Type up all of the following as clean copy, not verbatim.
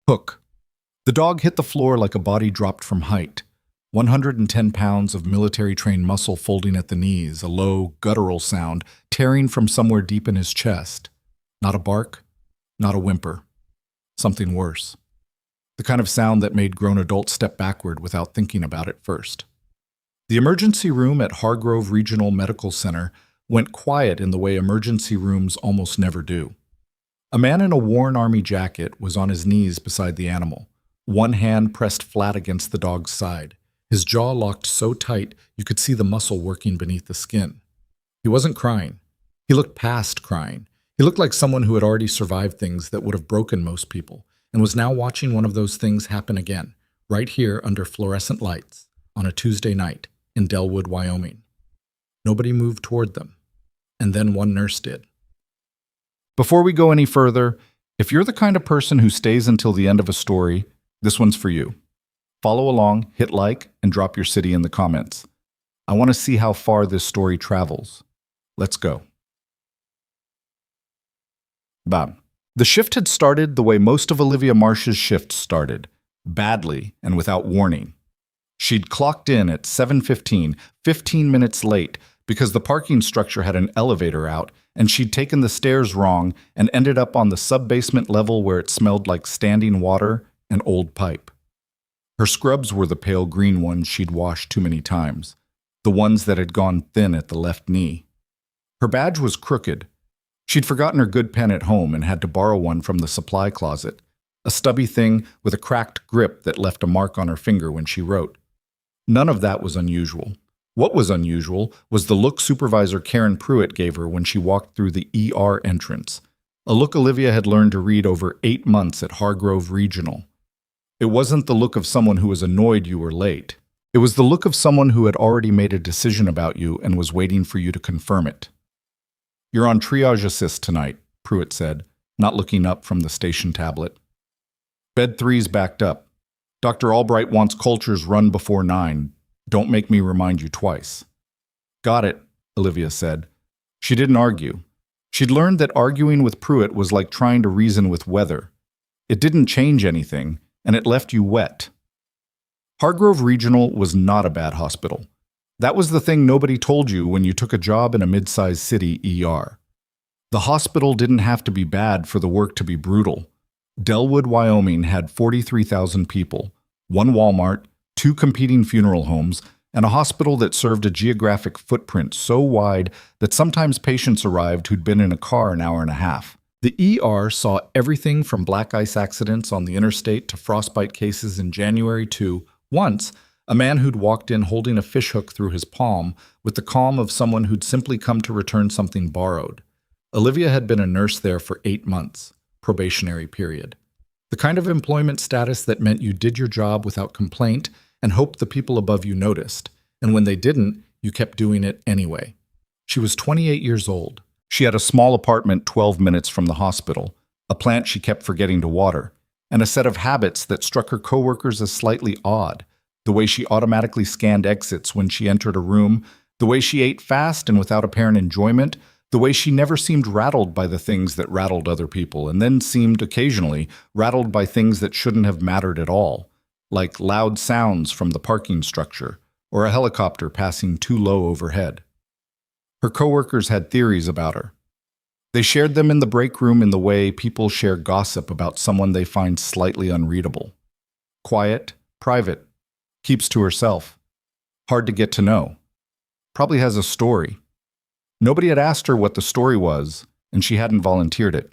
Hook. The dog hit the floor like a body dropped from height. 110 pounds of military-trained muscle folding at the knees, a low, guttural sound tearing from somewhere deep in his chest. Not a bark, not a whimper. Something worse. The kind of sound that made grown adults step backward without thinking about it first. The emergency room at Hargrove Regional Medical Center went quiet in the way emergency rooms almost never do. A man in a worn army jacket was on his knees beside the animal, one hand pressed flat against the dog's side, his jaw locked so tight you could see the muscle working beneath the skin. He wasn't crying. He looked past crying. He looked like someone who had already survived things that would have broken most people, and was now watching one of those things happen again, right here under fluorescent lights, on a Tuesday night in Delwood, Wyoming. Nobody moved toward them, and then one nurse did. Before we go any further, if you're the kind of person who stays until the end of a story, this one's for you. Follow along, hit like, and drop your city in the comments. I want to see how far this story travels. Let's go. Bam. The shift had started the way most of Olivia Marsh's shifts started, badly and without warning. She'd clocked in at 7:15, 15 minutes late, because the parking structure had an elevator out, and she'd taken the stairs wrong and ended up on the sub-basement level where it smelled like standing water and old pipe. Her scrubs were the pale green ones she'd washed too many times, the ones that had gone thin at the left knee. Her badge was crooked. She'd forgotten her good pen at home and had to borrow one from the supply closet, a stubby thing with a cracked grip that left a mark on her finger when she wrote. None of that was unusual. What was unusual was the look Supervisor Karen Pruitt gave her when she walked through the ER entrance, a look Olivia had learned to read over 8 months at Hargrove Regional. It wasn't the look of someone who was annoyed you were late. It was the look of someone who had already made a decision about you and was waiting for you to confirm it. "You're on triage assist tonight," Pruitt said, not looking up from the station tablet. "Bed 3's backed up. Dr. Albright wants cultures run before 9. Don't make me remind you twice." "Got it," Olivia said. She didn't argue. She'd learned that arguing with Pruitt was like trying to reason with weather. It didn't change anything, and it left you wet. Hargrove Regional was not a bad hospital. That was the thing nobody told you when you took a job in a mid-sized city ER. The hospital didn't have to be bad for the work to be brutal. Delwood, Wyoming had 43,000 people, one Walmart, 2 competing funeral homes, and a hospital that served a geographic footprint so wide that sometimes patients arrived who'd been in a car an hour and a half. The ER saw everything from black ice accidents on the interstate to frostbite cases in January to, once, a man who'd walked in holding a fishhook through his palm with the calm of someone who'd simply come to return something borrowed. Olivia had been a nurse there for 8 months, probationary period. The kind of employment status that meant you did your job without complaint and hoped the people above you noticed, and when they didn't, you kept doing it anyway. She was 28 years old. She had a small apartment 12 minutes from the hospital, a plant she kept forgetting to water, and a set of habits that struck her coworkers as slightly odd, the way she automatically scanned exits when she entered a room, the way she ate fast and without apparent enjoyment, the way she never seemed rattled by the things that rattled other people, and then seemed occasionally rattled by things that shouldn't have mattered at all, like loud sounds from the parking structure or a helicopter passing too low overhead. Her coworkers had theories about her. They shared them in the break room in the way people share gossip about someone they find slightly unreadable. Quiet, private, keeps to herself, hard to get to know, probably has a story. Nobody had asked her what the story was, and she hadn't volunteered it.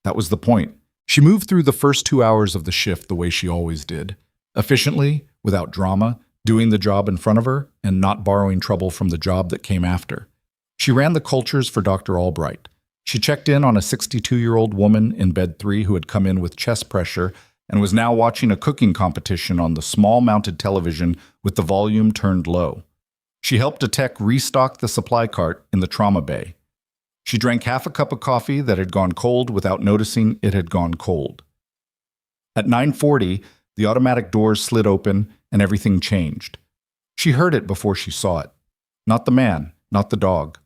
That was the point. She moved through the first 2 hours of the shift the way she always did, efficiently, without drama, doing the job in front of her, and not borrowing trouble from the job that came after. She ran the cultures for Dr. Albright. She checked in on a 62-year-old woman in bed 3 who had come in with chest pressure and was now watching a cooking competition on the small mounted television with the volume turned low. She helped a tech restock the supply cart in the trauma bay. She drank half a cup of coffee that had gone cold without noticing it had gone cold. At 9:40, the automatic doors slid open and everything changed. She heard it before she saw it. Not the man, not the dog.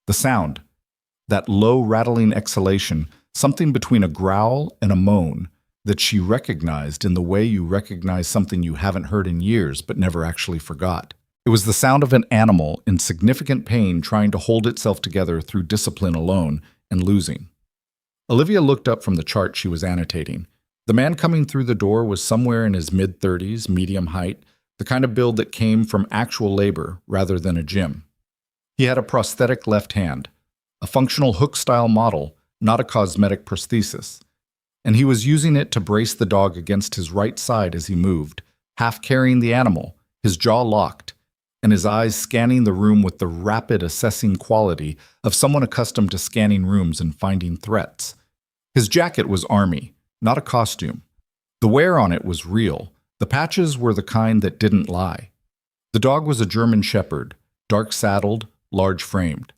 The sound, that low rattling exhalation, something between a growl and a moan, that she recognized in the way you recognize something you haven't heard in years but never actually forgot. It was the sound of an animal in significant pain trying to hold itself together through discipline alone and losing. Olivia looked up from the chart she was annotating. The man coming through the door was somewhere in his mid-30s, medium height, the kind of build that came from actual labor rather than a gym. He had a prosthetic left hand, a functional hook-style model, not a cosmetic prosthesis, and he was using it to brace the dog against his right side as he moved, half carrying the animal, his jaw locked, and his eyes scanning the room with the rapid assessing quality of someone accustomed to scanning rooms and finding threats. His jacket was army, not a costume. The wear on it was real. The patches were the kind that didn't lie. The dog was a German shepherd, dark-saddled, large-framed.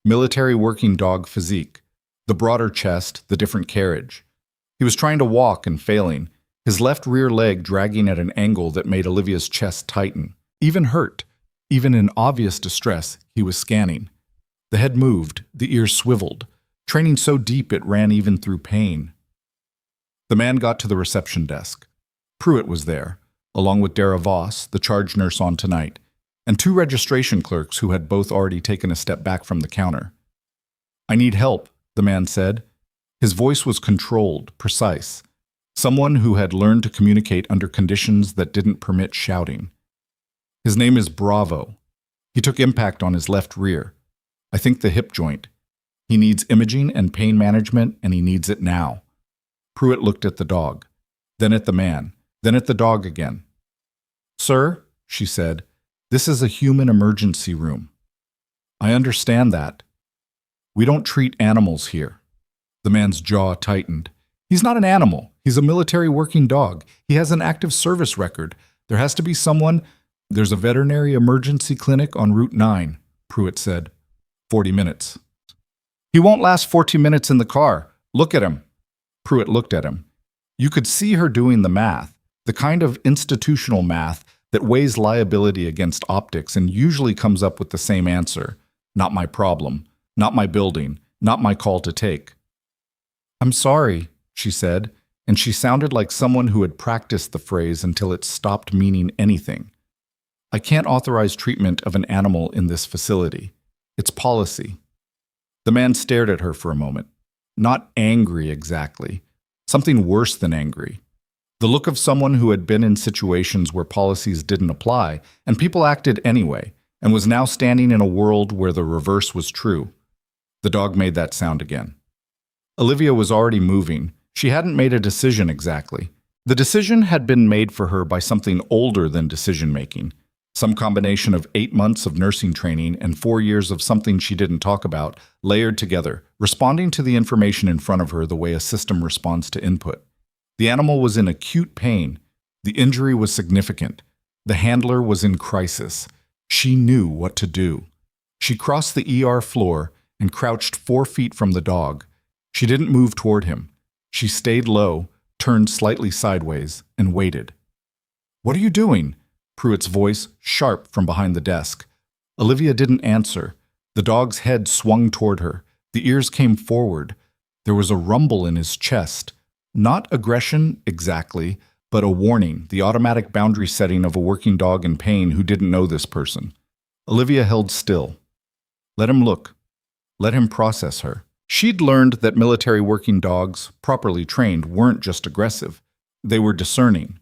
Military working dog physique, the broader chest, the different carriage. He was trying to walk and failing, his left rear leg dragging at an angle that made Olivia's chest tighten. Even hurt, even in obvious distress, he was scanning. The head moved, the ears swiveled, training so deep it ran even through pain. The man got to the reception desk. Pruitt was there, along with Dara Voss, the charge nurse on tonight, and 2 registration clerks who had both already taken a step back from the counter. "I need help," the man said. His voice was controlled, precise. Someone who had learned to communicate under conditions that didn't permit shouting. "His name is Bravo. He took impact on his left rear. I think the hip joint. He needs imaging and pain management, and he needs it now." Pruitt looked at the dog, then at the man, then at the dog again. "Sir," she said, "this is a human emergency room." "I understand that. We don't treat animals here." The man's jaw tightened. "He's not an animal. He's a military working dog. He has an active service record. There has to be someone—" "There's a veterinary emergency clinic on Route 9, Pruitt said. 40 minutes. "He won't last 40 minutes in the car. Look at him." Pruitt looked at him. You could see her doing the math, the kind of institutional math that weighs liability against optics and usually comes up with the same answer. Not my problem, not my building, not my call to take. "I'm sorry," she said, and she sounded like someone who had practiced the phrase until it stopped meaning anything. "I can't authorize treatment of an animal in this facility. It's policy." The man stared at her for a moment. Not angry exactly. Something worse than angry. The look of someone who had been in situations where policies didn't apply, and people acted anyway, and was now standing in a world where the reverse was true. The dog made that sound again. Olivia was already moving. She hadn't made a decision exactly. The decision had been made for her by something older than decision-making. Some combination of 8 months of nursing training and 4 years of something she didn't talk about, layered together, responding to the information in front of her the way a system responds to input. The animal was in acute pain. The injury was significant. The handler was in crisis. She knew what to do. She crossed the ER floor and crouched 4 feet from the dog. She didn't move toward him. She stayed low, turned slightly sideways, and waited. "What are you doing?" Pruitt's voice, sharp from behind the desk. Olivia didn't answer. The dog's head swung toward her. The ears came forward. There was a rumble in his chest. Not aggression, exactly, but a warning, the automatic boundary setting of a working dog in pain who didn't know this person. Olivia held still. Let him look. Let him process her. She'd learned that military working dogs, properly trained, weren't just aggressive. They were discerning.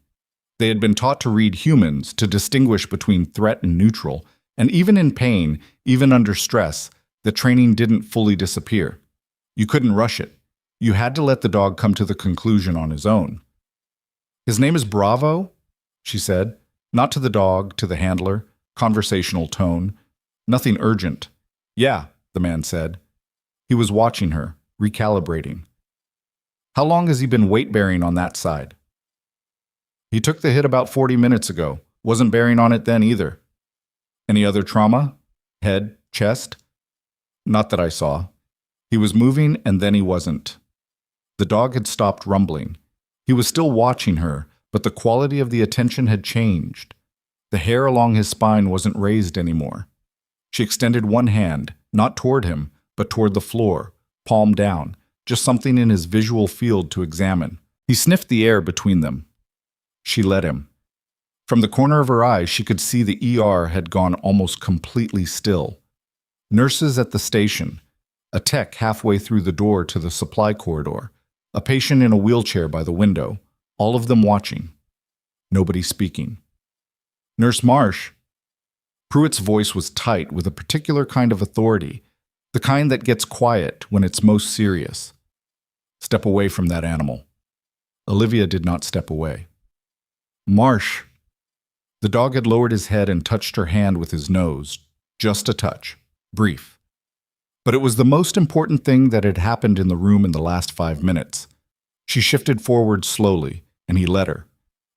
They had been taught to read humans, to distinguish between threat and neutral, and even in pain, even under stress, the training didn't fully disappear. You couldn't rush it. You had to let the dog come to the conclusion on his own. "His name is Bravo?" she said, not to the dog, to the handler, conversational tone. Nothing urgent. "Yeah," the man said. He was watching her, recalibrating. "How long has he been weight-bearing on that side?" "He took the hit about 40 minutes ago. Wasn't bearing on it then either." "Any other trauma? Head, chest?" "Not that I saw. He was moving and then he wasn't." The dog had stopped rumbling. He was still watching her, but the quality of the attention had changed. The hair along his spine wasn't raised anymore. She extended one hand, not toward him, but toward the floor, palm down, just something in his visual field to examine. He sniffed the air between them. She let him. From the corner of her eye, she could see the ER had gone almost completely still. Nurses at the station, a tech halfway through the door to the supply corridor, a patient in a wheelchair by the window, all of them watching. Nobody speaking. Nurse Marsh. Pruitt's voice was tight with a particular kind of authority, the kind that gets quiet when it's most serious. Step away from that animal. Olivia did not step away. Marsh. The dog had lowered his head and touched her hand with his nose. Just a touch. Brief. But it was the most important thing that had happened in the room in the last 5 minutes. She shifted forward slowly, and he let her.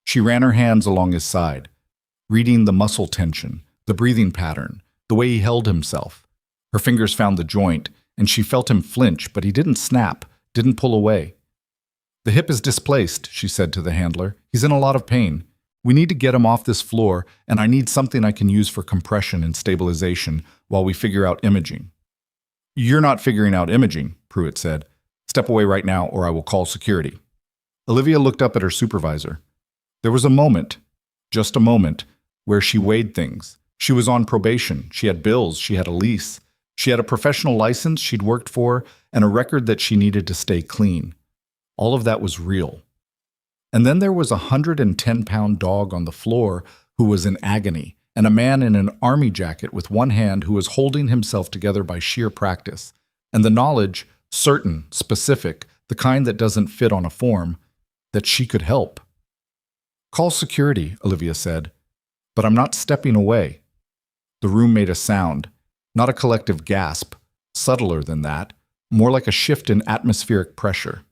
She ran her hands along his side, reading the muscle tension, the breathing pattern, the way he held himself. Her fingers found the joint, and she felt him flinch, but he didn't snap, didn't pull away. The hip is displaced, she said to the handler. He's in a lot of pain. We need to get him off this floor, and I need something I can use for compression and stabilization while we figure out imaging. You're not figuring out imaging, Pruitt said. Step away right now, or I will call security. Olivia looked up at her supervisor. There was a moment, just a moment, where she weighed things. She was on probation. She had bills. She had a lease. She had a professional license she'd worked for and a record that she needed to stay clean. All of that was real. And then there was a 110-pound dog on the floor who was in agony, and a man in an army jacket with one hand who was holding himself together by sheer practice, and the knowledge, certain, specific, the kind that doesn't fit on a form, that she could help. Call security, Olivia said. But I'm not stepping away. The room made a sound, not a collective gasp, subtler than that, more like a shift in atmospheric pressure.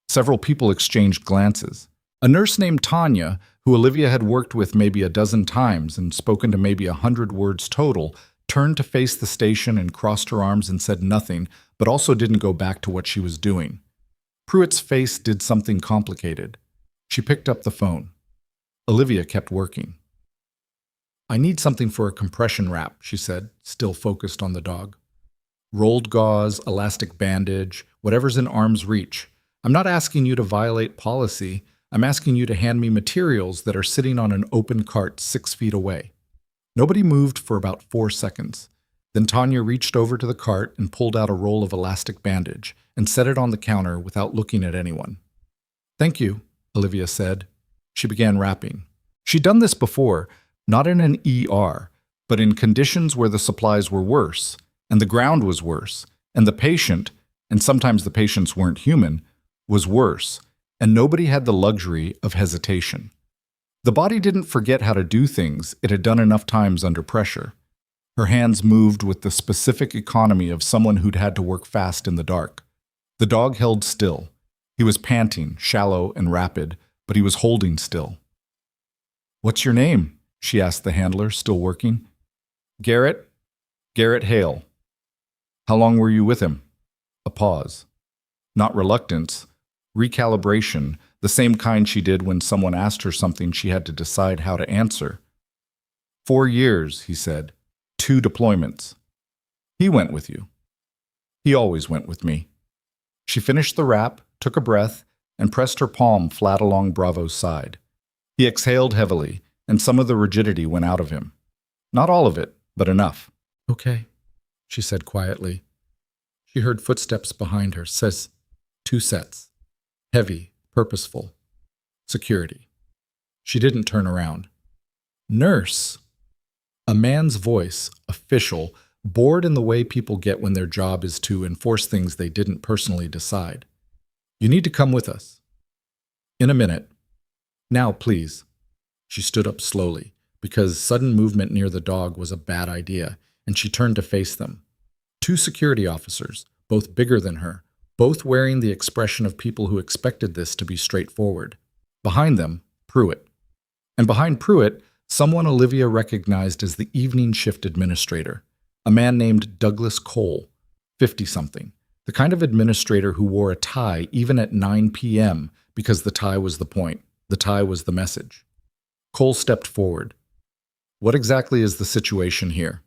Several people exchanged glances. A nurse named Tanya, who Olivia had worked with maybe a dozen times and spoken to maybe 100 words total, turned to face the station and crossed her arms and said nothing, but also didn't go back to what she was doing. Pruitt's face did something complicated. She picked up the phone. Olivia kept working. I need something for a compression wrap, she said, still focused on the dog. Rolled gauze, elastic bandage, whatever's in arm's reach. I'm not asking you to violate policy. I'm asking you to hand me materials that are sitting on an open cart 6 feet away. Nobody moved for about 4 seconds. Then Tanya reached over to the cart and pulled out a roll of elastic bandage and set it on the counter without looking at anyone. Thank you, Olivia said. She began wrapping. She'd done this before, not in an ER, but in conditions where the supplies were worse, and the ground was worse, and the patient, and sometimes the patients weren't human, was worse, and nobody had the luxury of hesitation. The body didn't forget how to do things it had done enough times under pressure. Her hands moved with the specific economy of someone who'd had to work fast in the dark. The dog held still. He was panting, shallow and rapid, but he was holding still. What's your name? She asked the handler, still working. Garrett Hale. How long were you with him? A pause. Not reluctance. Recalibration, the same kind she did when someone asked her something she had to decide how to answer. 4 years, he said. 2 deployments. He went with you. He always went with me. She finished the wrap, took a breath, and pressed her palm flat along Bravo's side. He exhaled heavily, and some of the rigidity went out of him. Not all of it, but enough. Okay, she said quietly. She heard footsteps behind her, says 2 sets. Heavy, purposeful. Security. She didn't turn around. Nurse! A man's voice, official, bored in the way people get when their job is to enforce things they didn't personally decide. You need to come with us. In a minute. Now, please. She stood up slowly, because sudden movement near the dog was a bad idea, and she turned to face them. 2 security officers, both bigger than her, both wearing the expression of people who expected this to be straightforward. Behind them, Pruitt. And behind Pruitt, someone Olivia recognized as the evening shift administrator, a man named Douglas Cole, 50-something, the kind of administrator who wore a tie even at 9 p.m. because the tie was the point, the tie was the message. Cole stepped forward. What exactly is the situation here?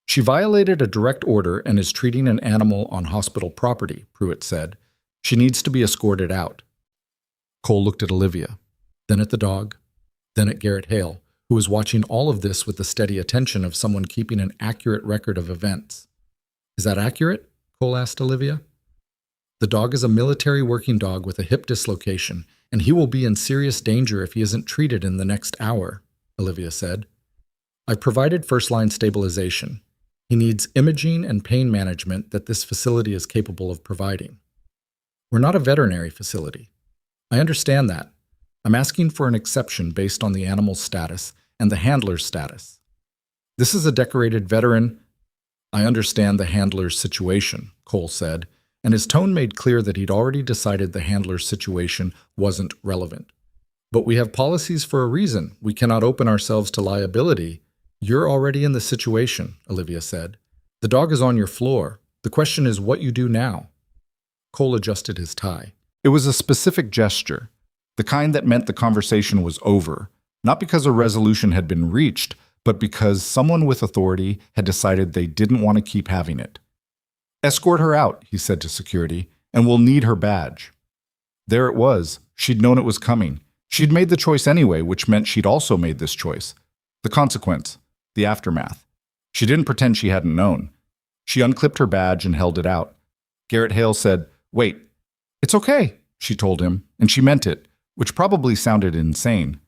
She violated a direct order and is treating an animal on hospital property, Pruitt said. She needs to be escorted out. Cole looked at Olivia, then at the dog, then at Garrett Hale, who was watching all of this with the steady attention of someone keeping an accurate record of events. "Is that accurate?" Cole asked Olivia. "The dog is a military working dog with a hip dislocation, and he will be in serious danger if he isn't treated in the next hour," Olivia said. "I've provided first-line stabilization. He needs imaging and pain management that this facility is capable of providing. We're not a veterinary facility. I understand that. I'm asking for an exception based on the animal's status and the handler's status. This is a decorated veteran." "I understand the handler's situation," Cole said, and his tone made clear that he'd already decided the handler's situation wasn't relevant. "But we have policies for a reason. We cannot open ourselves to liability." "You're already in the situation," Olivia said. "The dog is on your floor. The question is what you do now." Cole adjusted his tie. It was a specific gesture, the kind that meant the conversation was over, not because a resolution had been reached, but because someone with authority had decided they didn't want to keep having it. "Escort her out," he said to security, "and we'll need her badge." There it was. She'd known it was coming. She'd made the choice anyway, which meant she'd also made this choice. The consequence. The aftermath. She didn't pretend she hadn't known. She unclipped her badge and held it out. Garrett Hale said, "Wait." "It's okay," she told him, and she meant it, which probably sounded insane.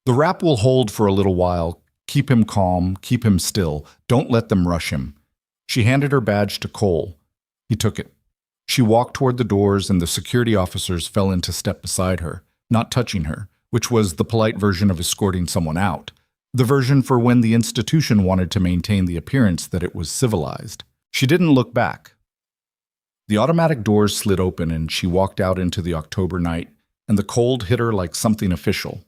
"The wrap will hold for a little while. Keep him calm, keep him still. Don't let them rush him." She handed her badge to Cole. He took it. She walked toward the doors, and the security officers fell into step beside her, not touching her, which was the polite version of escorting someone out. The version for when the institution wanted to maintain the appearance that it was civilized. She didn't look back. The automatic doors slid open and she walked out into the October night, and the cold hit her like something official.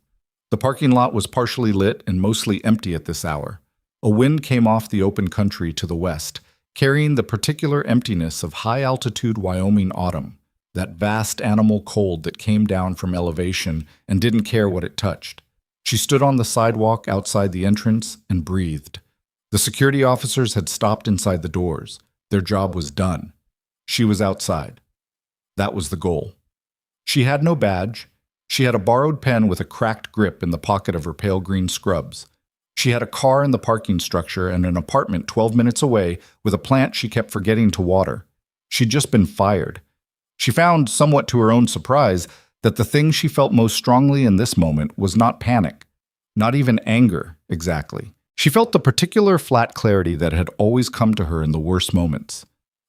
The parking lot was partially lit and mostly empty at this hour. A wind came off the open country to the west, carrying the particular emptiness of high-altitude Wyoming autumn, that vast animal cold that came down from elevation and didn't care what it touched. She stood on the sidewalk outside the entrance and breathed. The security officers had stopped inside the doors. Their job was done. She was outside. That was the goal. She had no badge. She had a borrowed pen with a cracked grip in the pocket of her pale green scrubs. She had a car in the parking structure and an apartment 12 minutes away with a plant she kept forgetting to water. She'd just been fired. She found, somewhat to her own surprise, that the thing she felt most strongly in this moment was not panic, not even anger, exactly. She felt the particular flat clarity that had always come to her in the worst moments.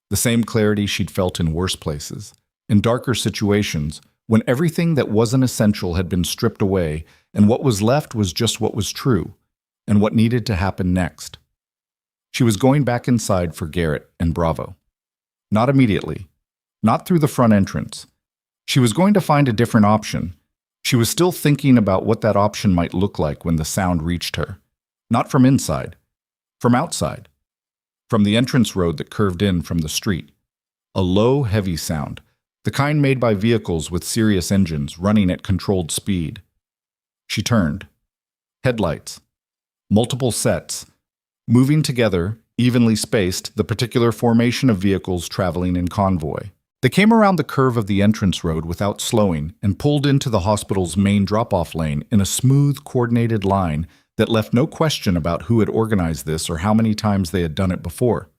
The same clarity she'd felt in worse places, in darker situations, when everything that wasn't essential had been stripped away and what was left was just what was true, and what needed to happen next. She was going back inside for Garrett and Bravo. Not immediately, not through the front entrance. She was going to find a different option. She was still thinking about what that option might look like when the sound reached her. Not from inside, from outside. From the entrance road that curved in from the street. A low, heavy sound, the kind made by vehicles with serious engines running at controlled speed. She turned. Headlights. Multiple sets. Moving together, evenly spaced, the particular formation of vehicles traveling in convoy. They came around the curve of the entrance road without slowing and pulled into the hospital's main drop-off lane in a smooth, coordinated line that left no question about who had organized this or how many times they had done it before.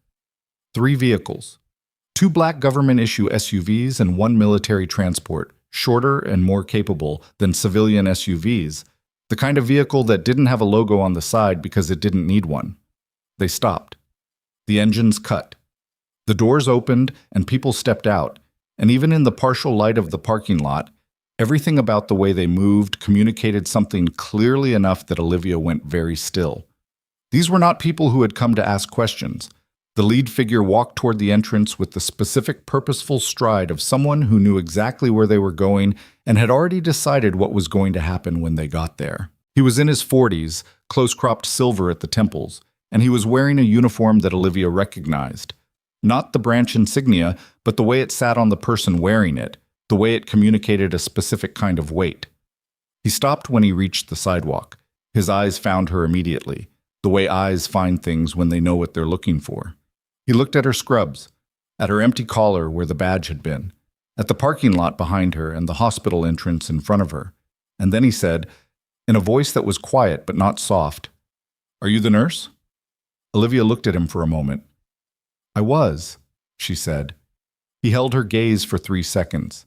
3 vehicles. 2 black government-issue SUVs and 1 military transport, shorter and more capable than civilian SUVs, the kind of vehicle that didn't have a logo on the side because it didn't need one. They stopped. The engines cut. The doors opened and people stepped out, and even in the partial light of the parking lot, everything about the way they moved communicated something clearly enough that Olivia went very still. These were not people who had come to ask questions. The lead figure walked toward the entrance with the specific, purposeful stride of someone who knew exactly where they were going and had already decided what was going to happen when they got there. He was in his 40s, close-cropped silver at the temples, and he was wearing a uniform that Olivia recognized. Not the branch insignia, but the way it sat on the person wearing it, the way it communicated a specific kind of weight. He stopped when he reached the sidewalk. His eyes found her immediately, the way eyes find things when they know what they're looking for. He looked at her scrubs, at her empty collar where the badge had been, at the parking lot behind her and the hospital entrance in front of her. And then he said, in a voice that was quiet but not soft, "Are you the nurse?" Olivia looked at him for a moment. "I was," she said. He held her gaze for 3 seconds.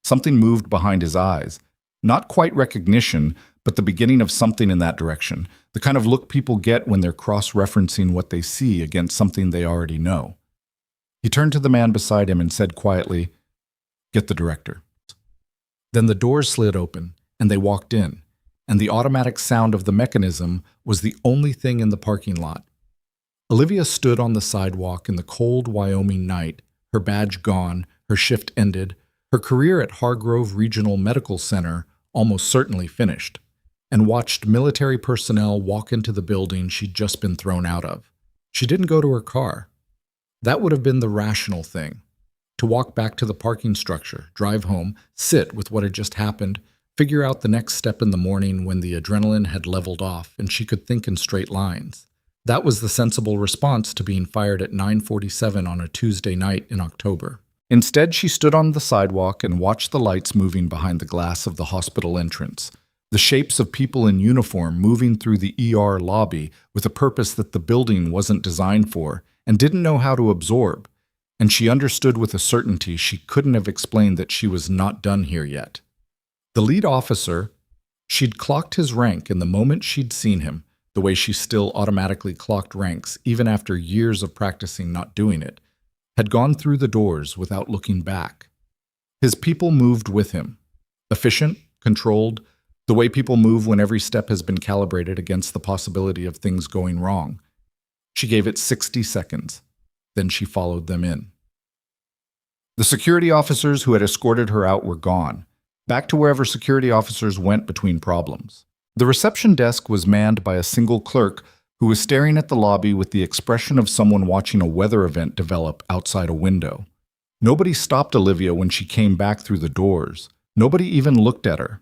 Something moved behind his eyes. Not quite recognition, but the beginning of something in that direction. The kind of look people get when they're cross-referencing what they see against something they already know. He turned to the man beside him and said quietly, "Get the director." Then the doors slid open, and they walked in, and the automatic sound of the mechanism was the only thing in the parking lot. Olivia stood on the sidewalk in the cold Wyoming night, her badge gone, her shift ended, her career at Hargrove Regional Medical Center almost certainly finished, and watched military personnel walk into the building she'd just been thrown out of. She didn't go to her car. That would have been the rational thing. To walk back to the parking structure, drive home, sit with what had just happened, figure out the next step in the morning when the adrenaline had leveled off and she could think in straight lines. That was the sensible response to being fired at 9:47 on a Tuesday night in October. Instead, she stood on the sidewalk and watched the lights moving behind the glass of the hospital entrance, the shapes of people in uniform moving through the ER lobby with a purpose that the building wasn't designed for and didn't know how to absorb, and she understood with a certainty she couldn't have explained that she was not done here yet. The lead officer, she'd clocked his rank in the moment she'd seen him, the way she still automatically clocked ranks even after years of practicing not doing it, had gone through the doors without looking back. His people moved with him, efficient, controlled, the way people move when every step has been calibrated against the possibility of things going wrong. She gave it 60 seconds. Then she followed them in. The security officers who had escorted her out were gone, back to wherever security officers went between problems. The reception desk was manned by a single clerk who was staring at the lobby with the expression of someone watching a weather event develop outside a window. Nobody stopped Olivia when she came back through the doors. Nobody even looked at her.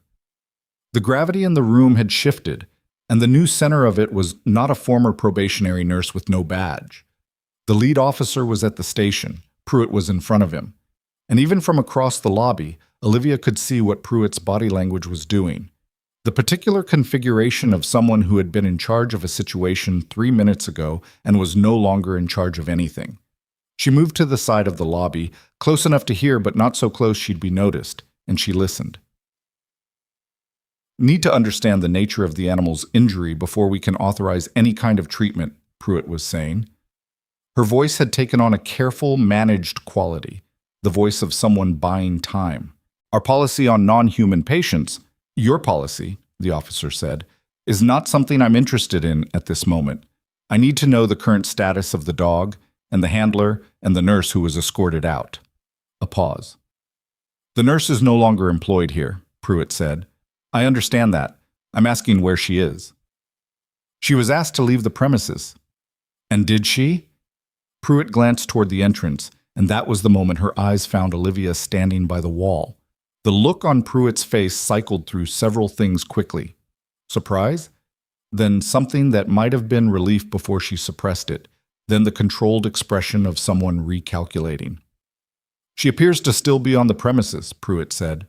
The gravity in the room had shifted, and the new center of it was not a former probationary nurse with no badge. The lead officer was at the station. Pruitt was in front of him. And even from across the lobby, Olivia could see what Pruitt's body language was doing. The particular configuration of someone who had been in charge of a situation 3 minutes ago and was no longer in charge of anything. She moved to the side of the lobby, close enough to hear but not so close she'd be noticed, and she listened. "Need to understand the nature of the animal's injury before we can authorize any kind of treatment," Pruitt was saying. Her voice had taken on a careful, managed quality, the voice of someone buying time. "Our policy on non-human patients, your policy," the officer said, "is not something I'm interested in at this moment. I need to know the current status of the dog and the handler and the nurse who was escorted out." A pause. "The nurse is no longer employed here," Pruitt said. "I understand that. I'm asking where she is." "She was asked to leave the premises." "And did she?" Pruitt glanced toward the entrance, and that was the moment her eyes found Olivia standing by the wall. The look on Pruitt's face cycled through several things quickly. Surprise? Then something that might have been relief before she suppressed it. Then the controlled expression of someone recalculating. "She appears to still be on the premises," Pruitt said.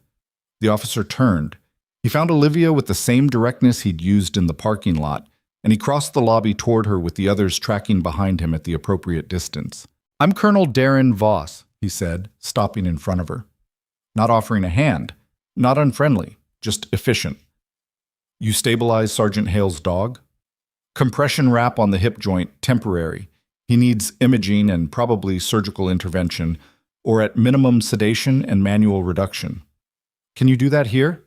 The officer turned. He found Olivia with the same directness he'd used in the parking lot, and he crossed the lobby toward her with the others tracking behind him at the appropriate distance. "I'm Colonel Darren Voss," he said, stopping in front of her. Not offering a hand, not unfriendly, just efficient. "You stabilize Sergeant Hale's dog?" "Compression wrap on the hip joint, temporary. He needs imaging and probably surgical intervention, or at minimum sedation and manual reduction." "Can you do that here?"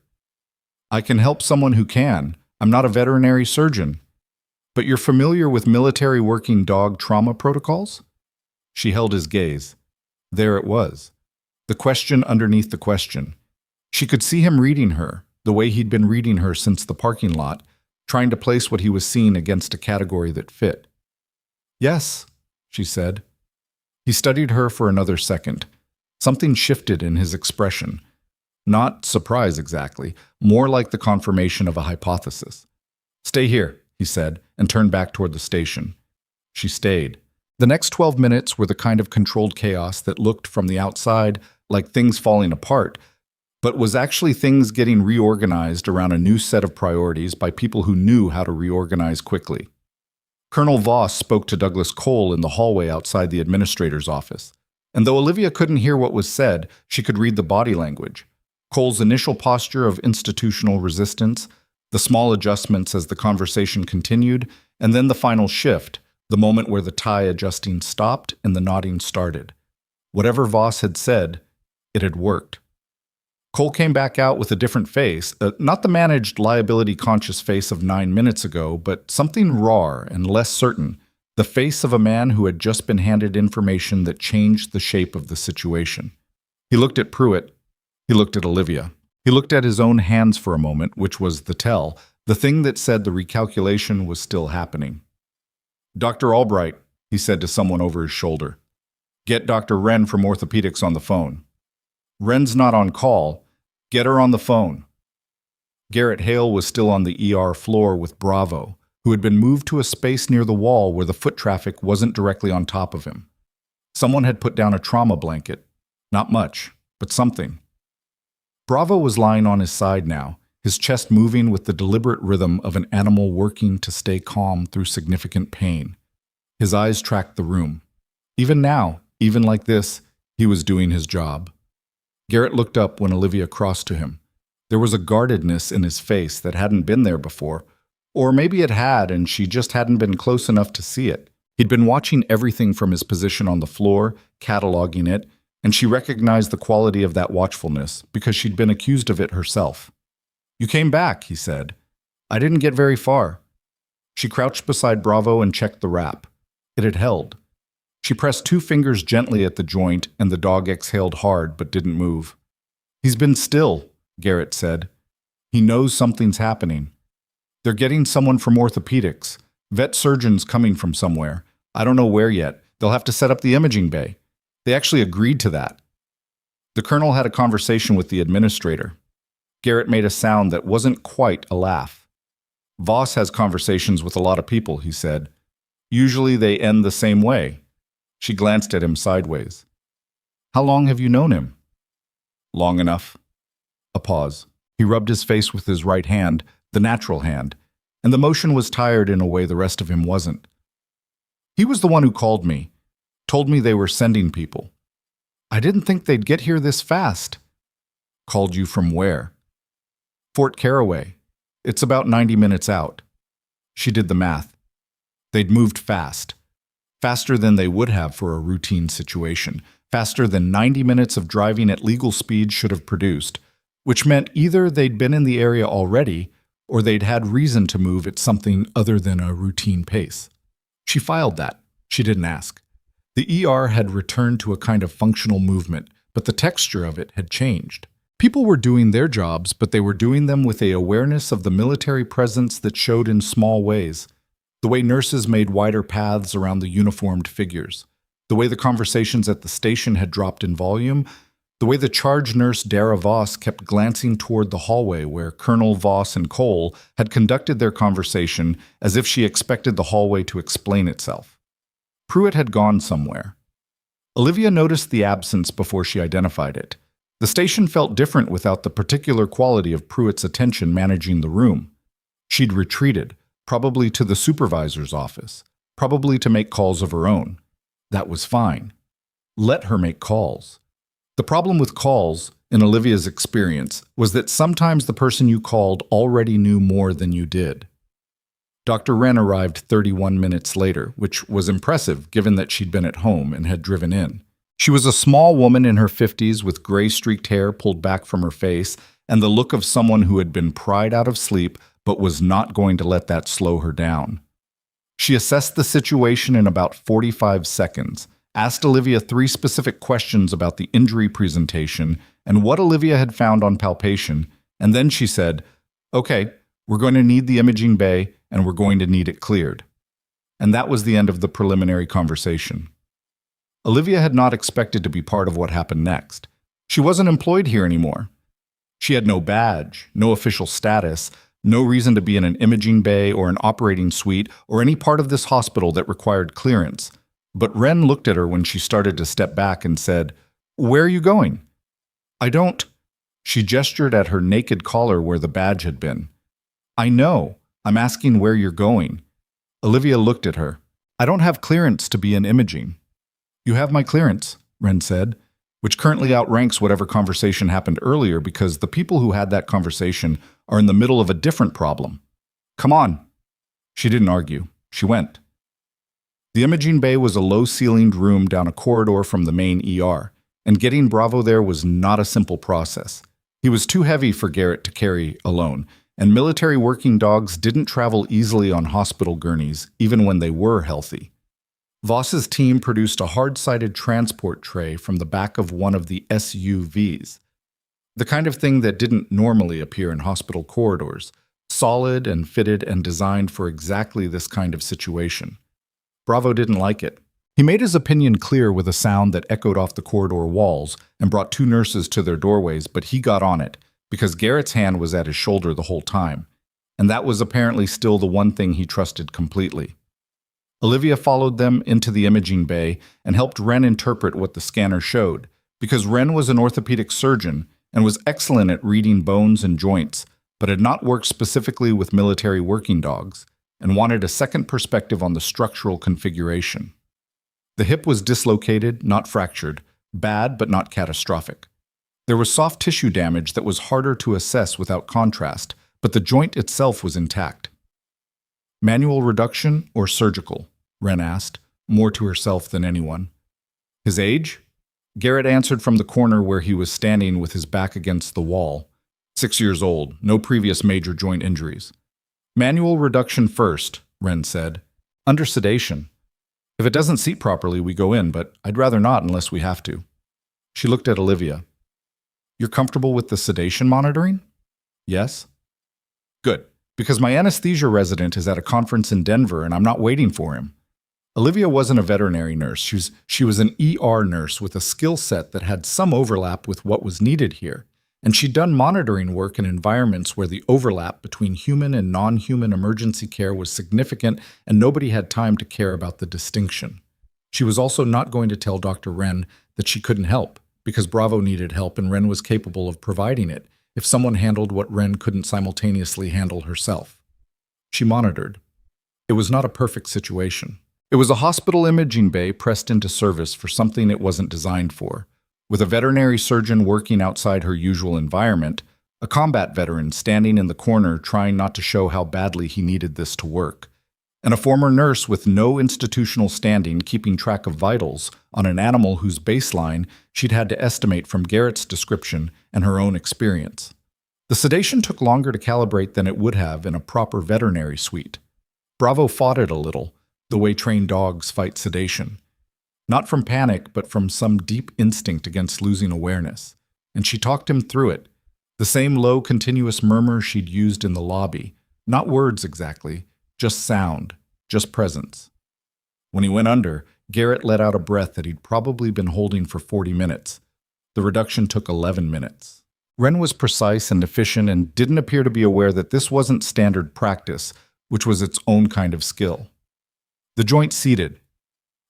"I can help someone who can. I'm not a veterinary surgeon." "But you're familiar with military working dog trauma protocols?" She held his gaze. There it was. The question underneath the question. She could see him reading her, the way he'd been reading her since the parking lot, trying to place what he was seeing against a category that fit. "Yes," she said. He studied her for another second. Something shifted in his expression. Not surprise exactly, more like the confirmation of a hypothesis. "Stay here," he said, and turned back toward the station. She stayed. The next 12 minutes were the kind of controlled chaos that looked from the outside like things falling apart, but was actually things getting reorganized around a new set of priorities by people who knew how to reorganize quickly. Colonel Voss spoke to Douglas Cole in the hallway outside the administrator's office, and though Olivia couldn't hear what was said, she could read the body language. Cole's initial posture of institutional resistance, the small adjustments as the conversation continued, and then the final shift, the moment where the tie adjusting stopped and the nodding started. Whatever Voss had said, it had worked. Cole came back out with a different face, not the managed, liability-conscious face of 9 minutes ago, but something raw and less certain, the face of a man who had just been handed information that changed the shape of the situation. He looked at Pruitt. He looked at Olivia. He looked at his own hands for a moment, which was the tell, the thing that said the recalculation was still happening. "Dr. Albright," he said to someone over his shoulder. "Get Dr. Wren from orthopedics on the phone." "Wren's not on call. Get her on the phone." Garrett Hale was still on the ER floor with Bravo, who had been moved to a space near the wall where the foot traffic wasn't directly on top of him. Someone had put down a trauma blanket. Not much, but something. Bravo was lying on his side now, his chest moving with the deliberate rhythm of an animal working to stay calm through significant pain. His eyes tracked the room. Even now, even like this, he was doing his job. Garrett looked up when Olivia crossed to him. There was a guardedness in his face that hadn't been there before, or maybe it had and she just hadn't been close enough to see it. He'd been watching everything from his position on the floor, cataloging it, and she recognized the quality of that watchfulness because she'd been accused of it herself. "You came back," he said. "I didn't get very far." She crouched beside Bravo and checked the wrap. It had held. She pressed 2 fingers gently at the joint, and the dog exhaled hard but didn't move. "He's been still," Garrett said. "He knows something's happening. They're getting someone from orthopedics. Vet surgeons coming from somewhere. I don't know where yet. They'll have to set up the imaging bay. They actually agreed to that." The colonel had a conversation with the administrator. Garrett made a sound that wasn't quite a laugh. "Voss has conversations with a lot of people," he said. "Usually they end the same way." She glanced at him sideways. "How long have you known him?" "Long enough." A pause. He rubbed his face with his right hand, the natural hand, and the motion was tired in a way the rest of him wasn't. "He was the one who called me, told me they were sending people. I didn't think they'd get here this fast." "Called you from where?" "Fort Caraway. It's about 90 minutes out." She did the math. They'd moved fast. Faster than they would have for a routine situation, faster than 90 minutes of driving at legal speed should have produced, which meant either they'd been in the area already or they'd had reason to move at something other than a routine pace. She filed that. She didn't ask. The ER had returned to a kind of functional movement, but the texture of it had changed. People were doing their jobs, but they were doing them with an awareness of the military presence that showed in small ways. The way nurses made wider paths around the uniformed figures, the way the conversations at the station had dropped in volume, the way the charge nurse Dara Voss kept glancing toward the hallway where Colonel Voss and Cole had conducted their conversation as if she expected the hallway to explain itself. Pruitt had gone somewhere. Olivia noticed the absence before she identified it. The station felt different without the particular quality of Pruitt's attention managing the room. She'd retreated, probably to the supervisor's office, probably to make calls of her own. That was fine. Let her make calls. The problem with calls, in Olivia's experience, was that sometimes the person you called already knew more than you did. Dr. Wren arrived 31 minutes later, which was impressive given that she'd been at home and had driven in. She was a small woman in her 50s with gray-streaked hair pulled back from her face and the look of someone who had been pried out of sleep but was not going to let that slow her down. She assessed the situation in about 45 seconds, asked Olivia 3 specific questions about the injury presentation and what Olivia had found on palpation, and then she said, "Okay, we're going to need the imaging bay and we're going to need it cleared." And that was the end of the preliminary conversation. Olivia had not expected to be part of what happened next. She wasn't employed here anymore. She had no badge, no official status, no reason to be in an imaging bay or an operating suite or any part of this hospital that required clearance. But Wren looked at her when she started to step back and said, "Where are you going?" I don't. She gestured at her naked collar where the badge had been. I know. I'm asking where you're going. Olivia looked at her. I don't have clearance to be in imaging. You have my clearance, Wren said, which currently outranks whatever conversation happened earlier because the people who had that conversation are in the middle of a different problem. Come on. She didn't argue. She went. The imaging bay was a low-ceilinged room down a corridor from the main ER, and getting Bravo there was not a simple process. He was too heavy for Garrett to carry alone, and military working dogs didn't travel easily on hospital gurneys, even when they were healthy. Voss's team produced a hard-sided transport tray from the back of one of the SUVs, the kind of thing that didn't normally appear in hospital corridors, solid and fitted and designed for exactly this kind of situation. Bravo didn't like it. He made his opinion clear with a sound that echoed off the corridor walls and brought two nurses to their doorways, but he got on it because Garrett's hand was at his shoulder the whole time, and that was apparently still the one thing he trusted completely. Olivia followed them into the imaging bay and helped Wren interpret what the scanner showed, because Wren was an orthopedic surgeon and was excellent at reading bones and joints, but had not worked specifically with military working dogs, and wanted a second perspective on the structural configuration. The hip was dislocated, not fractured, bad but not catastrophic. There was soft tissue damage that was harder to assess without contrast, but the joint itself was intact. Manual reduction or surgical? Wren asked, more to herself than anyone. His age? Garrett answered from the corner where he was standing with his back against the wall. 6 years old, no previous major joint injuries. Manual reduction first, Wren said. Under sedation. If it doesn't seat properly, we go in, but I'd rather not unless we have to. She looked at Olivia. You're comfortable with the sedation monitoring? Yes. Good, because my anesthesia resident is at a conference in Denver and I'm not waiting for him. Olivia wasn't a veterinary nurse. She was an ER nurse with a skill set that had some overlap with what was needed here. And she'd done monitoring work in environments where the overlap between human and non-human emergency care was significant and nobody had time to care about the distinction. She was also not going to tell Dr. Wren that she couldn't help, because Bravo needed help and Wren was capable of providing it if someone handled what Wren couldn't simultaneously handle herself. She monitored. It was not a perfect situation. It was a hospital imaging bay pressed into service for something it wasn't designed for. With a veterinary surgeon working outside her usual environment, a combat veteran standing in the corner trying not to show how badly he needed this to work, and a former nurse with no institutional standing keeping track of vitals on an animal whose baseline she'd had to estimate from Garrett's description and her own experience. The sedation took longer to calibrate than it would have in a proper veterinary suite. Bravo fought it a little, the way trained dogs fight sedation. Not from panic, but from some deep instinct against losing awareness. And she talked him through it, the same low, continuous murmur she'd used in the lobby. Not words exactly, just sound, just presence. When he went under, Garrett let out a breath that he'd probably been holding for 40 minutes. The reduction took 11 minutes. Wren was precise and efficient and didn't appear to be aware that this wasn't standard practice, which was its own kind of skill. The joint seated.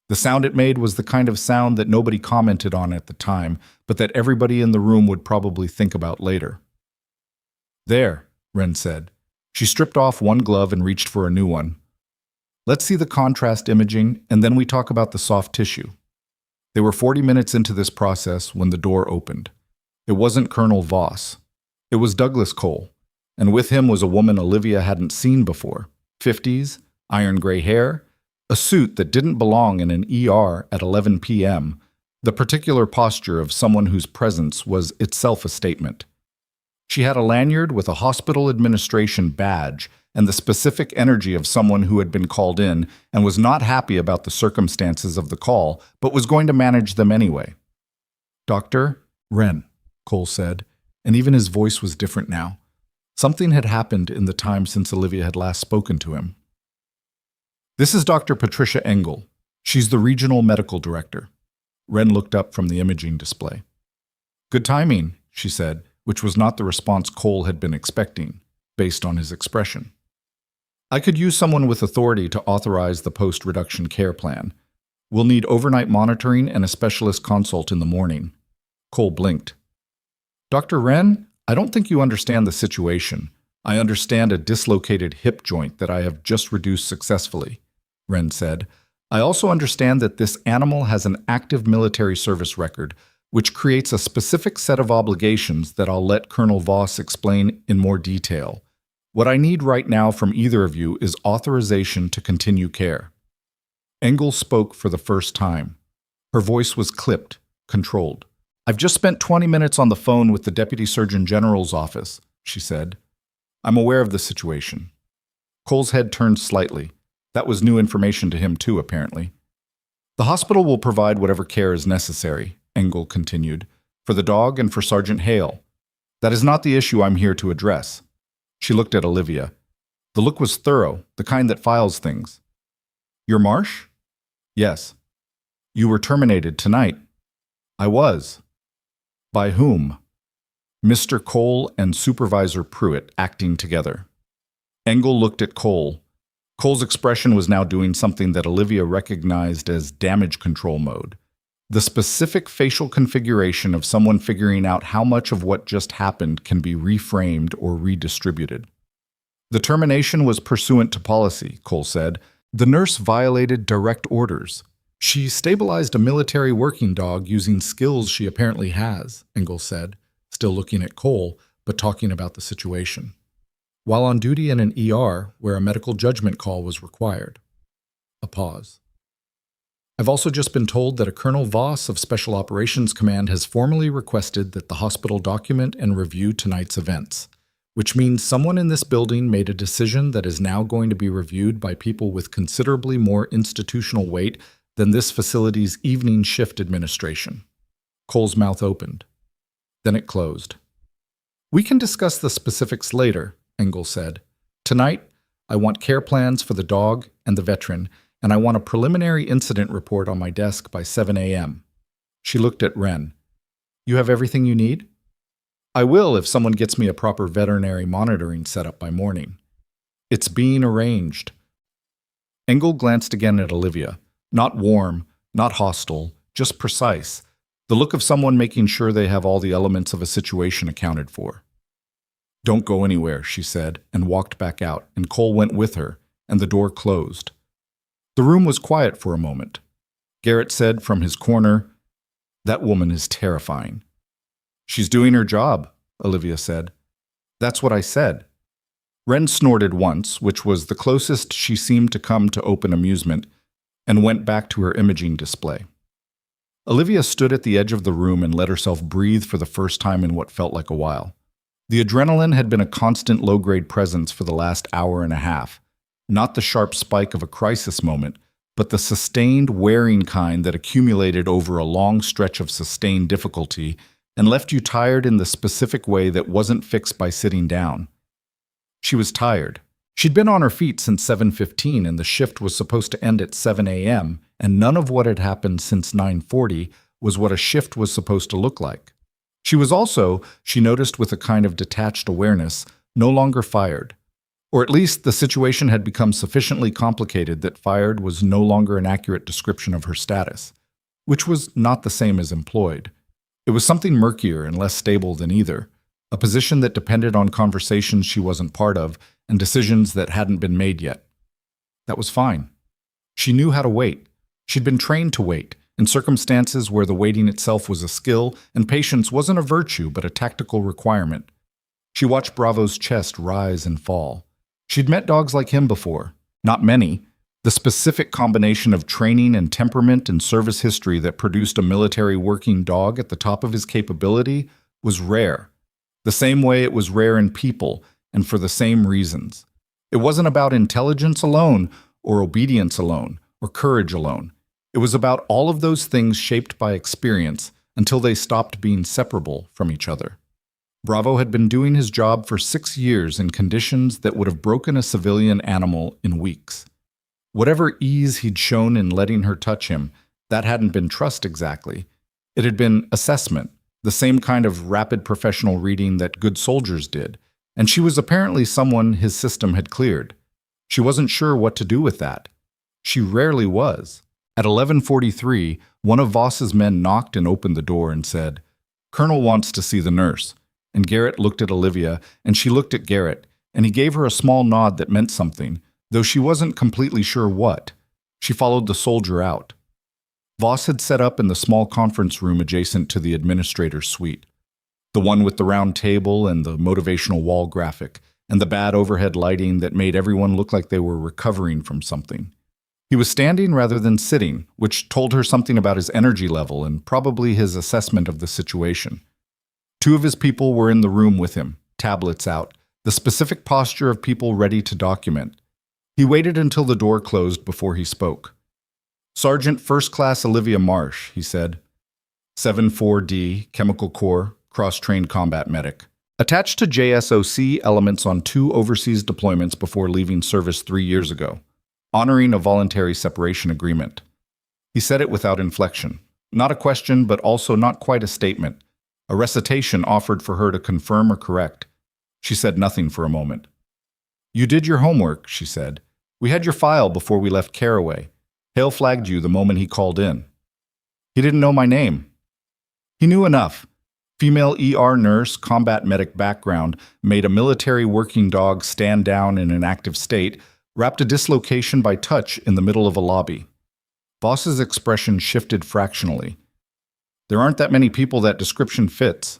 The sound it made was the kind of sound that nobody commented on at the time, but that everybody in the room would probably think about later. There, Wren said. She stripped off one glove and reached for a new one. Let's see the contrast imaging, and then we talk about the soft tissue. They were 40 minutes into this process when the door opened. It wasn't Colonel Voss. It was Douglas Cole, and with him was a woman Olivia hadn't seen before. 50s, iron gray hair, a suit that didn't belong in an ER at 11 p.m., the particular posture of someone whose presence was itself a statement. She had a lanyard with a hospital administration badge and the specific energy of someone who had been called in and was not happy about the circumstances of the call, but was going to manage them anyway. Dr. Wren, Cole said, and even his voice was different now. Something had happened in the time since Olivia had last spoken to him. This is Dr. Patricia Engel. She's the regional medical director. Wren looked up from the imaging display. Good timing, she said, which was not the response Cole had been expecting, based on his expression. I could use someone with authority to authorize the post-reduction care plan. We'll need overnight monitoring and a specialist consult in the morning. Cole blinked. Dr. Wren, I don't think you understand the situation. I understand a dislocated hip joint that I have just reduced successfully, Wren said. I also understand that this animal has an active military service record, which creates a specific set of obligations that I'll let Colonel Voss explain in more detail. What I need right now from either of you is authorization to continue care. Engel spoke for the first time. Her voice was clipped, controlled. I've just spent 20 minutes on the phone with the Deputy Surgeon General's office, she said. I'm aware of the situation. Cole's head turned slightly. That was new information to him too, apparently. The hospital will provide whatever care is necessary, Engel continued, for the dog and for Sergeant Hale. That is not the issue I'm here to address. She looked at Olivia. The look was thorough, the kind that files things. You're Marsh? Yes. You were terminated tonight. I was. By whom? Mr. Cole and Supervisor Pruitt acting together. Engel looked at Cole. Cole's expression was now doing something that Olivia recognized as damage control mode. The specific facial configuration of someone figuring out how much of what just happened can be reframed or redistributed. The termination was pursuant to policy, Cole said. The nurse violated direct orders. She stabilized a military working dog using skills she apparently has, Engel said, still looking at Cole, but talking about the situation. While on duty in an ER where a medical judgment call was required. A pause. I've also just been told that a Colonel Voss of Special Operations Command has formally requested that the hospital document and review tonight's events, which means someone in this building made a decision that is now going to be reviewed by people with considerably more institutional weight than this facility's evening shift administration. Cole's mouth opened. Then it closed. We can discuss the specifics later, Engel said. Tonight, I want care plans for the dog and the veteran, and I want a preliminary incident report on my desk by 7 a.m. She looked at Wren. You have everything you need? I will if someone gets me a proper veterinary monitoring setup by morning. It's being arranged. Engel glanced again at Olivia. Not warm, not hostile, just precise. The look of someone making sure they have all the elements of a situation accounted for. Don't go anywhere, she said, and walked back out, and Cole went with her, and the door closed. The room was quiet for a moment. Garrett said from his corner, That woman is terrifying. She's doing her job, Olivia said. That's what I said. Wren snorted once, which was the closest she seemed to come to open amusement, and went back to her imaging display. Olivia stood at the edge of the room and let herself breathe for the first time in what felt like a while. The adrenaline had been a constant low-grade presence for the last hour and a half, not the sharp spike of a crisis moment, but the sustained, wearing kind that accumulated over a long stretch of sustained difficulty and left you tired in the specific way that wasn't fixed by sitting down. She was tired. She'd been on her feet since 7:15 and the shift was supposed to end at 7 a.m., and none of what had happened since 9:40 was what a shift was supposed to look like. She was also, she noticed with a kind of detached awareness, no longer fired. Or at least the situation had become sufficiently complicated that fired was no longer an accurate description of her status, which was not the same as employed. It was something murkier and less stable than either, a position that depended on conversations she wasn't part of and decisions that hadn't been made yet. That was fine. She knew how to wait. She'd been trained to wait, in circumstances where the waiting itself was a skill and patience wasn't a virtue but a tactical requirement. She watched Bravo's chest rise and fall. She'd met dogs like him before, not many. The specific combination of training and temperament and service history that produced a military working dog at the top of his capability was rare. The same way it was rare in people, and for the same reasons. It wasn't about intelligence alone, or obedience alone, or courage alone. It was about all of those things shaped by experience until they stopped being separable from each other. Bravo had been doing his job for 6 years in conditions that would have broken a civilian animal in weeks. Whatever ease he'd shown in letting her touch him, that hadn't been trust exactly. It had been assessment, the same kind of rapid professional reading that good soldiers did, and she was apparently someone his system had cleared. She wasn't sure what to do with that. She rarely was. At 11:43, one of Voss's men knocked and opened the door and said, "Colonel wants to see the nurse. and Garrett looked at Olivia, and she looked at Garrett, and he gave her a small nod that meant something, though she wasn't completely sure what. She followed the soldier out. Voss had set up in the small conference room adjacent to the administrator's suite, the one with the round table and the motivational wall graphic, and the bad overhead lighting that made everyone look like they were recovering from something. He was standing rather than sitting, which told her something about his energy level and probably his assessment of the situation. Two of his people were in the room with him, tablets out, the specific posture of people ready to document. He waited until the door closed before he spoke. "Sergeant First Class Olivia Marsh," he said. 7-4D, Chemical Corps, cross-trained combat medic. Attached to JSOC elements on 2 overseas deployments before leaving service 3 years ago. Honoring a voluntary separation agreement. He said it without inflection. Not a question, but also not quite a statement. A recitation offered for her to confirm or correct. She said nothing for a moment. "You did your homework," she said. "We had your file before we left Caraway. Hale flagged you the moment he called in." "He didn't know my name." "He knew enough. Female ER nurse, combat medic background, made a military working dog stand down in an active state, wrapped a dislocation by touch in the middle of a lobby." Voss's expression shifted fractionally. "There aren't that many people that description fits."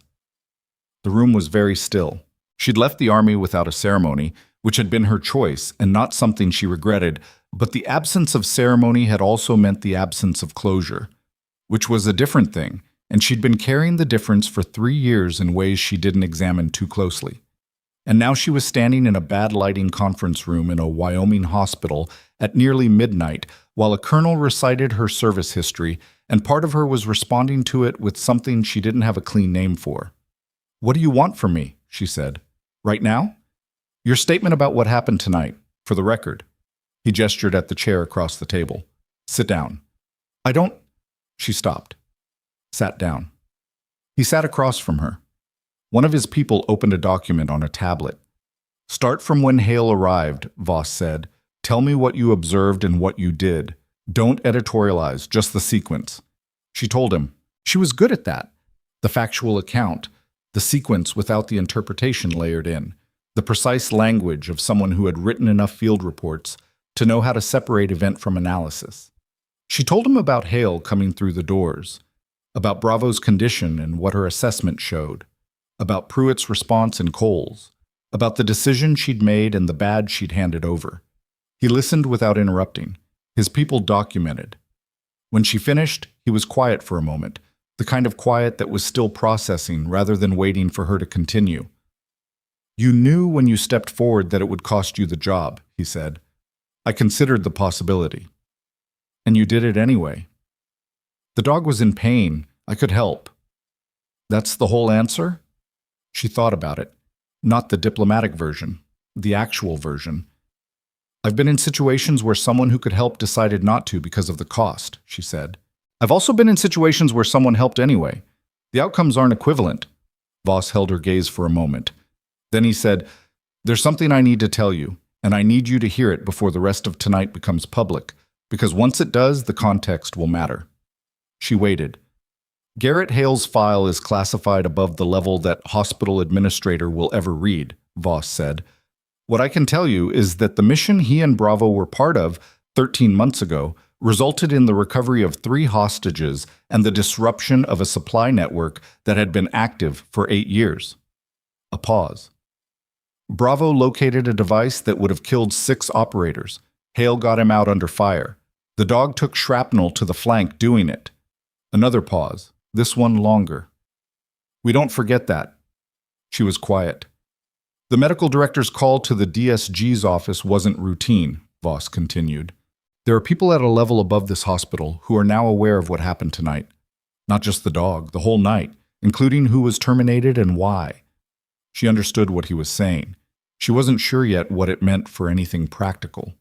The room was very still. She'd left the army without a ceremony, which had been her choice and not something she regretted, but the absence of ceremony had also meant the absence of closure, which was a different thing, and she'd been carrying the difference for 3 years in ways she didn't examine too closely. And now she was standing in a bad lighting conference room in a Wyoming hospital at nearly midnight while a colonel recited her service history, and part of her was responding to it with something she didn't have a clean name for. "What do you want from me?" she said. "Right now?" "Your statement about what happened tonight, for the record." He gestured at the chair across the table. "Sit down." "I don't—" She stopped. Sat down. He sat across from her. One of his people opened a document on a tablet. "Start from when Hale arrived," Voss said. "Tell me what you observed and what you did. Don't editorialize, just the sequence." She told him. She was good at that. The factual account, the sequence without the interpretation layered in, the precise language of someone who had written enough field reports to know how to separate event from analysis. She told him about Hale coming through the doors, about Bravo's condition and what her assessment showed, about Pruitt's response in Coles, about the decision she'd made and the badge she'd handed over. He listened without interrupting. His people documented. When she finished, he was quiet for a moment, the kind of quiet that was still processing rather than waiting for her to continue. "You knew when you stepped forward that it would cost you the job," he said. "I considered the possibility." "And you did it anyway." "The dog was in pain. I could help." "That's the whole answer?" She thought about it. Not the diplomatic version, the actual version. "I've been in situations where someone who could help decided not to because of the cost," she said. "I've also been in situations where someone helped anyway. The outcomes aren't equivalent." Voss held her gaze for a moment. Then he said, "There's something I need to tell you, and I need you to hear it before the rest of tonight becomes public, because once it does, the context will matter." She waited. "Garrett Hale's file is classified above the level that hospital administrator will ever read," Voss said. "What I can tell you is that the mission he and Bravo were part of 13 months ago resulted in the recovery of 3 hostages and the disruption of a supply network that had been active for 8 years. A pause. Bravo located a device that would have killed 6 operators. Hale got him out under fire. The dog took shrapnel to the flank doing it. Another pause, this one longer. "We don't forget that." She was quiet. "The medical director's call to the DSG's office wasn't routine," Voss continued. "There are people at a level above this hospital who are now aware of what happened tonight. Not just the dog, the whole night, including who was terminated and why." She understood what he was saying. She wasn't sure yet what it meant for anything practical.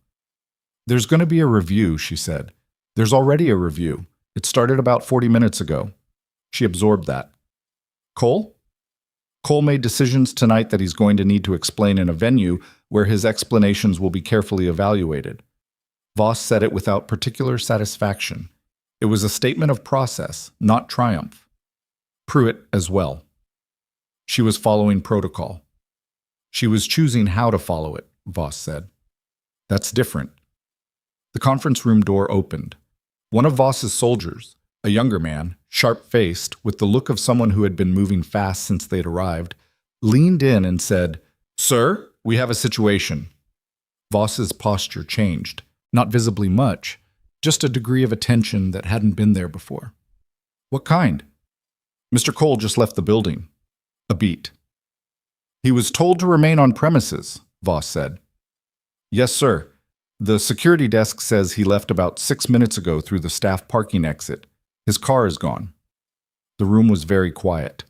"There's going to be a review," she said. "There's already a review. It started about 40 minutes ago." She absorbed that. "Cole?" "Cole made decisions tonight that he's going to need to explain in a venue where his explanations will be carefully evaluated." Voss said it without particular satisfaction. It was a statement of process, not triumph. "Pruitt as well." She was following protocol. She was choosing how to follow it, Voss said. That's different. The conference room door opened. One of Voss's soldiers, a younger man, sharp-faced, with the look of someone who had been moving fast since they'd arrived, leaned in and said, "Sir, we have a situation." Voss's posture changed, not visibly much, just a degree of attention that hadn't been there before. "What kind?" "Mr. Cole just left the building." A beat. "He was told to remain on premises," Voss said. "Yes, sir. The security desk says he left about 6 minutes ago through the staff parking exit. His car is gone." The room was very quiet.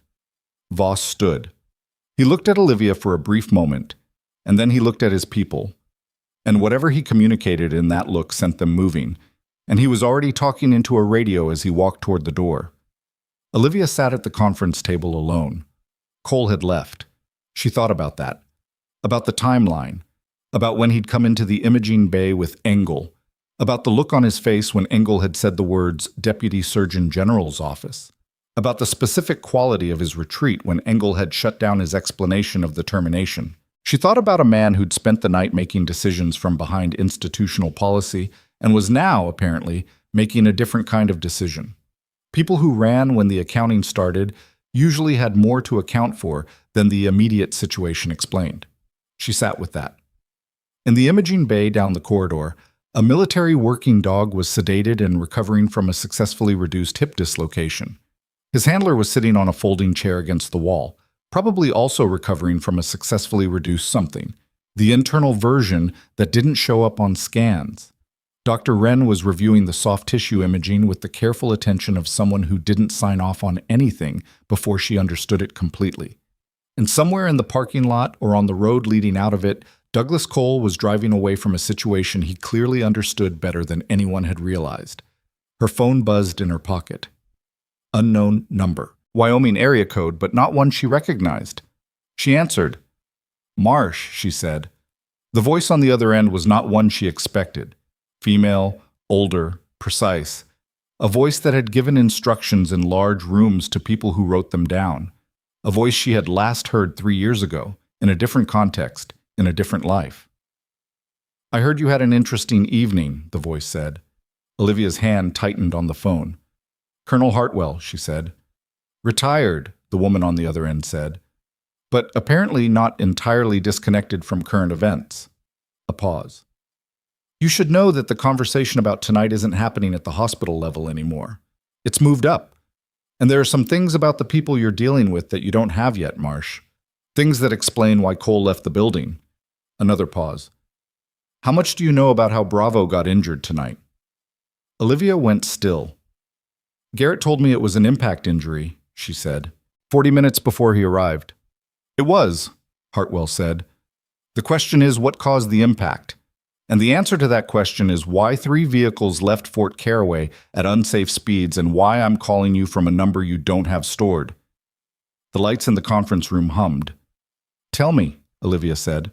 Voss stood. He looked at Olivia for a brief moment, and then he looked at his people. And whatever he communicated in that look sent them moving, and he was already talking into a radio as he walked toward the door. Olivia sat at the conference table alone. Cole had left. She thought about that, about the timeline, about when he'd come into the imaging bay with Engel, about the look on his face when Engel had said the words Deputy Surgeon General's office, about the specific quality of his retreat when Engel had shut down his explanation of the termination. She thought about a man who'd spent the night making decisions from behind institutional policy and was now, apparently, making a different kind of decision. People who ran when the accounting started usually had more to account for than the immediate situation explained. She sat with that. In the imaging bay down the corridor, a military working dog was sedated and recovering from a successfully reduced hip dislocation. His handler was sitting on a folding chair against the wall, probably also recovering from a successfully reduced something, the internal version that didn't show up on scans. Dr. Wren was reviewing the soft tissue imaging with the careful attention of someone who didn't sign off on anything before she understood it completely. And somewhere in the parking lot or on the road leading out of it, Douglas Cole was driving away from a situation he clearly understood better than anyone had realized. Her phone buzzed in her pocket. Unknown number. Wyoming area code, but not one she recognized. She answered. "Marsh," she said. The voice on the other end was not one she expected. Female, older, precise. A voice that had given instructions in large rooms to people who wrote them down. A voice she had last heard 3 years ago, in a different context, in a different life. "I heard you had an interesting evening," the voice said. Olivia's hand tightened on the phone. "Colonel Hartwell," she said. "Retired," the woman on the other end said, "but apparently not entirely disconnected from current events." A pause. "You should know that the conversation about tonight isn't happening at the hospital level anymore. It's moved up. And there are some things about the people you're dealing with that you don't have yet, Marsh. Things that explain why Cole left the building." Another pause. "How much do you know about how Bravo got injured tonight?" Olivia went still. "Garrett told me it was an impact injury," she said, 40 minutes before he arrived. "It was," Hartwell said. "The question is what caused the impact? And the answer to that question is why 3 vehicles left Fort Caraway at unsafe speeds and why I'm calling you from a number you don't have stored." The lights in the conference room hummed. "Tell me," Olivia said.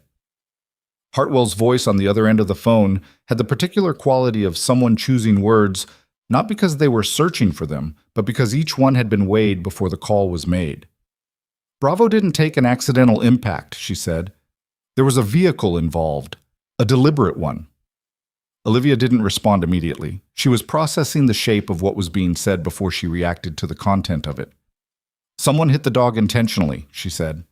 Hartwell's voice on the other end of the phone had the particular quality of someone choosing words, not because they were searching for them, but because each one had been weighed before the call was made. "Bravo didn't take an accidental impact," she said. "There was a vehicle involved. A deliberate one." Olivia didn't respond immediately. She was processing the shape of what was being said before she reacted to the content of it. "Someone hit the dog intentionally," she said.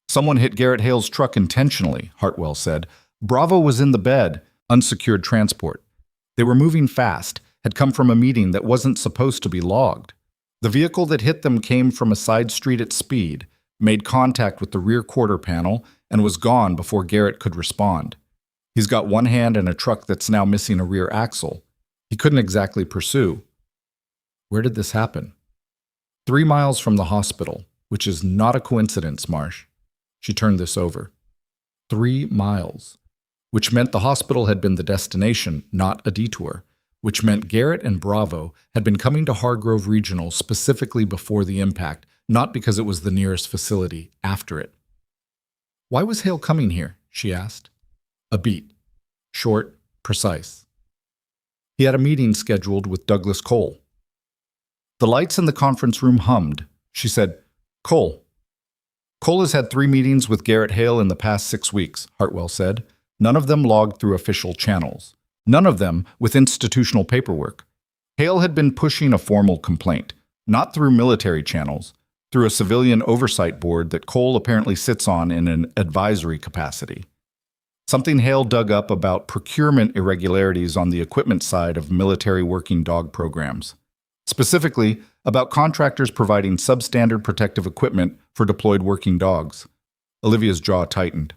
"Someone hit Garrett Hale's truck intentionally," Hartwell said. "Bravo was in the bed, unsecured transport. They were moving fast, had come from a meeting that wasn't supposed to be logged. The vehicle that hit them came from a side street at speed, made contact with the rear quarter panel, and was gone before Garrett could respond. He's got one hand in a truck that's now missing a rear axle. He couldn't exactly pursue." "Where did this happen?" 3 miles from the hospital, which is not a coincidence, Marsh. She turned this over. 3 miles. Which meant the hospital had been the destination, not a detour. Which meant Garrett and Bravo had been coming to Hargrove Regional specifically before the impact, not because it was the nearest facility, after it. "Why was Hale coming here?" she asked. A beat. Short, precise. "He had a meeting scheduled with Douglas Cole." The lights in the conference room hummed. She said, "Cole." Cole has had 3 meetings with Garrett Hale in the past 6 weeks, Hartwell said. None of them logged through official channels. None of them with institutional paperwork. Hale had been pushing a formal complaint, not through military channels, through a civilian oversight board that Cole apparently sits on in an advisory capacity. Something Hale dug up about procurement irregularities on the equipment side of military working dog programs. Specifically, about contractors providing substandard protective equipment for deployed working dogs. Olivia's jaw tightened.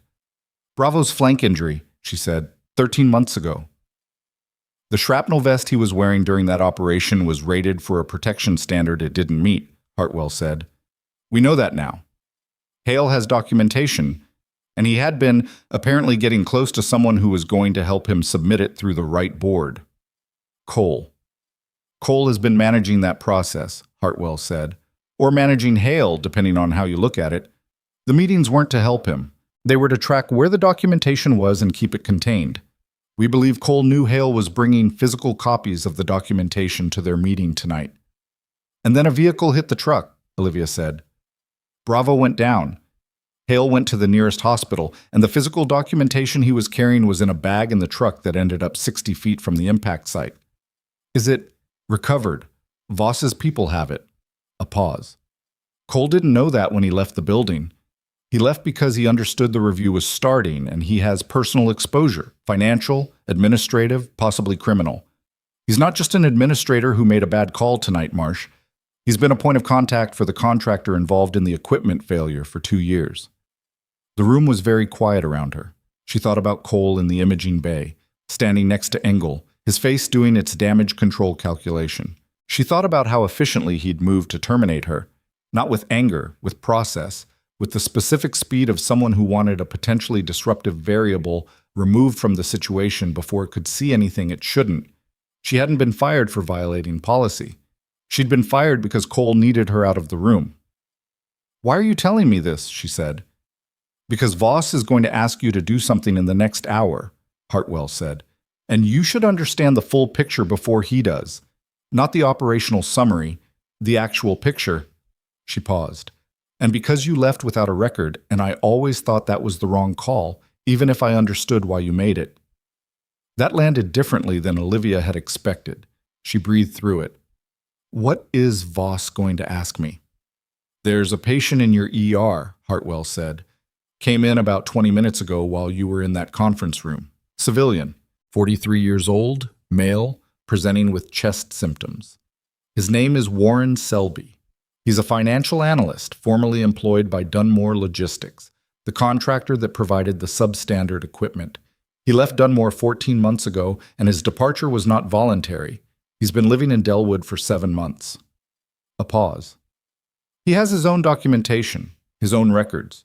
Bravo's flank injury, she said, 13 months ago. The shrapnel vest he was wearing during that operation was rated for a protection standard it didn't meet, Hartwell said. We know that now. Hale has documentation, and he had been apparently getting close to someone who was going to help him submit it through the right board. Cole. Cole has been managing that process, Hartwell said, or managing Hale, depending on how you look at it. The meetings weren't to help him. They were to track where the documentation was and keep it contained. We believe Cole knew Hale was bringing physical copies of the documentation to their meeting tonight. And then a vehicle hit the truck, Olivia said. Bravo went down. Hale went to the nearest hospital, and the physical documentation he was carrying was in a bag in the truck that ended up 60 feet from the impact site. Is it recovered? Voss's people have it. A pause. Cole didn't know that when he left the building. He left because he understood the review was starting and he has personal exposure, financial, administrative, possibly criminal. He's not just an administrator who made a bad call tonight, Marsh. He's been a point of contact for the contractor involved in the equipment failure for 2 years. The room was very quiet around her. She thought about Cole in the imaging bay, standing next to Engel, his face doing its damage control calculation. She thought about how efficiently he'd moved to terminate her, not with anger, with process, with the specific speed of someone who wanted a potentially disruptive variable removed from the situation before it could see anything it shouldn't. She hadn't been fired for violating policy. She'd been fired because Cole needed her out of the room. Why are you telling me this? She said. Because Voss is going to ask you to do something in the next hour, Hartwell said. And you should understand the full picture before he does. Not the operational summary, the actual picture. She paused. And because you left without a record, and I always thought that was the wrong call, even if I understood why you made it. That landed differently than Olivia had expected. She breathed through it. What is Voss going to ask me? There's a patient in your ER, Hartwell said. Came in about 20 minutes ago while you were in that conference room. Civilian, 43 years old, male, presenting with chest symptoms. His name is Warren Selby. He's a financial analyst formerly employed by Dunmore Logistics, the contractor that provided the substandard equipment. He left Dunmore 14 months ago, and his departure was not voluntary. He's been living in Delwood for 7 months. A pause. He has his own documentation, his own records.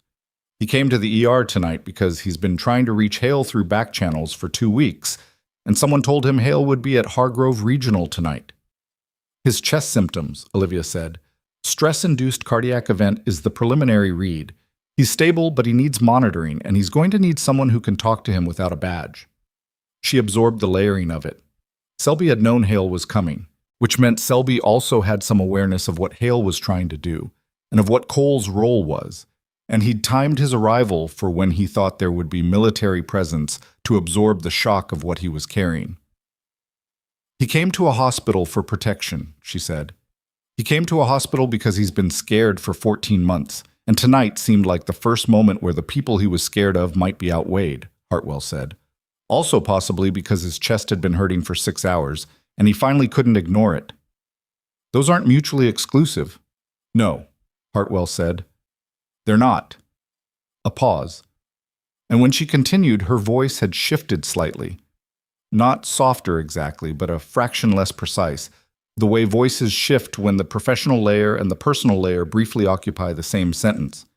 He came to the ER tonight because he's been trying to reach Hale through back channels for 2 weeks, and someone told him Hale would be at Hargrove Regional tonight. His chest symptoms, Olivia said. Stress-induced cardiac event is the preliminary read. He's stable, but he needs monitoring, and he's going to need someone who can talk to him without a badge. She absorbed the layering of it. Selby had known Hale was coming, which meant Selby also had some awareness of what Hale was trying to do, and of what Cole's role was, and he'd timed his arrival for when he thought there would be military presence to absorb the shock of what he was carrying. He came to a hospital for protection, she said. He came to a hospital because he's been scared for 14 months, and tonight seemed like the first moment where the people he was scared of might be outweighed, Hartwell said. Also possibly because his chest had been hurting for 6 hours, and he finally couldn't ignore it. Those aren't mutually exclusive. No, Hartwell said. They're not. A pause. And when she continued, her voice had shifted slightly. Not softer exactly, but a fraction less precise. The way voices shift when the professional layer and the personal layer briefly occupy the same sentence.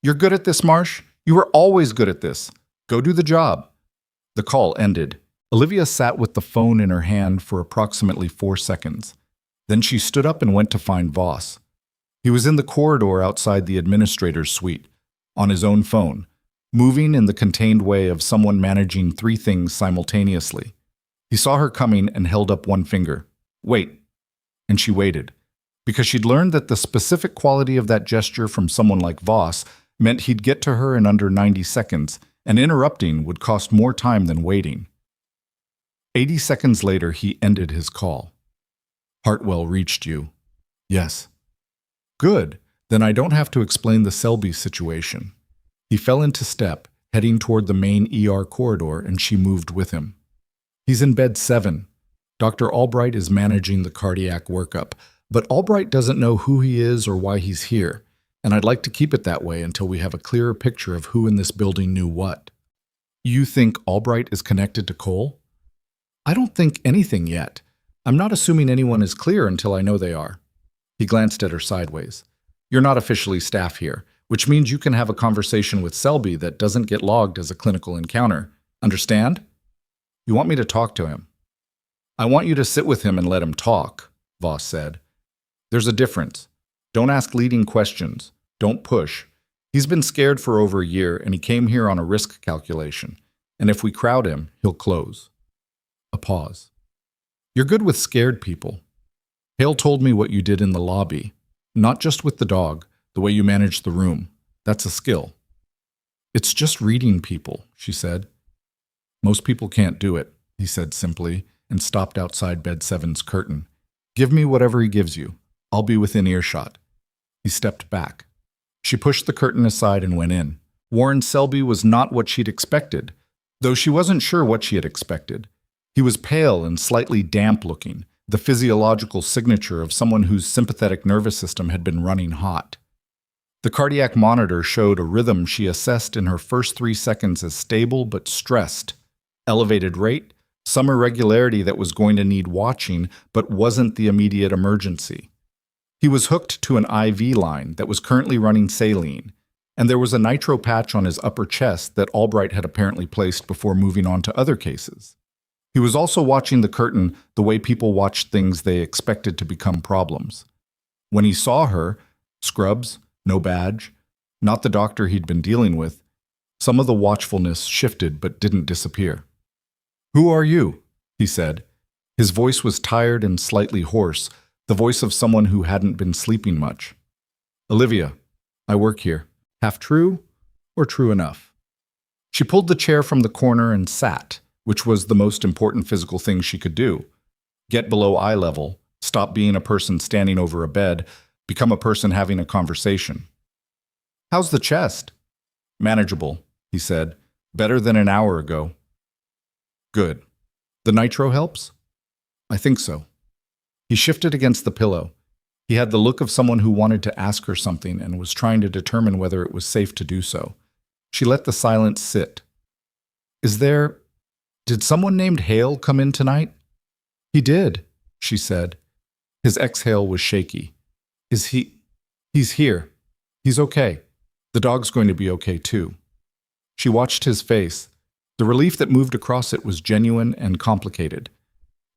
You're good at this, Marsh. You were always good at this. Go do the job. The call ended. Olivia sat with the phone in her hand for approximately 4 seconds. Then she stood up and went to find Voss. He was in the corridor outside the administrator's suite, on his own phone, moving in the contained way of someone managing 3 things simultaneously. He saw her coming and held up one finger. Wait. And she waited, because she'd learned that the specific quality of that gesture from someone like Voss meant he'd get to her in under 90 seconds, and interrupting would cost more time than waiting. 80 seconds later, he ended his call. Hartwell reached you. Yes. Good. Then I don't have to explain the Selby situation. He fell into step, heading toward the main ER corridor, and she moved with him. He's in bed 7. Dr. Albright is managing the cardiac workup, but Albright doesn't know who he is or why he's here, and I'd like to keep it that way until we have a clearer picture of who in this building knew what. You think Albright is connected to Cole? I don't think anything yet. I'm not assuming anyone is clear until I know they are. He glanced at her sideways. You're not officially staff here, which means you can have a conversation with Selby that doesn't get logged as a clinical encounter. Understand? You want me to talk to him? I want you to sit with him and let him talk, Voss said. There's a difference. Don't ask leading questions. Don't push. He's been scared for over a year, and he came here on a risk calculation. And if we crowd him, he'll close. A pause. You're good with scared people. Hale told me what you did in the lobby. Not just with the dog, the way you managed the room. That's a skill. It's just reading people, she said. Most people can't do it, he said simply, and stopped outside bed 7's curtain. Give me whatever he gives you. I'll be within earshot. He stepped back. She pushed the curtain aside and went in. Warren Selby was not what she'd expected, though she wasn't sure what she had expected. He was pale and slightly damp-looking, the physiological signature of someone whose sympathetic nervous system had been running hot. The cardiac monitor showed a rhythm she assessed in her first 3 seconds as stable but stressed. Elevated rate, some irregularity that was going to need watching but wasn't the immediate emergency. He was hooked to an IV line that was currently running saline, and there was a nitro patch on his upper chest that Albright had apparently placed before moving on to other cases. He was also watching the curtain the way people watched things they expected to become problems. When he saw her, scrubs, no badge, not the doctor he'd been dealing with, some of the watchfulness shifted but didn't disappear. "Who are you?" he said. His voice was tired and slightly hoarse, the voice of someone who hadn't been sleeping much. "Olivia, I work here. Half true or true enough?" She pulled the chair from the corner and sat, which was the most important physical thing she could do. Get below eye level, stop being a person standing over a bed, become a person having a conversation. "How's the chest?" "Manageable," he said. "Better than an hour ago." "Good. The nitro helps?" "I think so." He shifted against the pillow. He had the look of someone who wanted to ask her something and was trying to determine whether it was safe to do so. She let the silence sit. Did someone named Hale come in tonight?" "He did," she said. His exhale was shaky. He's here. He's okay. The dog's going to be okay too." She watched his face. The relief that moved across it was genuine and complicated.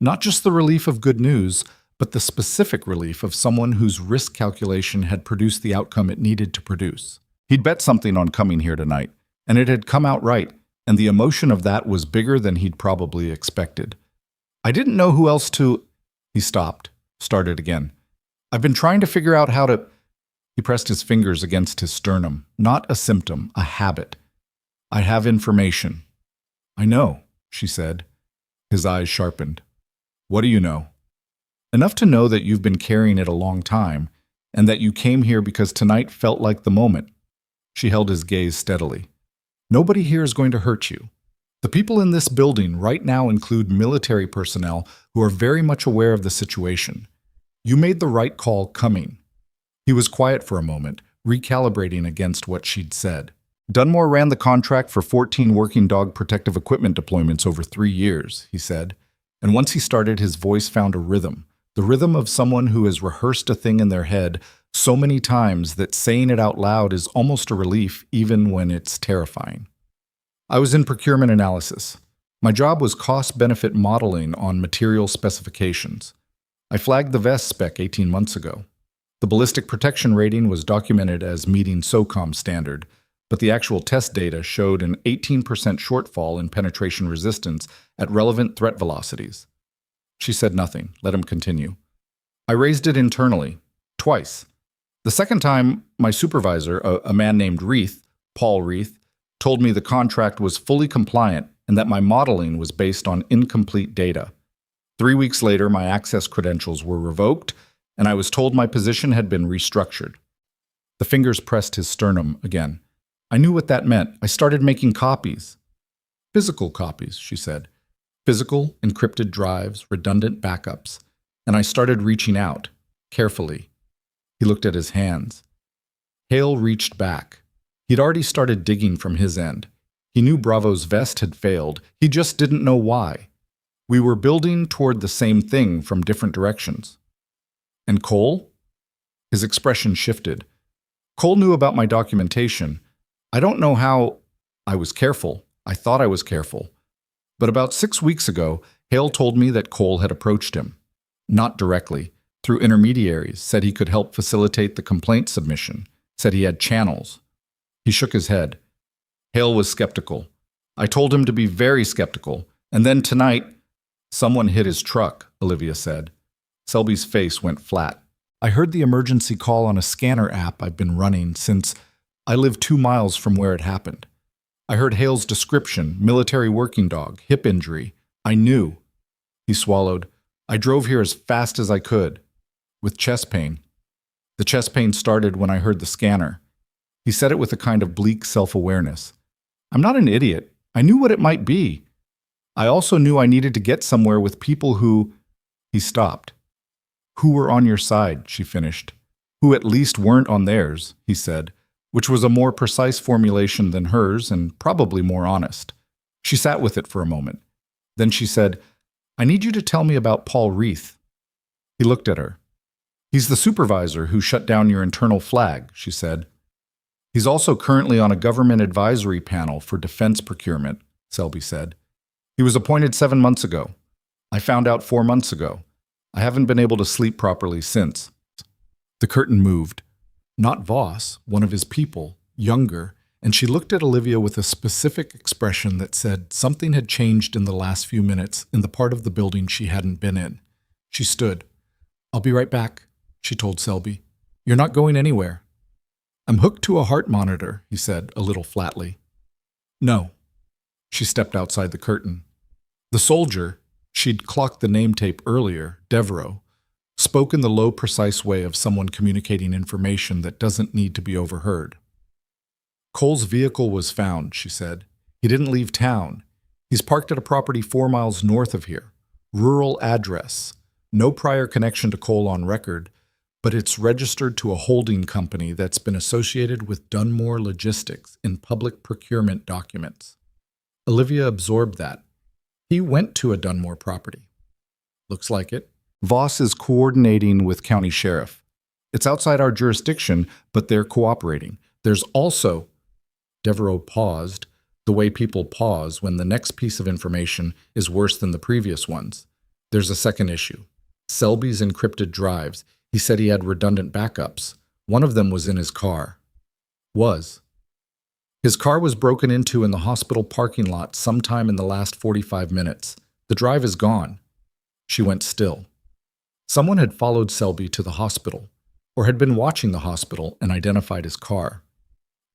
Not just the relief of good news, but the specific relief of someone whose risk calculation had produced the outcome it needed to produce. He'd bet something on coming here tonight, and it had come out right, and the emotion of that was bigger than he'd probably expected. "I didn't know who else to—" He stopped, started again. "I've been trying to figure out how to—" He pressed his fingers against his sternum. "Not a symptom, a habit. I have information." "I know," she said. His eyes sharpened. "What do you know?" "Enough to know that you've been carrying it a long time, and that you came here because tonight felt like the moment." She held his gaze steadily. "Nobody here is going to hurt you. The people in this building right now include military personnel who are very much aware of the situation. You made the right call coming." He was quiet for a moment, recalibrating against what she'd said. "Dunmore ran the contract for 14 working dog protective equipment deployments over 3 years, he said. And once he started, his voice found a rhythm, the rhythm of someone who has rehearsed a thing in their head so many times that saying it out loud is almost a relief even when it's terrifying. "I was in procurement analysis. My job was cost-benefit modeling on material specifications. I flagged the vest spec 18 months ago. The ballistic protection rating was documented as meeting SOCOM standard, but the actual test data showed an 18% shortfall in penetration resistance at relevant threat velocities." She said nothing, let him continue. "I raised it internally, twice. The second time, my supervisor, a man named Reith, Paul Reith, told me the contract was fully compliant and that my modeling was based on incomplete data. 3 weeks later, my access credentials were revoked, and I was told my position had been restructured. The fingers pressed his sternum again. I knew what that meant. I started making copies. Physical copies, she said. Physical, encrypted drives, redundant backups. And I started reaching out, carefully. He looked at his hands. Hale reached back. He'd already started digging from his end. He knew Bravo's vest had failed. He just didn't know why. We were building toward the same thing from different directions. And Cole? His expression shifted. Cole knew about my documentation. I don't know how. I was careful. I thought I was careful. But about 6 weeks ago, Hale told me that Cole had approached him. Not directly. Through intermediaries, said he could help facilitate the complaint submission, said he had channels. He shook his head. Hale was skeptical. I told him to be very skeptical. And then tonight, someone hit his truck, Olivia said. Selby's face went flat. I heard the emergency call on a scanner app I've been running since I live 2 miles from where it happened. I heard Hale's description, military working dog, hip injury. I knew. He swallowed. I drove here as fast as I could, with chest pain. The chest pain started when I heard the scanner. He said it with a kind of bleak self-awareness. I'm not an idiot. I knew what it might be. I also knew I needed to get somewhere with people who... He stopped. Who were on your side, she finished. Who at least weren't on theirs, he said, which was a more precise formulation than hers and probably more honest. She sat with it for a moment. Then she said, I need you to tell me about Paul Reith. He looked at her. He's the supervisor who shut down your internal flag, she said. He's also currently on a government advisory panel for defense procurement, Selby said. He was appointed 7 months ago. I found out 4 months ago. I haven't been able to sleep properly since. The curtain moved. Not Voss, one of his people, younger, and she looked at Olivia with a specific expression that said something had changed in the last few minutes in the part of the building she hadn't been in. She stood. I'll be right back, she told Selby. You're not going anywhere. I'm hooked to a heart monitor, he said, a little flatly. No. She stepped outside the curtain. The soldier, she'd clocked the name tape earlier, Devereaux, spoke in the low, precise way of someone communicating information that doesn't need to be overheard. Cole's vehicle was found, she said. He didn't leave town. He's parked at a property 4 miles north of here. Rural address. No prior connection to Cole on record, but it's registered to a holding company that's been associated with Dunmore Logistics in public procurement documents. Olivia absorbed that. He went to a Dunmore property. Looks like it. Voss is coordinating with county sheriff. It's outside our jurisdiction, but they're cooperating. There's also... Devereaux paused, the way people pause when the next piece of information is worse than the previous ones. There's a second issue. Selby's encrypted drives. He said he had redundant backups. One of them was in his car. His car was broken into in the hospital parking lot sometime in the last 45 minutes. The drive is gone. She went still. Someone had followed Selby to the hospital, or had been watching the hospital and identified his car.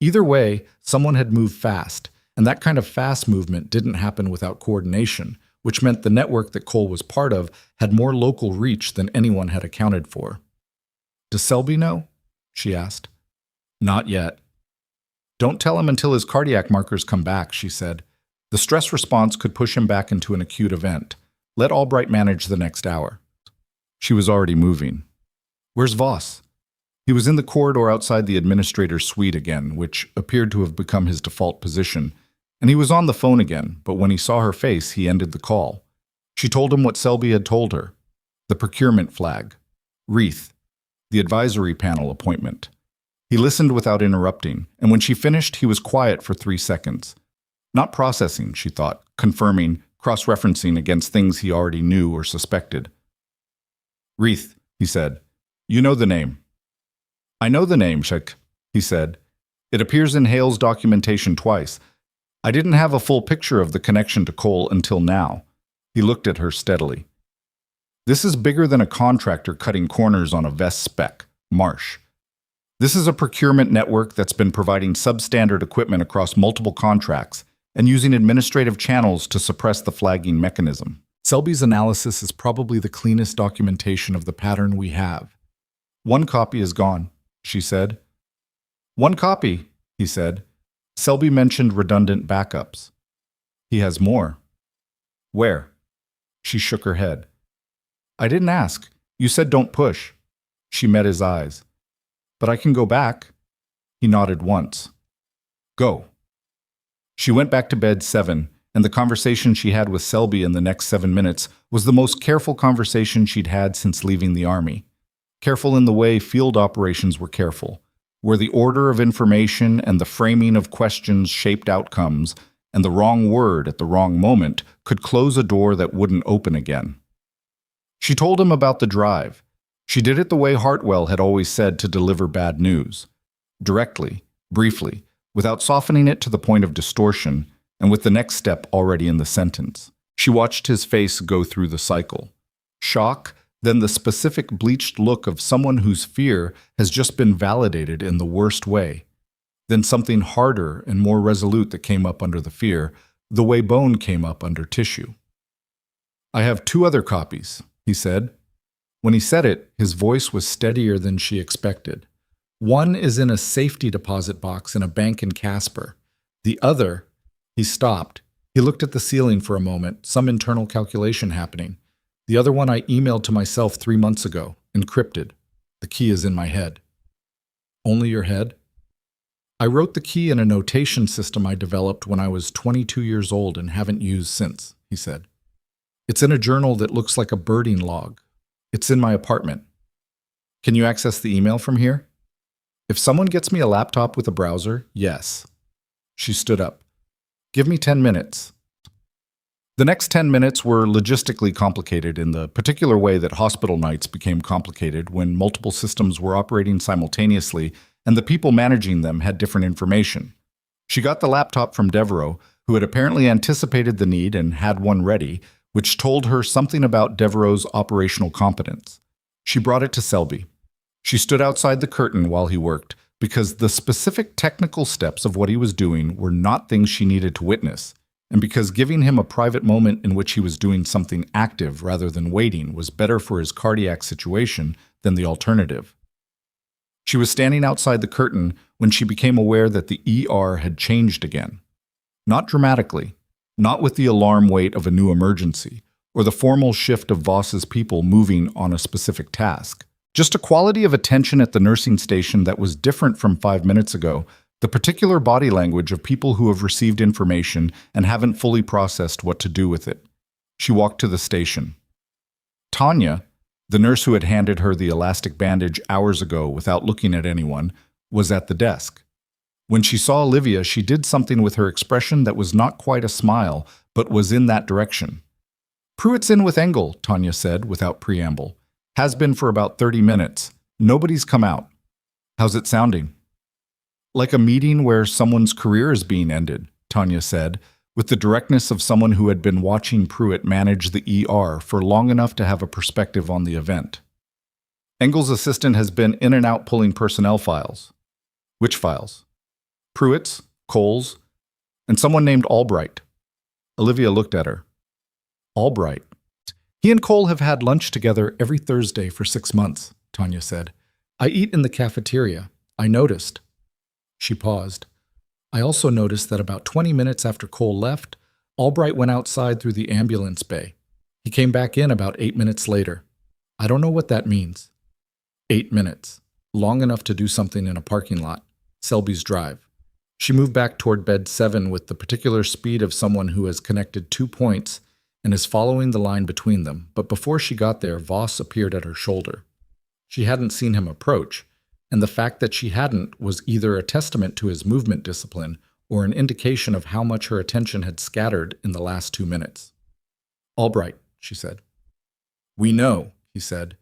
Either way, someone had moved fast, and that kind of fast movement didn't happen without coordination, which meant the network that Cole was part of had more local reach than anyone had accounted for. Does Selby know? She asked. Not yet. Don't tell him until his cardiac markers come back, she said. The stress response could push him back into an acute event. Let Albright manage the next hour. She was already moving. Where's Voss? He was in the corridor outside the administrator's suite again, which appeared to have become his default position, and he was on the phone again, but when he saw her face, he ended the call. She told him what Selby had told her. The procurement flag. Reith. The advisory panel appointment. He listened without interrupting, and when she finished, he was quiet for 3 seconds. Not processing, she thought, confirming, cross-referencing against things he already knew or suspected. Reith, he said. You know the name. I know the name, Shek, he said. It appears in Hale's documentation twice. I didn't have a full picture of the connection to Cole until now. He looked at her steadily. This is bigger than a contractor cutting corners on a vest spec, Marsh. This is a procurement network that's been providing substandard equipment across multiple contracts and using administrative channels to suppress the flagging mechanism. Selby's analysis is probably the cleanest documentation of the pattern we have. One copy is gone, she said. One copy, he said. Selby mentioned redundant backups. He has more. Where? She shook her head. I didn't ask. You said don't push. She met his eyes. But I can go back. He nodded once. Go. She went back to bed 7, and the conversation she had with Selby in the next 7 minutes was the most careful conversation she'd had since leaving the army. Careful in the way field operations were careful, where the order of information and the framing of questions shaped outcomes, and the wrong word at the wrong moment could close a door that wouldn't open again. She told him about the drive. She did it the way Hartwell had always said to deliver bad news. Directly, briefly, without softening it to the point of distortion, and with the next step already in the sentence. She watched his face go through the cycle. Shock, then the specific bleached look of someone whose fear has just been validated in the worst way. Then something harder and more resolute that came up under the fear, the way bone came up under tissue. I have 2 other copies, he said. When he said it, his voice was steadier than she expected. One is in a safety deposit box in a bank in Casper. The other, he stopped. He looked at the ceiling for a moment, some internal calculation happening. The other one I emailed to myself 3 months ago, encrypted. The key is in my head. Only your head? I wrote the key in a notation system I developed when I was 22 years old and haven't used since, he said. It's in a journal that looks like a birding log. It's in my apartment. Can you access the email from here? If someone gets me a laptop with a browser, yes. She stood up. Give me 10 minutes. The next 10 minutes were logistically complicated in the particular way that hospital nights became complicated when multiple systems were operating simultaneously and the people managing them had different information. She got the laptop from Devereaux, who had apparently anticipated the need and had one ready, which told her something about Devereaux's operational competence. She brought it to Selby. She stood outside the curtain while he worked, because the specific technical steps of what he was doing were not things she needed to witness, and because giving him a private moment in which he was doing something active rather than waiting was better for his cardiac situation than the alternative. She was standing outside the curtain when she became aware that the ER had changed again. Not dramatically, not with the alarm weight of a new emergency, or the formal shift of Voss's people moving on a specific task. Just a quality of attention at the nursing station that was different from 5 minutes ago, the particular body language of people who have received information and haven't fully processed what to do with it. She walked to the station. Tanya, the nurse who had handed her the elastic bandage hours ago without looking at anyone, was at the desk. When she saw Olivia, she did something with her expression that was not quite a smile, but was in that direction. Pruitt's in with Engel, Tanya said without preamble. Has been for about 30 minutes. Nobody's come out. How's it sounding? Like a meeting where someone's career is being ended, Tanya said, with the directness of someone who had been watching Pruitt manage the ER for long enough to have a perspective on the event. Engel's assistant has been in and out pulling personnel files. Which files? Pruitt's, Cole's, and someone named Albright. Olivia looked at her. Albright. He and Cole have had lunch together every Thursday for 6 months, Tanya said. I eat in the cafeteria. I noticed. She paused. I also noticed that about 20 minutes after Cole left, Albright went outside through the ambulance bay. He came back in about 8 minutes later. I don't know what that means. 8 minutes. Long enough to do something in a parking lot. Selby's Drive. She moved back toward bed 7 with the particular speed of someone who has connected 2 points and is following the line between them, but before she got there, Voss appeared at her shoulder. She hadn't seen him approach, and the fact that she hadn't was either a testament to his movement discipline or an indication of how much her attention had scattered in the last 2 minutes. Albright, she said. We know, he said.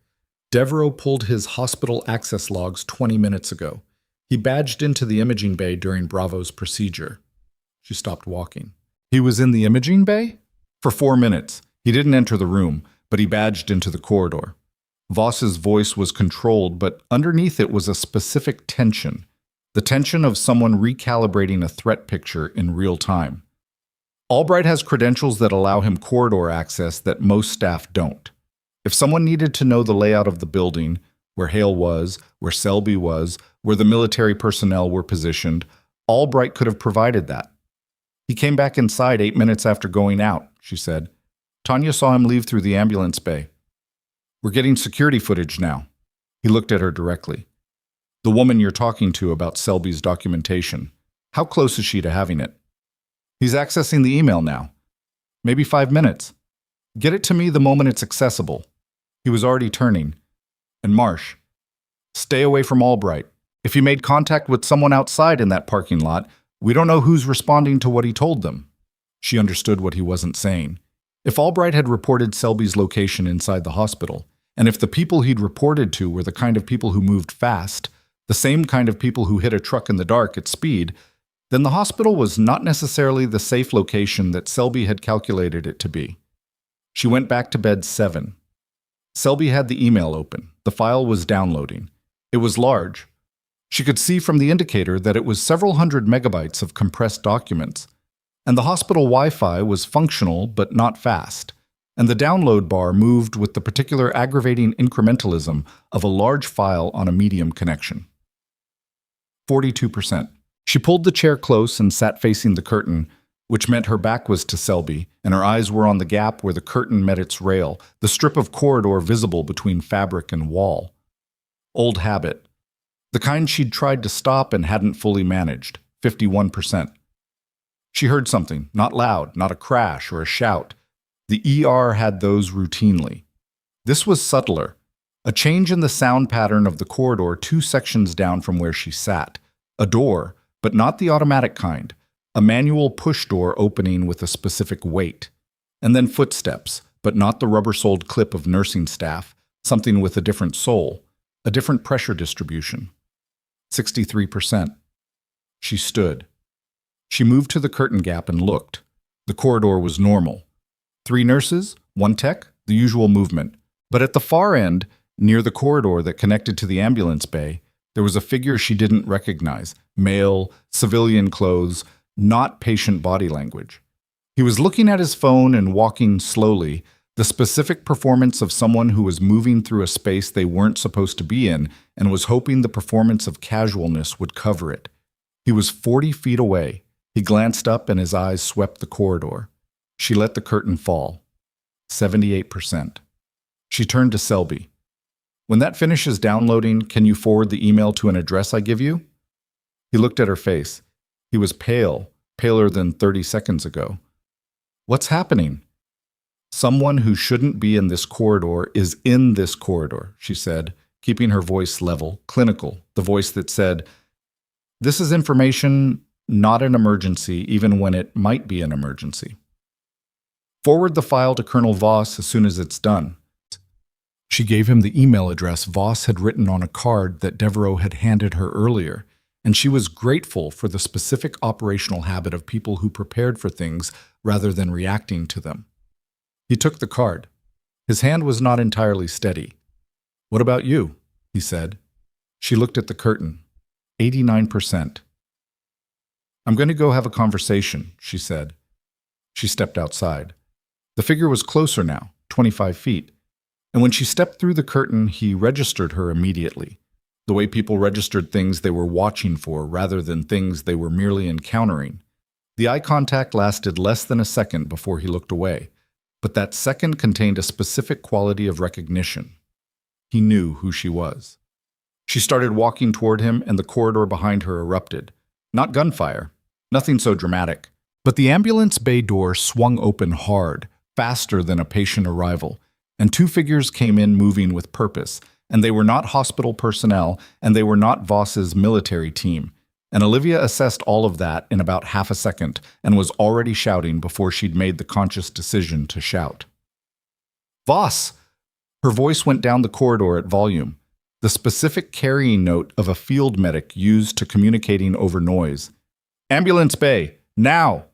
Devereaux pulled his hospital access logs 20 minutes ago. He badged into the imaging bay during Bravo's procedure. She stopped walking. He was in the imaging bay? For 4 minutes. He didn't enter the room, but he badged into the corridor. Voss's voice was controlled, but underneath it was a specific tension, the tension of someone recalibrating a threat picture in real time. Albright has credentials that allow him corridor access that most staff don't. If someone needed to know the layout of the building, where Hale was, where Selby was, where the military personnel were positioned, Albright could have provided that. He came back inside 8 minutes after going out, she said. Tanya saw him leave through the ambulance bay. We're getting security footage now. He looked at her directly. The woman you're talking to about Selby's documentation. How close is she to having it? He's accessing the email now. Maybe 5 minutes. Get it to me the moment it's accessible. He was already turning. And Marsh, stay away from Albright. If he made contact with someone outside in that parking lot, we don't know who's responding to what he told them. She understood what he wasn't saying. If Albright had reported Selby's location inside the hospital, and if the people he'd reported to were the kind of people who moved fast, the same kind of people who hit a truck in the dark at speed, then the hospital was not necessarily the safe location that Selby had calculated it to be. She went back to bed 7. Selby had the email open. The file was downloading. It was large. She could see from the indicator that it was several hundred megabytes of compressed documents, and the hospital Wi-Fi was functional but not fast, and the download bar moved with the particular aggravating incrementalism of a large file on a medium connection. 42%. She pulled the chair close and sat facing the curtain, which meant her back was to Selby, and her eyes were on the gap where the curtain met its rail, the strip of corridor visible between fabric and wall. Old habit. The kind she'd tried to stop and hadn't fully managed, 51%. She heard something, not loud, not a crash or a shout. The ER had those routinely. This was subtler, a change in the sound pattern of the corridor 2 sections down from where she sat. A door, but not the automatic kind, a manual push door opening with a specific weight. And then footsteps, but not the rubber-soled clip of nursing staff, something with a different sole, a different pressure distribution. 63%. She stood. She moved to the curtain gap and looked. The corridor was normal. 3 nurses, 1 tech, the usual movement. But at the far end, near the corridor that connected to the ambulance bay, there was a figure she didn't recognize, male, civilian clothes, not patient body language. He was looking at his phone and walking slowly, the specific performance of someone who was moving through a space they weren't supposed to be in and was hoping the performance of casualness would cover it. He was 40 feet away. He glanced up and his eyes swept the corridor. She let the curtain fall. 78%. She turned to Selby. When that finishes downloading, can you forward the email to an address I give you? He looked at her face. He was pale, paler than 30 seconds ago. What's happening? Someone who shouldn't be in this corridor is in this corridor, she said, keeping her voice level, clinical, the voice that said, this is information, not an emergency, even when it might be an emergency. Forward the file to Colonel Voss as soon as it's done. She gave him the email address Voss had written on a card that Devereaux had handed her earlier, and she was grateful for the specific operational habit of people who prepared for things rather than reacting to them. He took the card. His hand was not entirely steady. What about you? He said. She looked at the curtain. 89%. I'm going to go have a conversation, she said. She stepped outside. The figure was closer now, 25 feet. And when she stepped through the curtain, he registered her immediately, the way people registered things they were watching for rather than things they were merely encountering. The eye contact lasted less than a second before he looked away, but that second contained a specific quality of recognition. He knew who she was. She started walking toward him, and the corridor behind her erupted. Not gunfire, nothing so dramatic, but the ambulance bay door swung open hard, faster than a patient arrival, and 2 figures came in moving with purpose, and they were not hospital personnel, and they were not Voss's military team. And Olivia assessed all of that in about half a second and was already shouting before she'd made the conscious decision to shout. Voss! Her voice went down the corridor at volume, the specific carrying note of a field medic used to communicating over noise. Ambulance bay, now!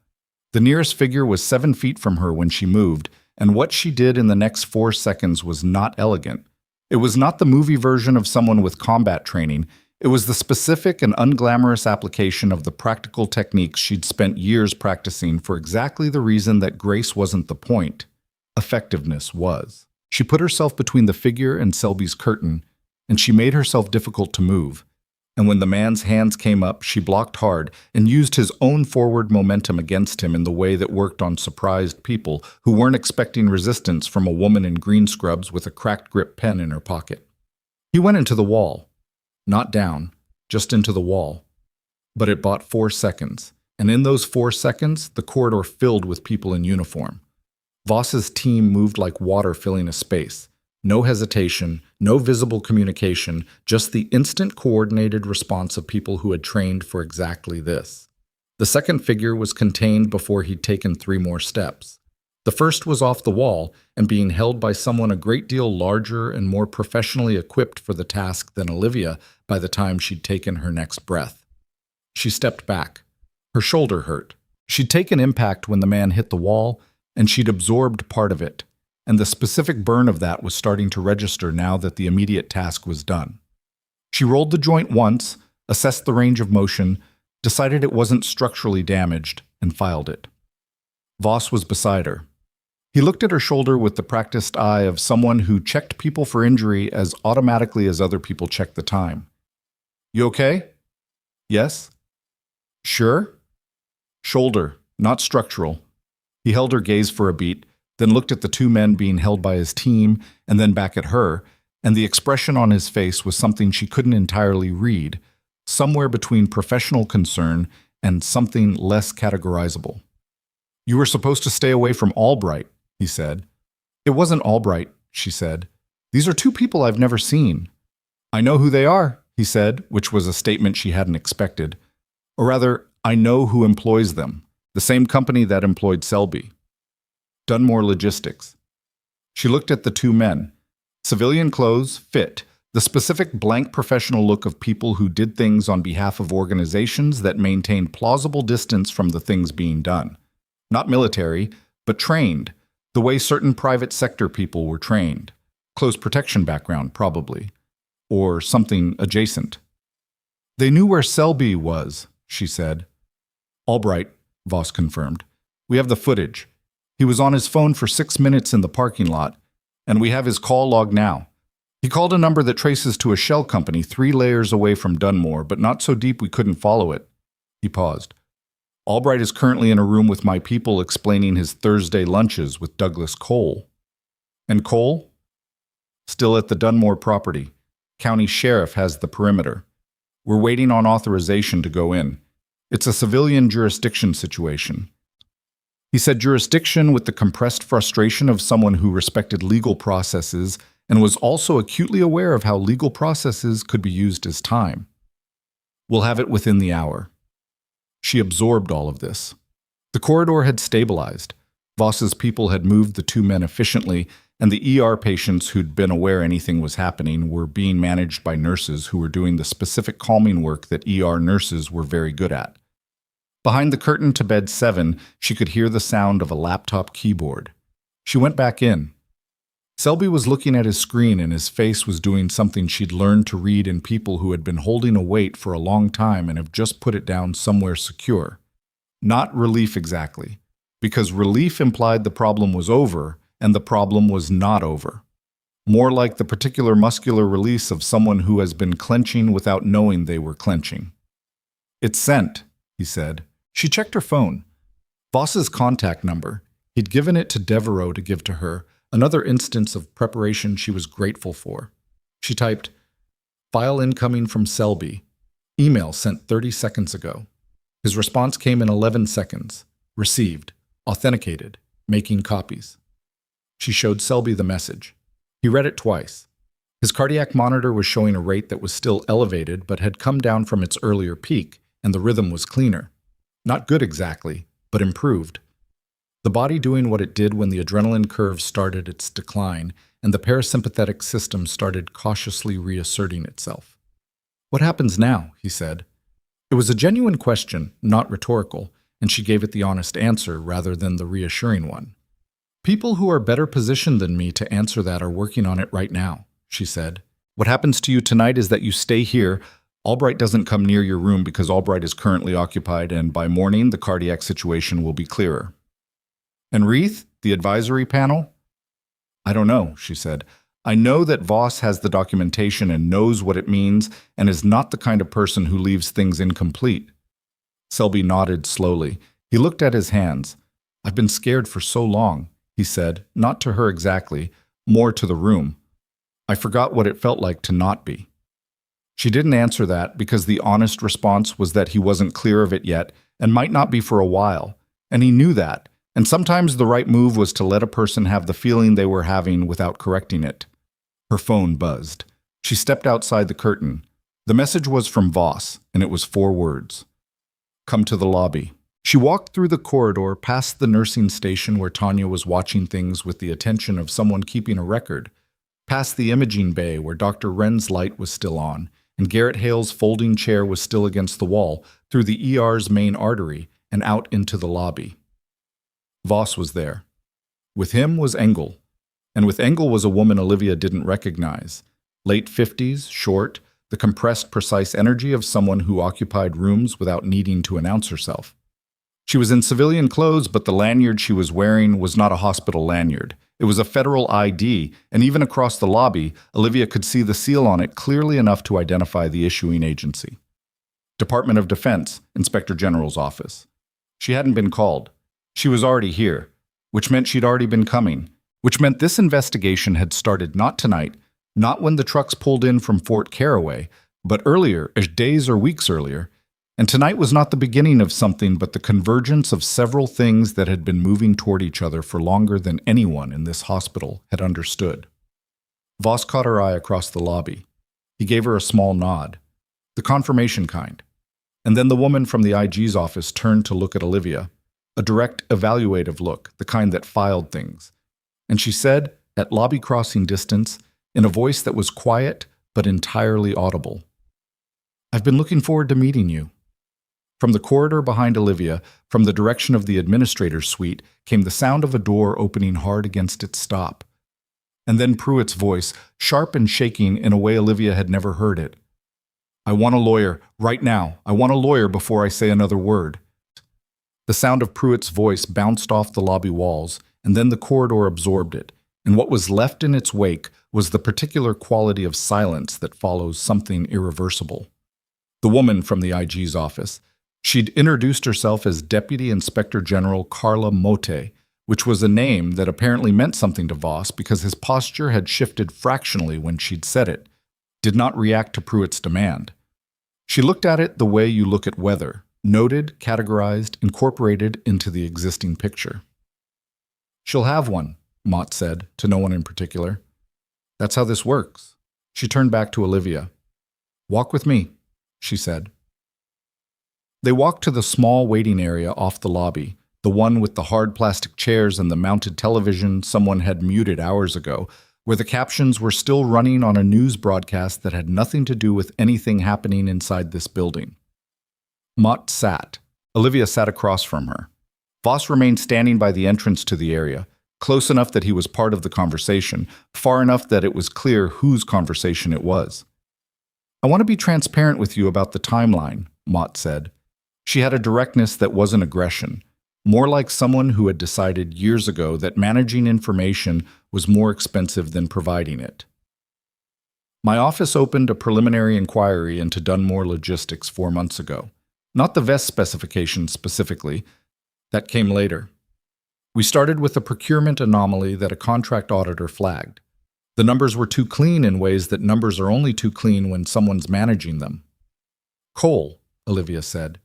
The nearest figure was 7 feet from her when she moved, and what she did in the next 4 seconds was not elegant. It was not the movie version of someone with combat training. It was the specific and unglamorous application of the practical techniques she'd spent years practicing for exactly the reason that grace wasn't the point. Effectiveness was. She put herself between the figure and Selby's curtain, and she made herself difficult to move. And when the man's hands came up, she blocked hard and used his own forward momentum against him in the way that worked on surprised people who weren't expecting resistance from a woman in green scrubs with a cracked grip pen in her pocket. He went into the wall. Not down, just into the wall. But it bought 4 seconds, and in those 4 seconds, the corridor filled with people in uniform. Voss's team moved like water filling a space. No hesitation, no visible communication, just the instant coordinated response of people who had trained for exactly this. The second figure was contained before he'd taken 3 more steps. The first was off the wall and being held by someone a great deal larger and more professionally equipped for the task than Olivia by the time she'd taken her next breath. She stepped back. Her shoulder hurt. She'd taken impact when the man hit the wall, and she'd absorbed part of it, and the specific burn of that was starting to register now that the immediate task was done. She rolled the joint once, assessed the range of motion, decided it wasn't structurally damaged, and filed it. Voss was beside her. He looked at her shoulder with the practiced eye of someone who checked people for injury as automatically as other people checked the time. "You okay?" "Yes." "Sure?" "Shoulder, not structural." He held her gaze for a beat, then looked at the 2 men being held by his team, and then back at her, and the expression on his face was something she couldn't entirely read, somewhere between professional concern and something less categorizable. "You were supposed to stay away from Albright," he said. "It wasn't Albright," she said. "These are 2 people I've never seen." "I know who they are," he said, which was a statement she hadn't expected. Or rather, I know who employs them. The same company that employed Selby. Dunmore Logistics. She looked at the 2 men. Civilian clothes, fit, the specific blank professional look of people who did things on behalf of organizations that maintained plausible distance from the things being done. Not military, but trained, the way certain private sector people were trained. Close protection background, probably. Or something adjacent. "They knew where Selby was," she said. "Albright," Voss confirmed. "We have the footage. He was on his phone for 6 minutes in the parking lot, and we have his call log now. He called a number that traces to a shell company 3 layers away from Dunmore, but not so deep we couldn't follow it." He paused. "Albright is currently in a room with my people explaining his Thursday lunches with Douglas Cole." "And Cole?" "Still at the Dunmore property. County sheriff has the perimeter. We're waiting on authorization to go in. It's a civilian jurisdiction situation." He said jurisdiction with the compressed frustration of someone who respected legal processes and was also acutely aware of how legal processes could be used as time. "We'll have it within the hour." She absorbed all of this. The corridor had stabilized. Voss's people had moved the 2 men efficiently, and the ER patients who'd been aware anything was happening were being managed by nurses who were doing the specific calming work that ER nurses were very good at. Behind the curtain to bed 7, she could hear the sound of a laptop keyboard. She went back in. Selby was looking at his screen, and his face was doing something she'd learned to read in people who had been holding a weight for a long time and have just put it down somewhere secure. Not relief exactly, because relief implied the problem was over, and the problem was not over. More like the particular muscular release of someone who has been clenching without knowing they were clenching. "It's sent," he said. She checked her phone. Voss's contact number. He'd given it to Devereaux to give to her, another instance of preparation she was grateful for. She typed, "File incoming from Selby. Email sent 30 seconds ago." His response came in 11 seconds. "Received. Authenticated. Making copies." She showed Selby the message. He read it twice. His cardiac monitor was showing a rate that was still elevated but had come down from its earlier peak, and the rhythm was cleaner. Not good exactly, but improved. The body doing what it did when the adrenaline curve started its decline, and the parasympathetic system started cautiously reasserting itself. "What happens now?" he said. It was a genuine question, not rhetorical, and she gave it the honest answer rather than the reassuring one. "People who are better positioned than me to answer that are working on it right now," she said. What happens to you tonight is that you stay here. Albright doesn't come near your room because Albright is currently occupied, and by morning, the cardiac situation will be clearer. And Reith, the advisory panel? I don't know, she said. I know that Voss has the documentation and knows what it means and is not the kind of person who leaves things incomplete. Selby nodded slowly. He looked at his hands. I've been scared for so long, he said, not to her exactly, more to the room. I forgot what it felt like to not be. She didn't answer that because the honest response was that he wasn't clear of it yet and might not be for a while, and he knew that, and sometimes the right move was to let a person have the feeling they were having without correcting it. Her phone buzzed. She stepped outside the curtain. The message was from Voss, and it was 4 words. Come to the lobby. She walked through the corridor past the nursing station where Tanya was watching things with the attention of someone keeping a record, past the imaging bay where Dr. Wren's light was still on, and Garrett Hale's folding chair was still against the wall, through the ER's main artery, and out into the lobby. Voss was there. With him was Engel. And with Engel was a woman Olivia didn't recognize. Late 50s, short, the compressed, precise energy of someone who occupied rooms without needing to announce herself. She was in civilian clothes, but the lanyard she was wearing was not a hospital lanyard. It was a federal ID, and even across the lobby, Olivia could see the seal on it clearly enough to identify the issuing agency. Department of Defense, Inspector General's office. She hadn't been called. She was already here, which meant she'd already been coming. Which meant this investigation had started not tonight, not when the trucks pulled in from Fort Caraway, but earlier, days or weeks earlier. And tonight was not the beginning of something but the convergence of several things that had been moving toward each other for longer than anyone in this hospital had understood. Voss caught her eye across the lobby. He gave her a small nod, the confirmation kind. And then the woman from the IG's office turned to look at Olivia, a direct, evaluative look, the kind that filed things. And she said, at lobby crossing distance, in a voice that was quiet but entirely audible, I've been looking forward to meeting you. From the corridor behind Olivia, from the direction of the administrator's suite, came the sound of a door opening hard against its stop. And then Pruitt's voice, sharp and shaking in a way Olivia had never heard it. I want a lawyer, right now. I want a lawyer before I say another word. The sound of Pruitt's voice bounced off the lobby walls, and then the corridor absorbed it, and what was left in its wake was the particular quality of silence that follows something irreversible. The woman from the IG's office. She'd introduced herself as Deputy Inspector General Carla Motte, which was a name that apparently meant something to Voss because his posture had shifted fractionally when she'd said it, did not react to Pruitt's demand. She looked at it the way you look at weather, noted, categorized, incorporated into the existing picture. She'll have one, Mott said, to no one in particular. That's how this works. She turned back to Olivia. Walk with me, she said. They walked to the small waiting area off the lobby, the one with the hard plastic chairs and the mounted television someone had muted hours ago, where the captions were still running on a news broadcast that had nothing to do with anything happening inside this building. Mott sat. Olivia sat across from her. Voss remained standing by the entrance to the area, close enough that he was part of the conversation, far enough that it was clear whose conversation it was. I want to be transparent with you about the timeline, Mott said. She had a directness that wasn't aggression, more like someone who had decided years ago that managing information was more expensive than providing it. My office opened a preliminary inquiry into Dunmore Logistics 4 months ago. Not the vest specifications specifically. That came later. We started with a procurement anomaly that a contract auditor flagged. The numbers were too clean in ways that numbers are only too clean when someone's managing them. Cole, Olivia said.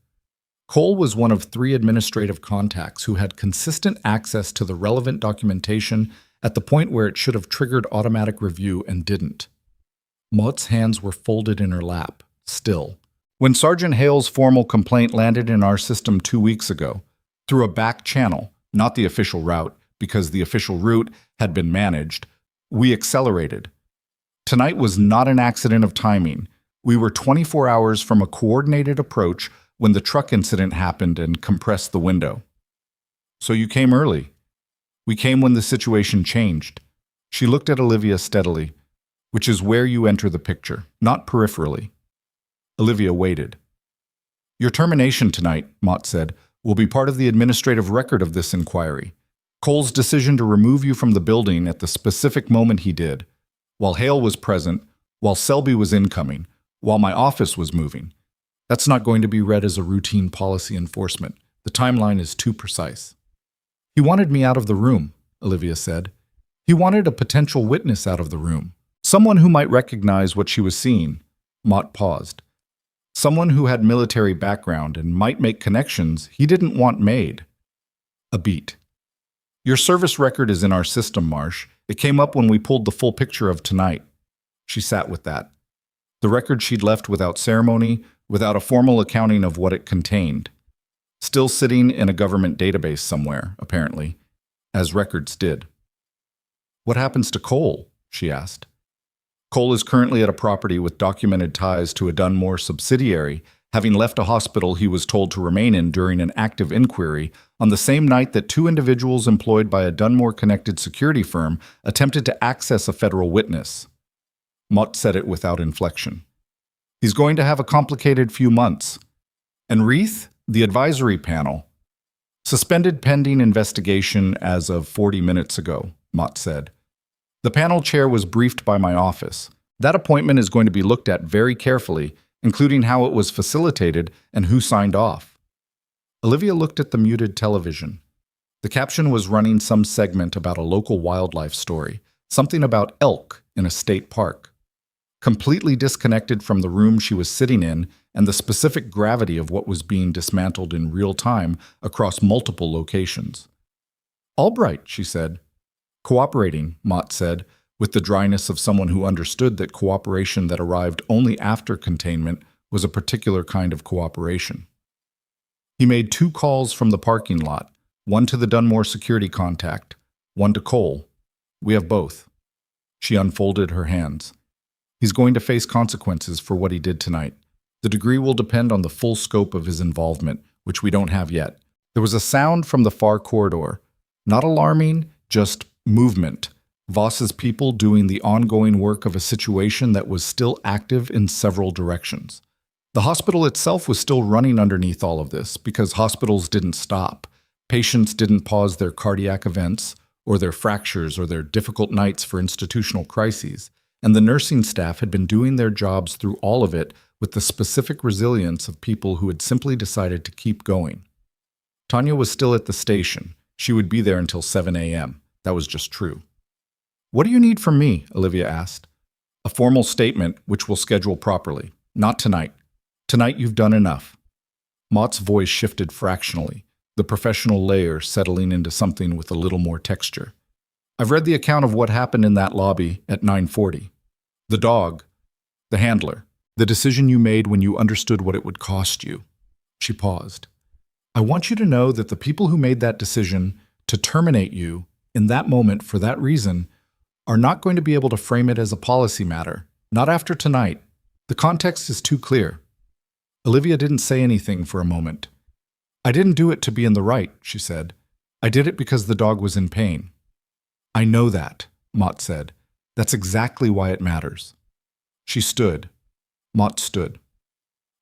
Cole was one of 3 administrative contacts who had consistent access to the relevant documentation at the point where it should have triggered automatic review and didn't. Mott's hands were folded in her lap, still. When Sergeant Hale's formal complaint landed in our system 2 weeks ago, through a back channel, not the official route, because the official route had been managed, we accelerated. Tonight was not an accident of timing. We were 24 hours from a coordinated approach when the truck incident happened and compressed the window. So you came early. We came when the situation changed. She looked at Olivia steadily. which is where you enter the picture, not peripherally. Olivia waited. Your termination tonight, Mott said, will be part of the administrative record of this inquiry. Cole's decision to remove you from the building at the specific moment he did, while Hale was present, while Selby was incoming, while my office was moving. That's not going to be read as a routine policy enforcement. The timeline is too precise. He wanted me out of the room, Olivia said. He wanted a potential witness out of the room. Someone who might recognize what she was seeing. Mott paused. Someone who had military background and might make connections he didn't want made. A beat. Your service record is in our system, Marsh. It came up when we pulled the full picture of tonight. She sat with that. The record she'd left without ceremony, without a formal accounting of what it contained. Still sitting in a government database somewhere, apparently, as records did. What happens to Cole? She asked. Cole is currently at a property with documented ties to a Dunmore subsidiary, having left a hospital he was told to remain in during an active inquiry on the same night that two individuals employed by a Dunmore-connected security firm attempted to access a federal witness. Mott said it without inflection. He's going to have a complicated few months. And Reith, the advisory panel, suspended pending investigation as of 40 minutes ago, Mott said. The panel chair was briefed by my office. That appointment is going to be looked at very carefully, including how it was facilitated and who signed off. Olivia looked at the muted television. The caption was running some segment about a local wildlife story, something about elk in a state park. Completely disconnected from the room she was sitting in and the specific gravity of what was being dismantled in real time across multiple locations. Albright, she said. Cooperating, Mott said, with the dryness of someone who understood that cooperation that arrived only after containment was a particular kind of cooperation. He made 2 calls from the parking lot, one to the Dunmore security contact, one to Cole. We have both. She unfolded her hands. He's going to face consequences for what he did tonight. The degree will depend on the full scope of his involvement, which we don't have yet. There was a sound from the far corridor. Not alarming, just movement. Voss's people doing the ongoing work of a situation that was still active in several directions. The hospital itself was still running underneath all of this because hospitals didn't stop. Patients didn't pause their cardiac events or their fractures or their difficult nights for institutional crises. And the nursing staff had been doing their jobs through all of it with the specific resilience of people who had simply decided to keep going. Tanya was still at the station. She would be there until 7 a.m. That was just true. What do you need from me? Olivia asked. A formal statement, which we'll schedule properly. Not tonight. Tonight you've done enough. Mott's voice shifted fractionally, the professional layer settling into something with a little more texture. I've read the account of what happened in that lobby at 9:40. The dog, the handler, the decision you made when you understood what it would cost you. She paused. I want you to know that the people who made that decision to terminate you in that moment for that reason are not going to be able to frame it as a policy matter, not after tonight. The context is too clear. Olivia didn't say anything for a moment. I didn't do it to be in the right, she said. I did it because the dog was in pain. I know that, Mott said. That's exactly why it matters. She stood. Mott stood.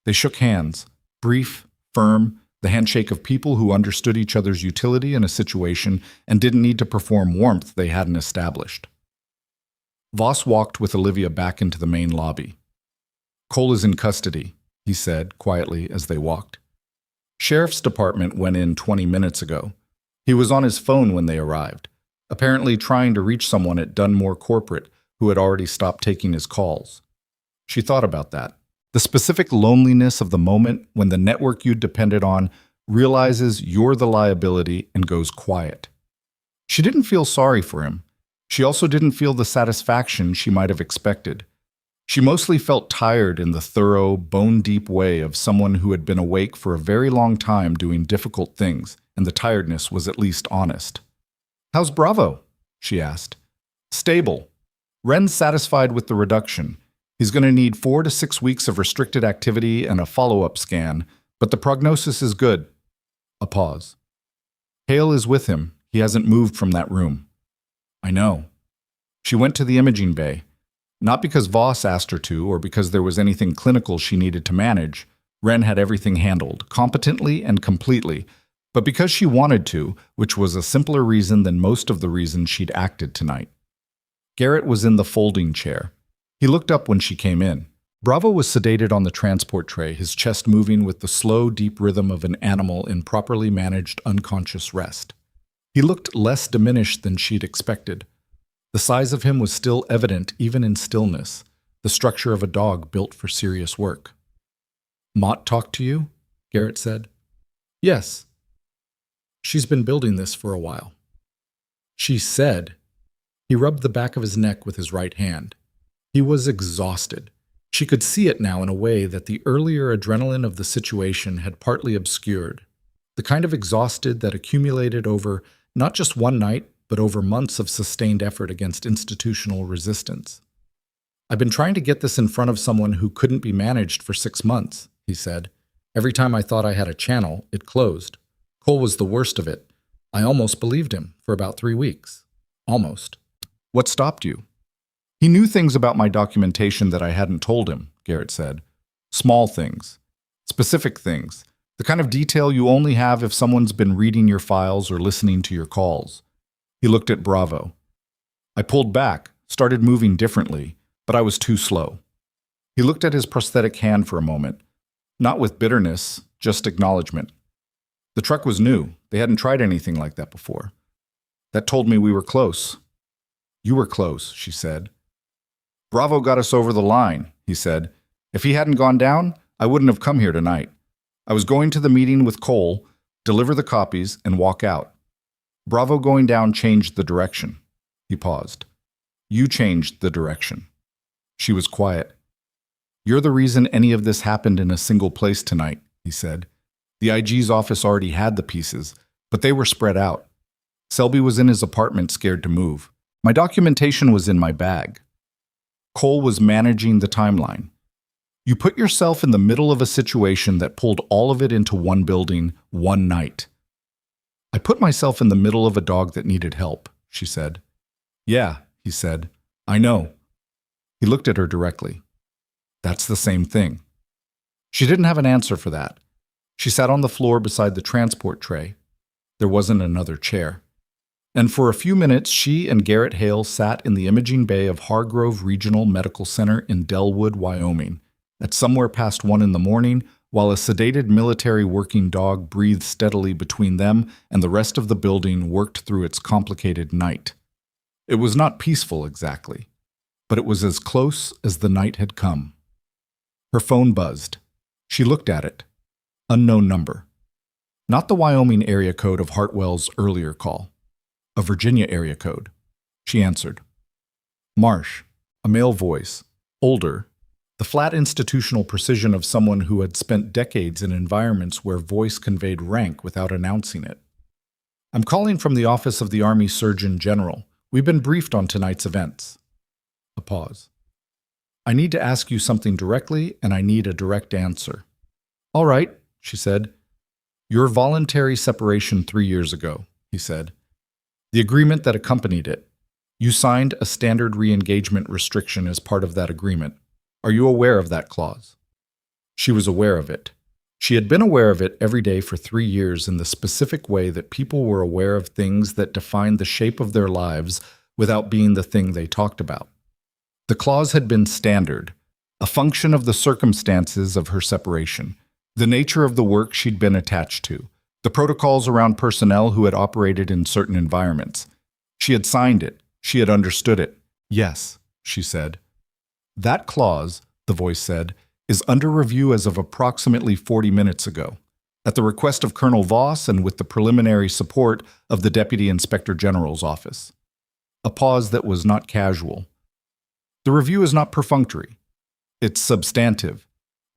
They shook hands, brief, firm, the handshake of people who understood each other's utility in a situation and didn't need to perform warmth they hadn't established. Voss walked with Olivia back into the main lobby. Cole is in custody, he said quietly as they walked. Sheriff's department went in 20 minutes ago. He was on his phone when they arrived, apparently trying to reach someone at Dunmore Corporate who had already stopped taking his calls. She thought about that. The specific loneliness of the moment when the network you depended on realizes you're the liability and goes quiet. She didn't feel sorry for him. She also didn't feel the satisfaction she might have expected. She mostly felt tired in the thorough, bone-deep way of someone who had been awake for a very long time doing difficult things, and the tiredness was at least honest. How's Bravo? She asked. Stable. Wren's satisfied with the reduction. He's going to need 4 to 6 weeks of restricted activity and a follow-up scan, but the prognosis is good. A pause. Hale is with him. He hasn't moved from that room. I know. She went to the imaging bay. Not because Voss asked her to or because there was anything clinical she needed to manage. Wren had everything handled, competently and completely, but because she wanted to, which was a simpler reason than most of the reasons she'd acted tonight. Garrett was in the folding chair. He looked up when she came in. Bravo was sedated on the transport tray, his chest moving with the slow, deep rhythm of an animal in properly managed unconscious rest. He looked less diminished than she'd expected. The size of him was still evident even in stillness, the structure of a dog built for serious work. "Mott talked to you?" Garrett said. "Yes. She's been building this for a while." "She said." He rubbed the back of his neck with his right hand. He was exhausted. She could see it now in a way that the earlier adrenaline of the situation had partly obscured. The kind of exhausted that accumulated over not just one night, but over months of sustained effort against institutional resistance. "I've been trying to get this in front of someone who couldn't be managed for 6 months," he said. "Every time I thought I had a channel, it closed. Cole was the worst of it. I almost believed him for about 3 weeks. Almost." "What stopped you?" "He knew things about my documentation that I hadn't told him," Garrett said. "Small things. Specific things. The kind of detail you only have if someone's been reading your files or listening to your calls." He looked at Bravo. "I pulled back, started moving differently, but I was too slow." He looked at his prosthetic hand for a moment. Not with bitterness, just acknowledgement. "The truck was new. They hadn't tried anything like that before. That told me we were close." "You were close," she said. "Bravo got us over the line," he said. "If he hadn't gone down, I wouldn't have come here tonight. I was going to the meeting with Cole, deliver the copies, and walk out. Bravo going down changed the direction." He paused. "You changed the direction." She was quiet. "You're the reason any of this happened in a single place tonight," he said. "The IG's office already had the pieces, but they were spread out. Selby was in his apartment scared to move. My documentation was in my bag. Cole was managing the timeline. You put yourself in the middle of a situation that pulled all of it into one building, one night." "I put myself in the middle of a dog that needed help," she said. "Yeah," he said. "I know." He looked at her directly. "That's the same thing." She didn't have an answer for that. She sat on the floor beside the transport tray. There wasn't another chair. And for a few minutes, she and Garrett Hale sat in the imaging bay of Hargrove Regional Medical Center in Delwood, Wyoming, at somewhere past 1 a.m, while a sedated military working dog breathed steadily between them and the rest of the building worked through its complicated night. It was not peaceful exactly, but it was as close as the night had come. Her phone buzzed. She looked at it. Unknown number. Not the Wyoming area code of Hartwell's earlier call. A Virginia area code. She answered. Marsh, a male voice, older, the flat institutional precision of someone who had spent decades in environments where voice conveyed rank without announcing it. "I'm calling from the office of the Army Surgeon General. We've been briefed on tonight's events." A pause. "I need to ask you something directly, and I need a direct answer." "All right," she said. "Your voluntary separation 3 years ago," he said. "The agreement that accompanied it. You signed a standard re-engagement restriction as part of that agreement. Are you aware of that clause?" She was aware of it. She had been aware of it every day for 3 years in the specific way that people were aware of things that defined the shape of their lives without being the thing they talked about. The clause had been standard, a function of the circumstances of her separation, the nature of the work she'd been attached to, the protocols around personnel who had operated in certain environments. She had signed it. She had understood it. "Yes," she said. "That clause," the voice said, "is under review as of approximately 40 minutes ago, at the request of Colonel Voss and with the preliminary support of the Deputy Inspector General's office." A pause that was not casual. "The review is not perfunctory. It's substantive.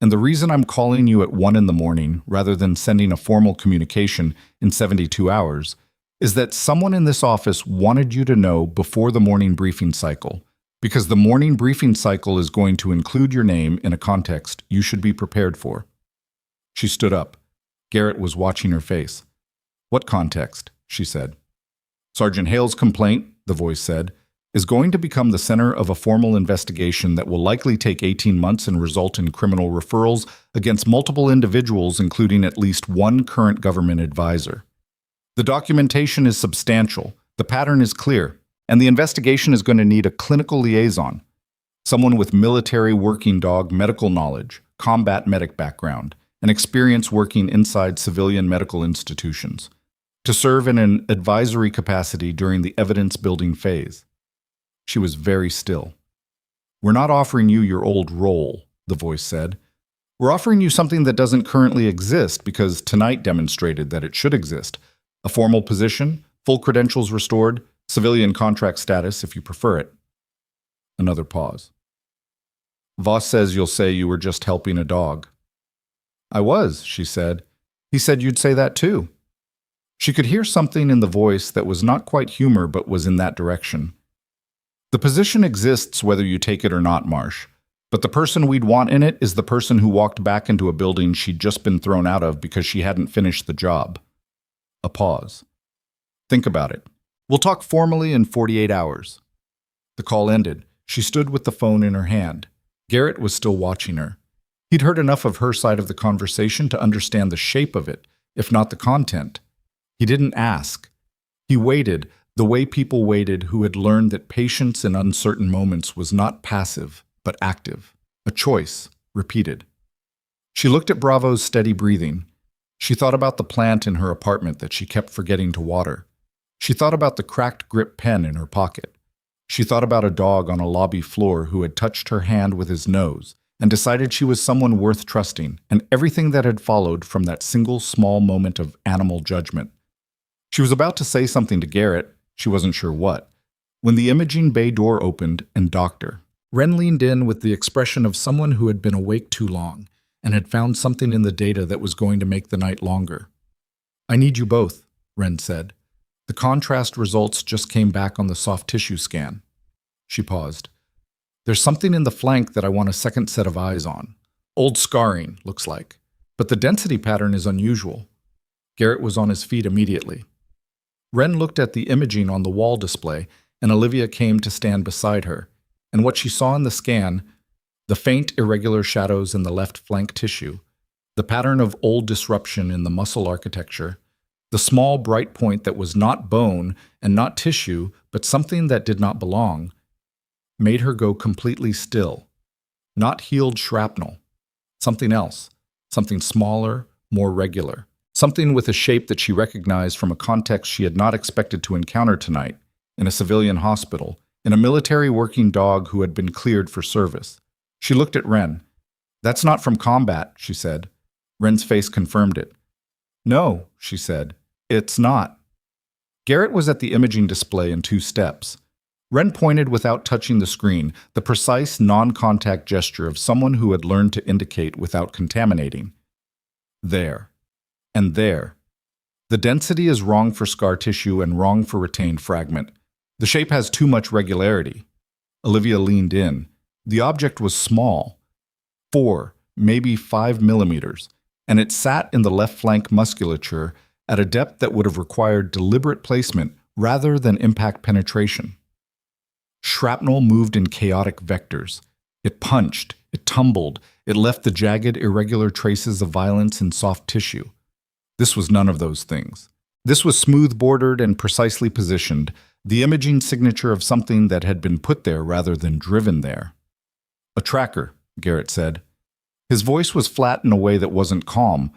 And the reason I'm calling you at 1 a.m, rather than sending a formal communication in 72 hours, is that someone in this office wanted you to know before the morning briefing cycle, because the morning briefing cycle is going to include your name in a context you should be prepared for." She stood up. Garrett was watching her face. "What context?" she said. "Sergeant Hale's complaint," the voice said. is going to become the center of a formal investigation that will likely take 18 months and result in criminal referrals against multiple individuals, including at least one current government advisor. The documentation is substantial, the pattern is clear, and the investigation is going to need a clinical liaison, someone with military working dog medical knowledge, combat medic background, and experience working inside civilian medical institutions, to serve in an advisory capacity during the evidence-building phase. She was very still. "We're not offering you your old role," the voice said. "We're offering you something that doesn't currently exist because tonight demonstrated that it should exist. A formal position, full credentials restored, civilian contract status if you prefer it." Another pause. "Voss says you'll say you were just helping a dog." "I was," she said. "He said you'd say that too." She could hear something in the voice that was not quite humor but was in that direction. "The position exists whether you take it or not, Marsh. But the person we'd want in it is the person who walked back into a building she'd just been thrown out of because she hadn't finished the job." A pause. "Think about it. We'll talk formally in 48 hours. The call ended. She stood with the phone in her hand. Garrett was still watching her. He'd heard enough of her side of the conversation to understand the shape of it, if not the content. He didn't ask. He waited, the way people waited who had learned that patience in uncertain moments was not passive, but active. A choice, repeated. She looked at Bravo's steady breathing. She thought about the plant in her apartment that she kept forgetting to water. She thought about the cracked grip pen in her pocket. She thought about a dog on a lobby floor who had touched her hand with his nose and decided she was someone worth trusting, and everything that had followed from that single small moment of animal judgment. She was about to say something to Garrett, she wasn't sure what, when the imaging bay door opened and Dr. Wren leaned in with the expression of someone who had been awake too long and had found something in the data that was going to make the night longer. "I need you both," Wren said. "The contrast results just came back on the soft tissue scan." She paused. "There's something in the flank that I want a second set of eyes on. Old scarring, looks like. But the density pattern is unusual." Garrett was on his feet immediately. Wren looked at the imaging on the wall display, and Olivia came to stand beside her. And what she saw in the scan, the faint, irregular shadows in the left flank tissue, the pattern of old disruption in the muscle architecture, the small bright point that was not bone and not tissue, but something that did not belong, made her go completely still. Not healed shrapnel. Something else. Something smaller, more regular. Something with a shape that she recognized from a context she had not expected to encounter tonight, in a civilian hospital, in a military working dog who had been cleared for service. She looked at Wren. "That's not from combat," she said. Wren's face confirmed it. "No," she said, "it's not." Garrett was at the imaging display in 2 steps. Wren pointed without touching the screen, the precise non-contact gesture of someone who had learned to indicate without contaminating. There. And there. The density is wrong for scar tissue and wrong for retained fragment. The shape has too much regularity. Olivia leaned in. The object was small. 4, maybe 5 millimeters, and it sat in the left flank musculature at a depth that would have required deliberate placement rather than impact penetration. Shrapnel moved in chaotic vectors. It punched, it tumbled, it left the jagged, irregular traces of violence in soft tissue. This was none of those things. This was smooth-bordered and precisely positioned, the imaging signature of something that had been put there rather than driven there. "A tracker," Garrett said. His voice was flat in a way that wasn't calm.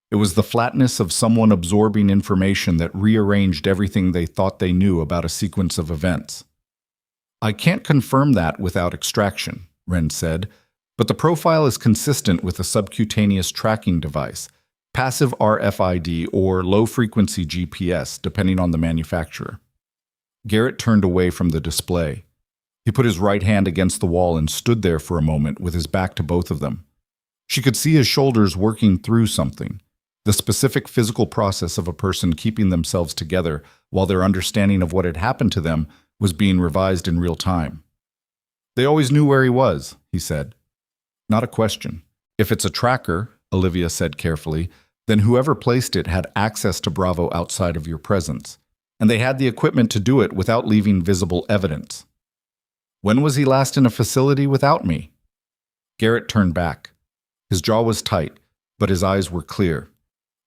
It was the flatness of someone absorbing information that rearranged everything they thought they knew about a sequence of events. "I can't confirm that without extraction," Wren said, "but the profile is consistent with a subcutaneous tracking device, passive RFID or low-frequency GPS, depending on the manufacturer." Garrett turned away from the display. He put his right hand against the wall and stood there for a moment with his back to both of them. She could see his shoulders working through something, the specific physical process of a person keeping themselves together while their understanding of what had happened to them was being revised in real time. "They always knew where he was," he said. "Not a question. If it's a tracker," Olivia said carefully, "then whoever placed it had access to Bravo outside of your presence, and they had the equipment to do it without leaving visible evidence." When was he last in a facility without me? Garrett turned back. His jaw was tight, but his eyes were clear.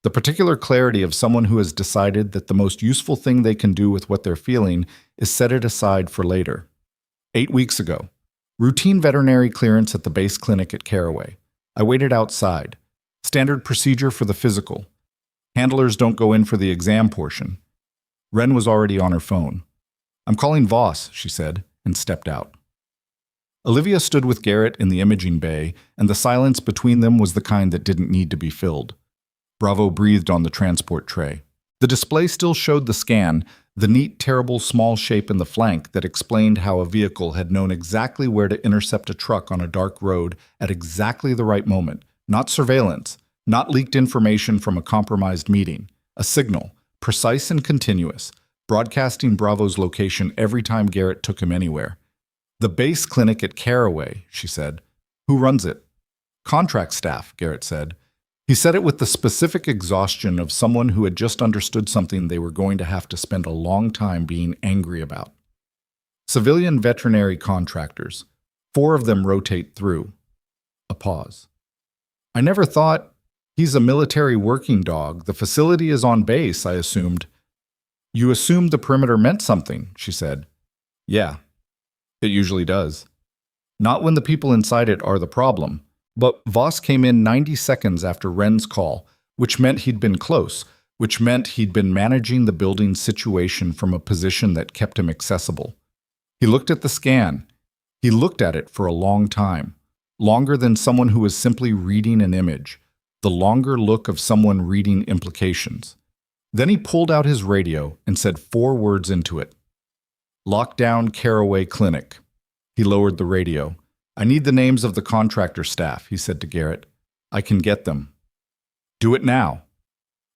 The particular clarity of someone who has decided that the most useful thing they can do with what they're feeling is set it aside for later. 8 weeks ago. Routine veterinary clearance at the base clinic at Caraway. I waited outside. Standard procedure for the physical. Handlers don't go in for the exam portion. Wren was already on her phone. I'm calling Voss, she said, and stepped out. Olivia stood with Garrett in the imaging bay, and the silence between them was the kind that didn't need to be filled. Bravo breathed on the transport tray. The display still showed the scan, the neat, terrible small shape in the flank that explained how a vehicle had known exactly where to intercept a truck on a dark road at exactly the right moment. Not surveillance, not leaked information from a compromised meeting. A signal, precise and continuous, broadcasting Bravo's location every time Garrett took him anywhere. The base clinic at Caraway, she said. Who runs it? Contract staff, Garrett said. He said it with the specific exhaustion of someone who had just understood something they were going to have to spend a long time being angry about. Civilian veterinary contractors. 4 of them rotate through. A pause. I never thought. He's a military working dog. The facility is on base, I assumed. You assumed the perimeter meant something, she said. Yeah, it usually does. Not when the people inside it are the problem. But Voss came in 90 seconds after Wren's call, which meant he'd been close, which meant he'd been managing the building's situation from a position that kept him accessible. He looked at the scan. He looked at it for a long time, longer than someone who was simply reading an image, the longer look of someone reading implications. Then he pulled out his radio and said 4 words into it. Lockdown Caraway Clinic. He lowered the radio. I need the names of the contractor staff, he said to Garrett. I can get them. Do it now.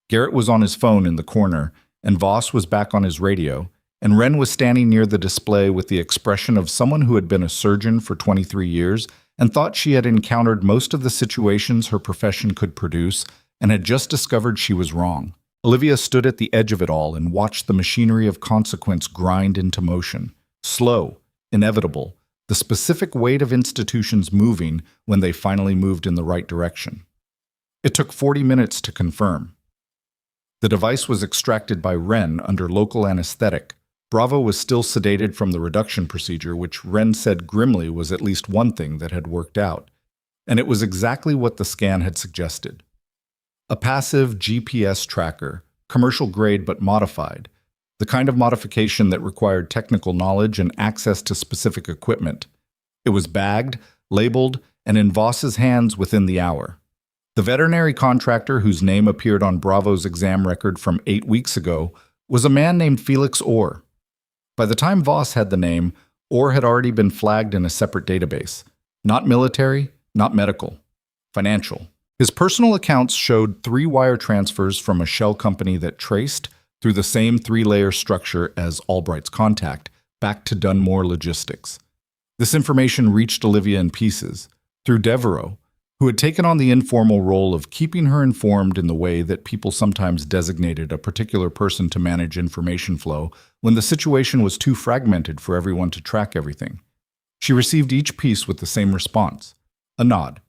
Garrett was on his phone in the corner, and Voss was back on his radio, and Wren was standing near the display with the expression of someone who had been a surgeon for 23 years and thought she had encountered most of the situations her profession could produce and had just discovered she was wrong. Olivia stood at the edge of it all and watched the machinery of consequence grind into motion. Slow, inevitable, the specific weight of institutions moving when they finally moved in the right direction. It took 40 minutes to confirm. The device was extracted by Wren under local anesthetic. Bravo was still sedated from the reduction procedure, which Wren said grimly was at least one thing that had worked out. And it was exactly what the scan had suggested. A passive GPS tracker, commercial grade but modified, the kind of modification that required technical knowledge and access to specific equipment. It was bagged, labeled, and in Voss's hands within the hour. The veterinary contractor whose name appeared on Bravo's exam record from 8 weeks ago was a man named Felix Orr. By the time Voss had the name, Orr had already been flagged in a separate database. Not military, not medical, financial. His personal accounts showed 3 wire transfers from a shell company that traced, through the same 3-layer structure as Albright's contact, back to Dunmore Logistics. This information reached Olivia in pieces, through Devereaux, who had taken on the informal role of keeping her informed in the way that people sometimes designated a particular person to manage information flow when the situation was too fragmented for everyone to track everything. She received each piece with the same response: a nod,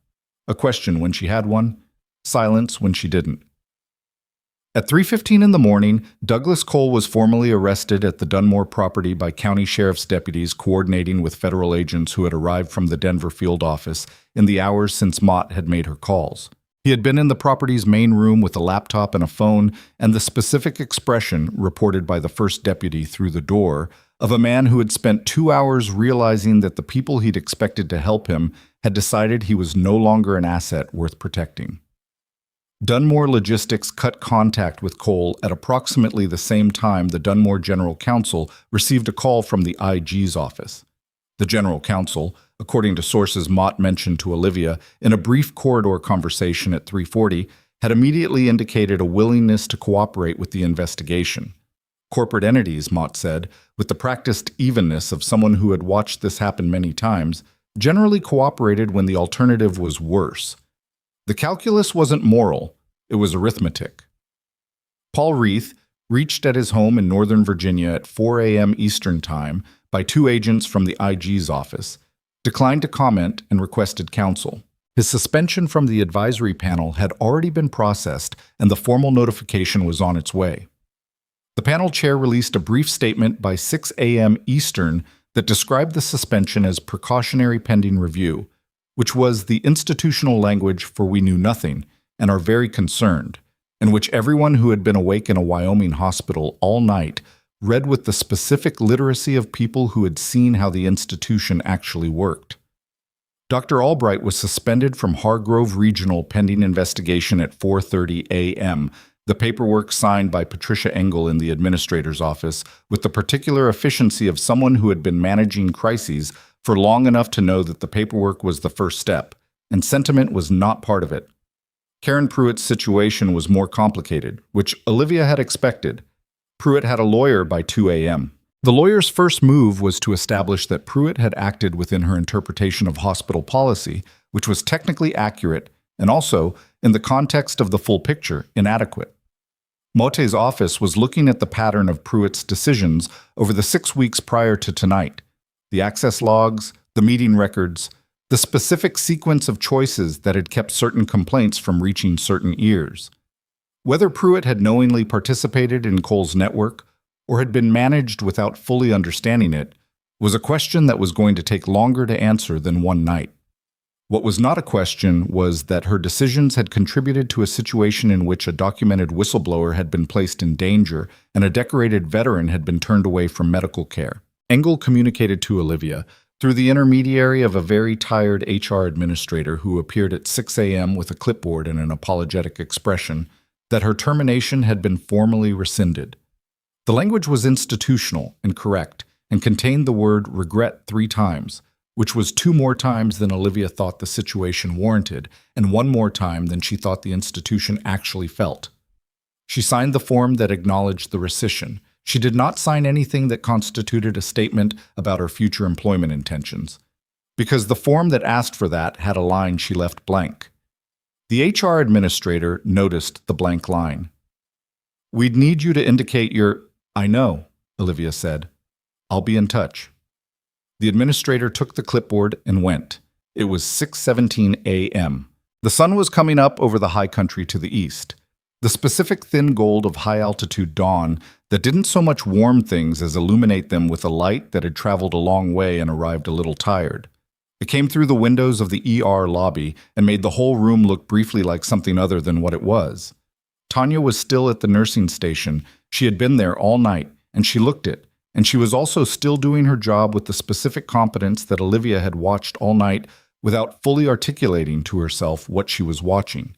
a question when she had one, silence when she didn't. At 3:15 in the morning, Douglas Cole was formally arrested at the Dunmore property by county sheriff's deputies coordinating with federal agents who had arrived from the Denver field office in the hours since Mott had made her calls. He had been in the property's main room with a laptop and a phone, and the specific expression, reported by the first deputy through the door, of a man who had spent 2 hours realizing that the people he'd expected to help him had decided he was no longer an asset worth protecting. Dunmore Logistics cut contact with Cole at approximately the same time the Dunmore General Counsel received a call from the IG's office. The General Counsel, according to sources Mott mentioned to Olivia in a brief corridor conversation at 3:40, had immediately indicated a willingness to cooperate with the investigation. Corporate entities, Mott said, with the practiced evenness of someone who had watched this happen many times, generally cooperated when the alternative was worse. The calculus wasn't moral, it was arithmetic. Paul Reith, reached at his home in Northern Virginia at 4 a.m. Eastern Time by two agents from the IG's office, declined to comment and requested counsel. His suspension from the advisory panel had already been processed and the formal notification was on its way. The panel chair released a brief statement by 6 a.m. Eastern that described the suspension as precautionary pending review, which was the institutional language for "we knew nothing and are very concerned," and which everyone who had been awake in a Wyoming hospital all night read with the specific literacy of people who had seen how the institution actually worked. Dr. Albright was suspended from Hargrove Regional pending investigation at 4:30 a.m., the paperwork signed by Patricia Engel in the administrator's office with the particular efficiency of someone who had been managing crises for long enough to know that the paperwork was the first step, and sentiment was not part of it. Karen Pruitt's situation was more complicated, which Olivia had expected. Pruitt had a lawyer by 2 a.m. The lawyer's first move was to establish that Pruitt had acted within her interpretation of hospital policy, which was technically accurate and also, in the context of the full picture, inadequate. Mote's office was looking at the pattern of Pruitt's decisions over the 6 weeks prior to tonight, the access logs, the meeting records, the specific sequence of choices that had kept certain complaints from reaching certain ears. Whether Pruitt had knowingly participated in Cole's network or had been managed without fully understanding it was a question that was going to take longer to answer than one night. What was not a question was that her decisions had contributed to a situation in which a documented whistleblower had been placed in danger and a decorated veteran had been turned away from medical care. Engel communicated to Olivia, through the intermediary of a very tired HR administrator who appeared at 6 a.m. with a clipboard and an apologetic expression, that her termination had been formally rescinded. The language was institutional and correct and contained the word regret 3 times, which was 2 more times than Olivia thought the situation warranted and 1 more time than she thought the institution actually felt. She signed the form that acknowledged the rescission. She did not sign anything that constituted a statement about her future employment intentions, because the form that asked for that had a line she left blank. The HR administrator noticed the blank line. "We'd need you to indicate your—" "I know," Olivia said. "I'll be in touch." The administrator took the clipboard and went. It was 6:17 a.m. The sun was coming up over the high country to the east, the specific thin gold of high-altitude dawn that didn't so much warm things as illuminate them with a light that had traveled a long way and arrived a little tired. It came through the windows of the ER lobby and made the whole room look briefly like something other than what it was. Tanya was still at the nursing station. She had been there all night, and she looked it, and she was also still doing her job with the specific competence that Olivia had watched all night without fully articulating to herself what she was watching.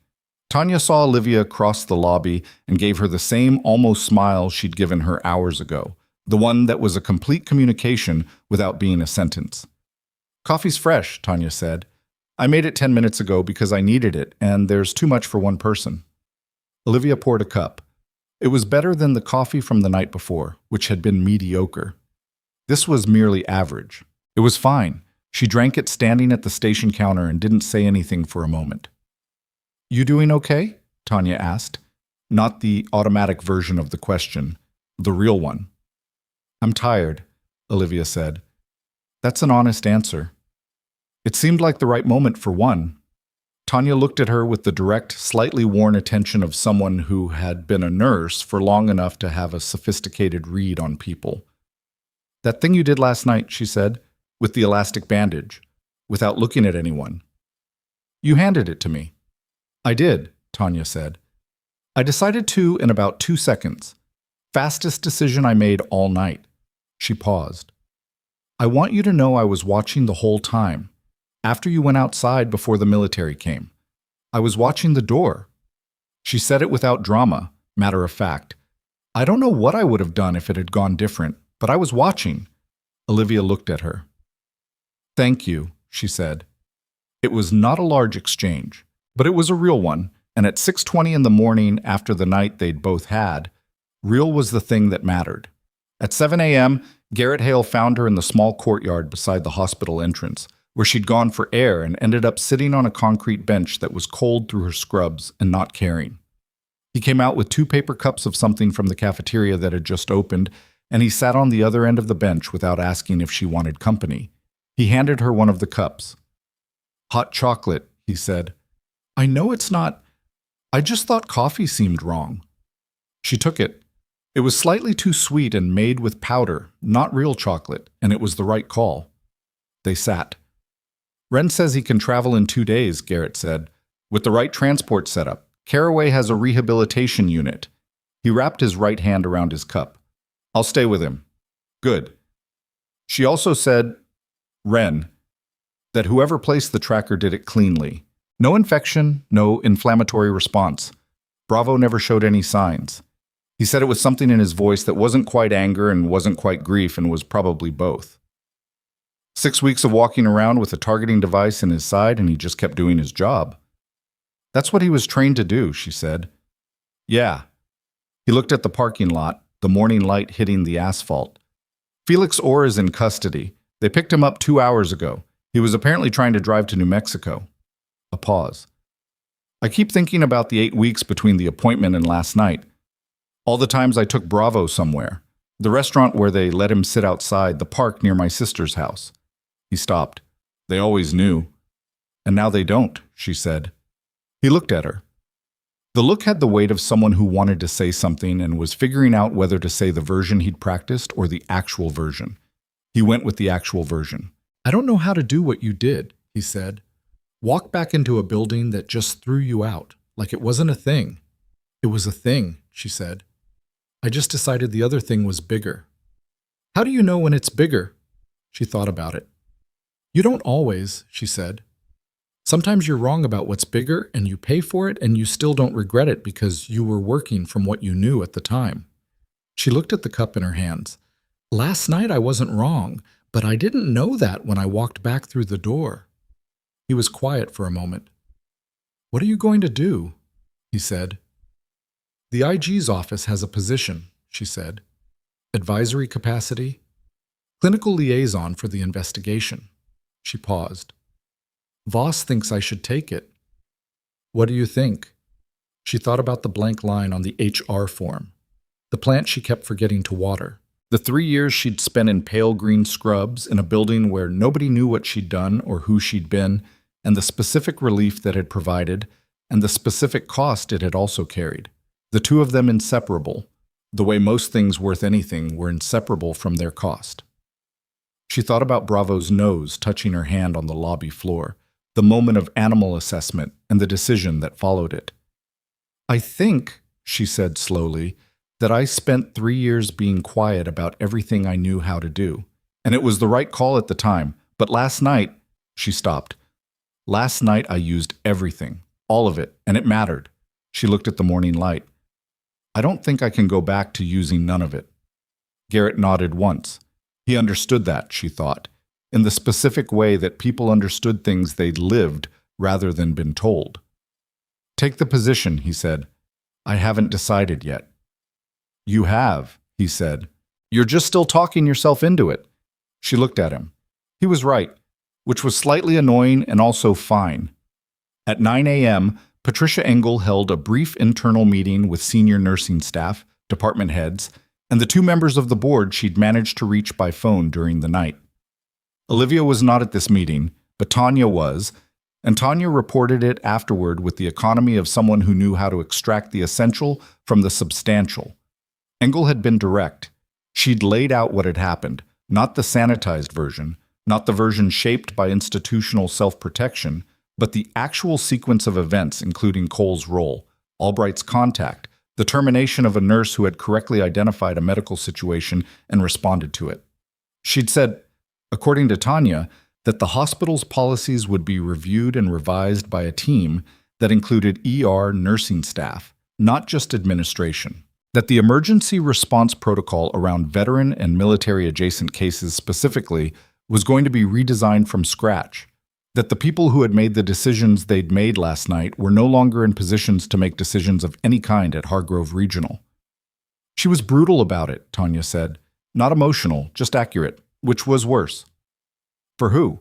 Tanya saw Olivia cross the lobby and gave her the same almost smile she'd given her hours ago, the one that was a complete communication without being a sentence. "Coffee's fresh," Tanya said. "I made it 10 minutes ago because I needed it, and there's too much for one person." Olivia poured a cup. It was better than the coffee from the night before, which had been mediocre. This was merely average. It was fine. She drank it standing at the station counter and didn't say anything for a moment. "You doing okay?" Tanya asked. Not the automatic version of the question, the real one. "I'm tired," Olivia said. That's an honest answer. It seemed like the right moment for one. Tanya looked at her with the direct, slightly worn attention of someone who had been a nurse for long enough to have a sophisticated read on people. "That thing you did last night," she said, "with the elastic bandage, without looking at anyone. You handed it to me." "I did," Tanya said. "I decided to in about 2 seconds. Fastest decision I made all night." She paused. "I want you to know I was watching the whole time. After you went outside before the military came. I was watching the door." She said it without drama, matter of fact. "I don't know what I would have done if it had gone different, but I was watching." Olivia looked at her. "Thank you," she said. It was not a large exchange, but it was a real one, and at 6:20 in the morning after the night they'd both had, real was the thing that mattered. At 7 a.m., Garrett Hale found her in the small courtyard beside the hospital entrance, where she'd gone for air and ended up sitting on a concrete bench that was cold through her scrubs and not caring. He came out with 2 paper cups of something from the cafeteria that had just opened, and he sat on the other end of the bench without asking if she wanted company. He handed her one of the cups. "Hot chocolate," he said. "I know it's not. I just thought coffee seemed wrong." She took it. It was slightly too sweet and made with powder, not real chocolate, and it was the right call. They sat. "Wren says he can travel in 2 days," Garrett said, "with the right transport setup. Caraway has a rehabilitation unit." He wrapped his right hand around his cup. "I'll stay with him." "Good." She also said, Wren, that whoever placed the tracker did it cleanly. No infection, no inflammatory response. Bravo never showed any signs. He said it was something in his voice that wasn't quite anger and wasn't quite grief and was probably both. 6 weeks of walking around with a targeting device in his side and he just kept doing his job. "That's what he was trained to do," she said. "Yeah." He looked at the parking lot, the morning light hitting the asphalt. "Felix Orr is in custody. They picked him up 2 hours ago. He was apparently trying to drive to New Mexico." A pause. "I keep thinking about the 8 weeks between the appointment and last night. All the times I took Bravo somewhere. The restaurant where they let him sit outside, the park near my sister's house." He stopped. "They always knew." "And now they don't," she said. He looked at her. The look had the weight of someone who wanted to say something and was figuring out whether to say the version he'd practiced or the actual version. He went with the actual version. "I don't know how to do what you did," he said. "Walk back into a building that just threw you out, like it wasn't a thing." "It was a thing," she said. "I just decided the other thing was bigger." "How do you know when it's bigger?" She thought about it. "You don't always," she said. "Sometimes you're wrong about what's bigger and you pay for it and you still don't regret it because you were working from what you knew at the time." She looked at the cup in her hands. "Last night I wasn't wrong, but I didn't know that when I walked back through the door." He was quiet for a moment. "What are you going to do?" he said. "The IG's office has a position," she said. "Advisory capacity? Clinical liaison for the investigation." She paused. "Voss thinks I should take it." "What do you think?" She thought about the blank line on the HR form, the plant she kept forgetting to water, the 3 years she'd spent in pale green scrubs in a building where nobody knew what she'd done or who she'd been, and the specific relief that it provided, and the specific cost it had also carried. The two of them inseparable, the way most things worth anything were inseparable from their cost. She thought about Bravo's nose touching her hand on the lobby floor, the moment of animal assessment and the decision that followed it. "I think," she said slowly, "that I spent 3 years being quiet about everything I knew how to do. And it was the right call at the time. But last night," she stopped. "Last night I used everything, all of it, and it mattered." She looked at the morning light. "I don't think I can go back to using none of it." Garrett nodded once. He understood that, she thought, in the specific way that people understood things they'd lived rather than been told. "Take the position," he said. "I haven't decided yet." "You have," he said. "You're just still talking yourself into it." She looked at him. He was right, which was slightly annoying and also fine. At 9 a.m., Patricia Engel held a brief internal meeting with senior nursing staff, department heads, and the 2 members of the board she'd managed to reach by phone during the night. Olivia was not at this meeting, but Tanya was, and Tanya reported it afterward with the economy of someone who knew how to extract the essential from the substantial. Engel had been direct. She'd laid out what had happened, not the sanitized version, not the version shaped by institutional self-protection, but the actual sequence of events including Cole's role, Albright's contact, the termination of a nurse who had correctly identified a medical situation and responded to it. She'd said, according to Tanya, that the hospital's policies would be reviewed and revised by a team that included ER nursing staff, not just administration. That the emergency response protocol around veteran and military-adjacent cases specifically was going to be redesigned from scratch. That the people who had made the decisions they'd made last night were no longer in positions to make decisions of any kind at Hargrove Regional. She was brutal about it, Tanya said. Not emotional, just accurate, which was worse. For who?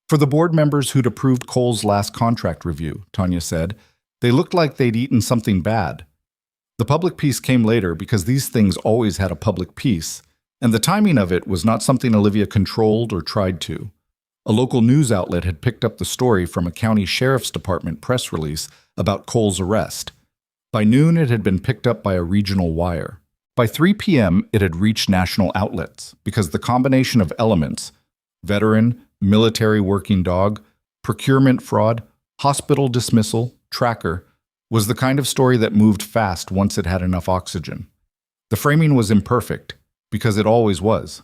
For the board members who'd approved Cole's last contract review, Tanya said. They looked like they'd eaten something bad. The public piece came later because these things always had a public piece, and the timing of it was not something Olivia controlled or tried to. A local news outlet had picked up the story from a county sheriff's department press release about Cole's arrest. By noon, it had been picked up by a regional wire. By 3 p.m., it had reached national outlets because the combination of elements — veteran, military working dog, procurement fraud, hospital dismissal, tracker — was the kind of story that moved fast once it had enough oxygen. The framing was imperfect, because it always was.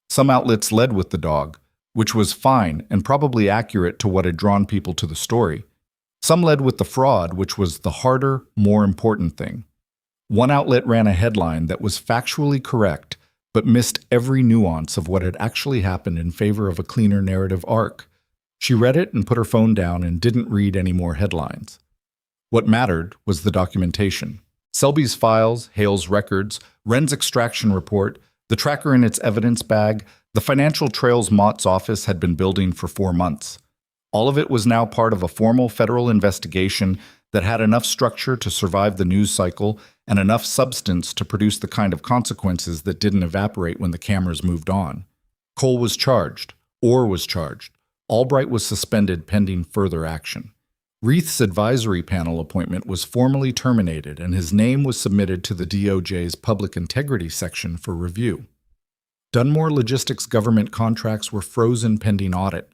Some outlets led with the dog, which was fine and probably accurate to what had drawn people to the story. Some led with the fraud, which was the harder, more important thing. One outlet ran a headline that was factually correct, but missed every nuance of what had actually happened in favor of a cleaner narrative arc. She read it and put her phone down and didn't read any more headlines. What mattered was the documentation. Selby's files, Hale's records, Wren's extraction report, the tracker in its evidence bag, the financial trails Mott's office had been building for 4 months. All of it was now part of a formal federal investigation that had enough structure to survive the news cycle and enough substance to produce the kind of consequences that didn't evaporate when the cameras moved on. Cole was charged. Orr was charged. Albright was suspended pending further action. Reith's advisory panel appointment was formally terminated, and his name was submitted to the DOJ's Public Integrity section for review. Dunmore Logistics government contracts were frozen pending audit.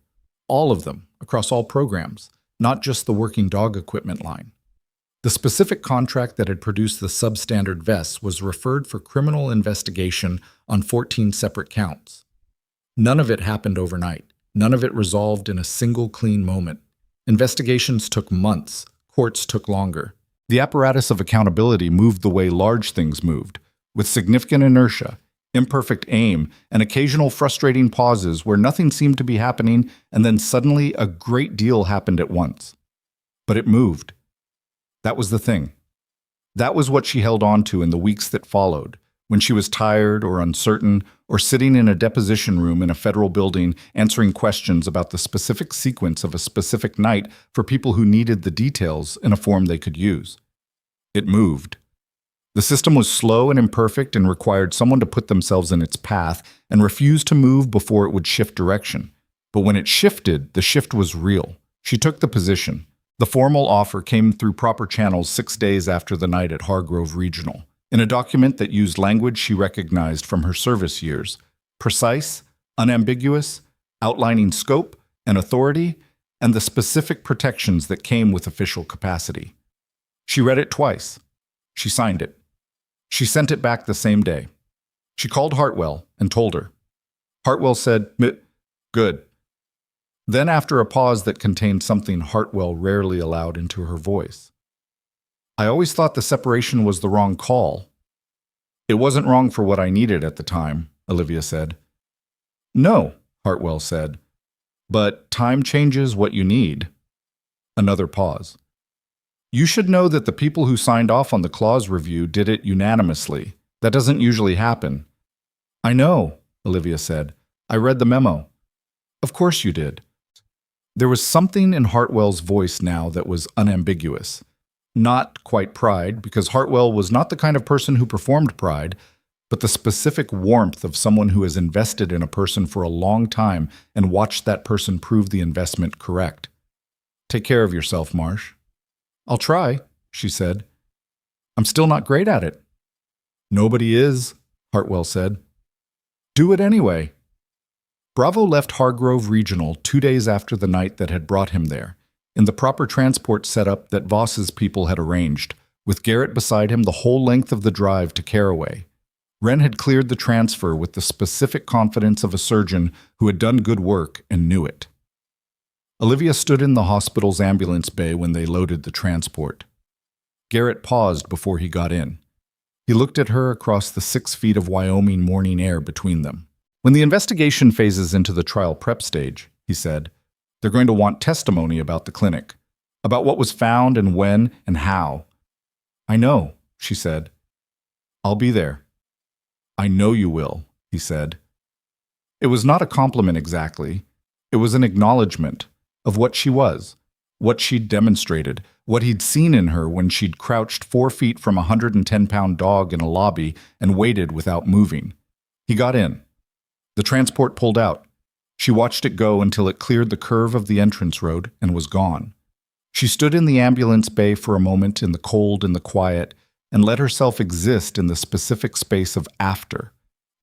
All of them, across all programs, not just the working dog equipment line. The specific contract that had produced the substandard vests was referred for criminal investigation on 14 separate counts. None of it happened overnight. None of it resolved in a single clean moment. Investigations took months. Courts took longer. The apparatus of accountability moved the way large things moved, with significant inertia, imperfect aim, and occasional frustrating pauses where nothing seemed to be happening, and then suddenly a great deal happened at once. But it moved. That was the thing. That was what she held on to in the weeks that followed, when she was tired or uncertain or sitting in a deposition room in a federal building answering questions about the specific sequence of a specific night for people who needed the details in a form they could use. It moved. The system was slow and imperfect and required someone to put themselves in its path and refuse to move before it would shift direction. But when it shifted, the shift was real. She took the position. The formal offer came through proper channels 6 days after the night at Hargrove Regional, in a document that used language she recognized from her service years: precise, unambiguous, outlining scope and authority, and the specific protections that came with official capacity. She read it twice. She signed it. She sent it back the same day. She called Hartwell and told her. Hartwell said, "Good." Then, after a pause that contained something Hartwell rarely allowed into her voice, "I always thought the separation was the wrong call." "It wasn't wrong for what I needed at the time," Olivia said. "No," Hartwell said, "but time changes what you need." Another pause. "You should know that the people who signed off on the clause review did it unanimously. That doesn't usually happen." "I know," Olivia said. "I read the memo." "Of course you did." There was something in Hartwell's voice now that was unambiguous. Not quite pride, because Hartwell was not the kind of person who performed pride, but the specific warmth of someone who has invested in a person for a long time and watched that person prove the investment correct. "Take care of yourself, Marsh." "I'll try," she said. "I'm still not great at it." "Nobody is," Hartwell said. "Do it anyway." Bravo left Hargrove Regional 2 days after the night that had brought him there, in the proper transport setup that Voss's people had arranged, with Garrett beside him the whole length of the drive to Caraway. Wren had cleared the transfer with the specific confidence of a surgeon who had done good work and knew it. Olivia stood in the hospital's ambulance bay when they loaded the transport. Garrett paused before he got in. He looked at her across the 6 feet of Wyoming morning air between them. "When the investigation phases into the trial prep stage," he said, "they're going to want testimony about the clinic, about what was found and when and how." "I know," she said. "I'll be there." "I know you will," he said. It was not a compliment exactly. It was an acknowledgement of what she was, what she'd demonstrated, what he'd seen in her when she'd crouched 4 feet from a 110-pound dog in a lobby and waited without moving. He got in. The transport pulled out. She watched it go until it cleared the curve of the entrance road and was gone. She stood in the ambulance bay for a moment in the cold and the quiet and let herself exist in the specific space of after,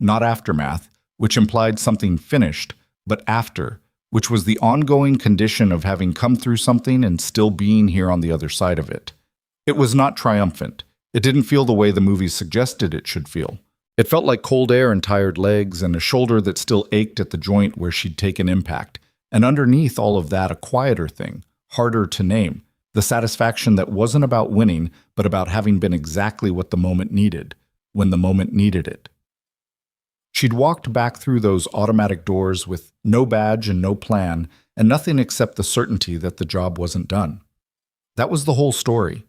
not aftermath, which implied something finished, but after, which was the ongoing condition of having come through something and still being here on the other side of it. It was not triumphant. It didn't feel the way the movies suggested it should feel. It felt like cold air and tired legs and a shoulder that still ached at the joint where she'd taken impact. And underneath all of that, a quieter thing, harder to name, the satisfaction that wasn't about winning, but about having been exactly what the moment needed, when the moment needed it. She'd walked back through those automatic doors with no badge and no plan, and nothing except the certainty that the job wasn't done. That was the whole story.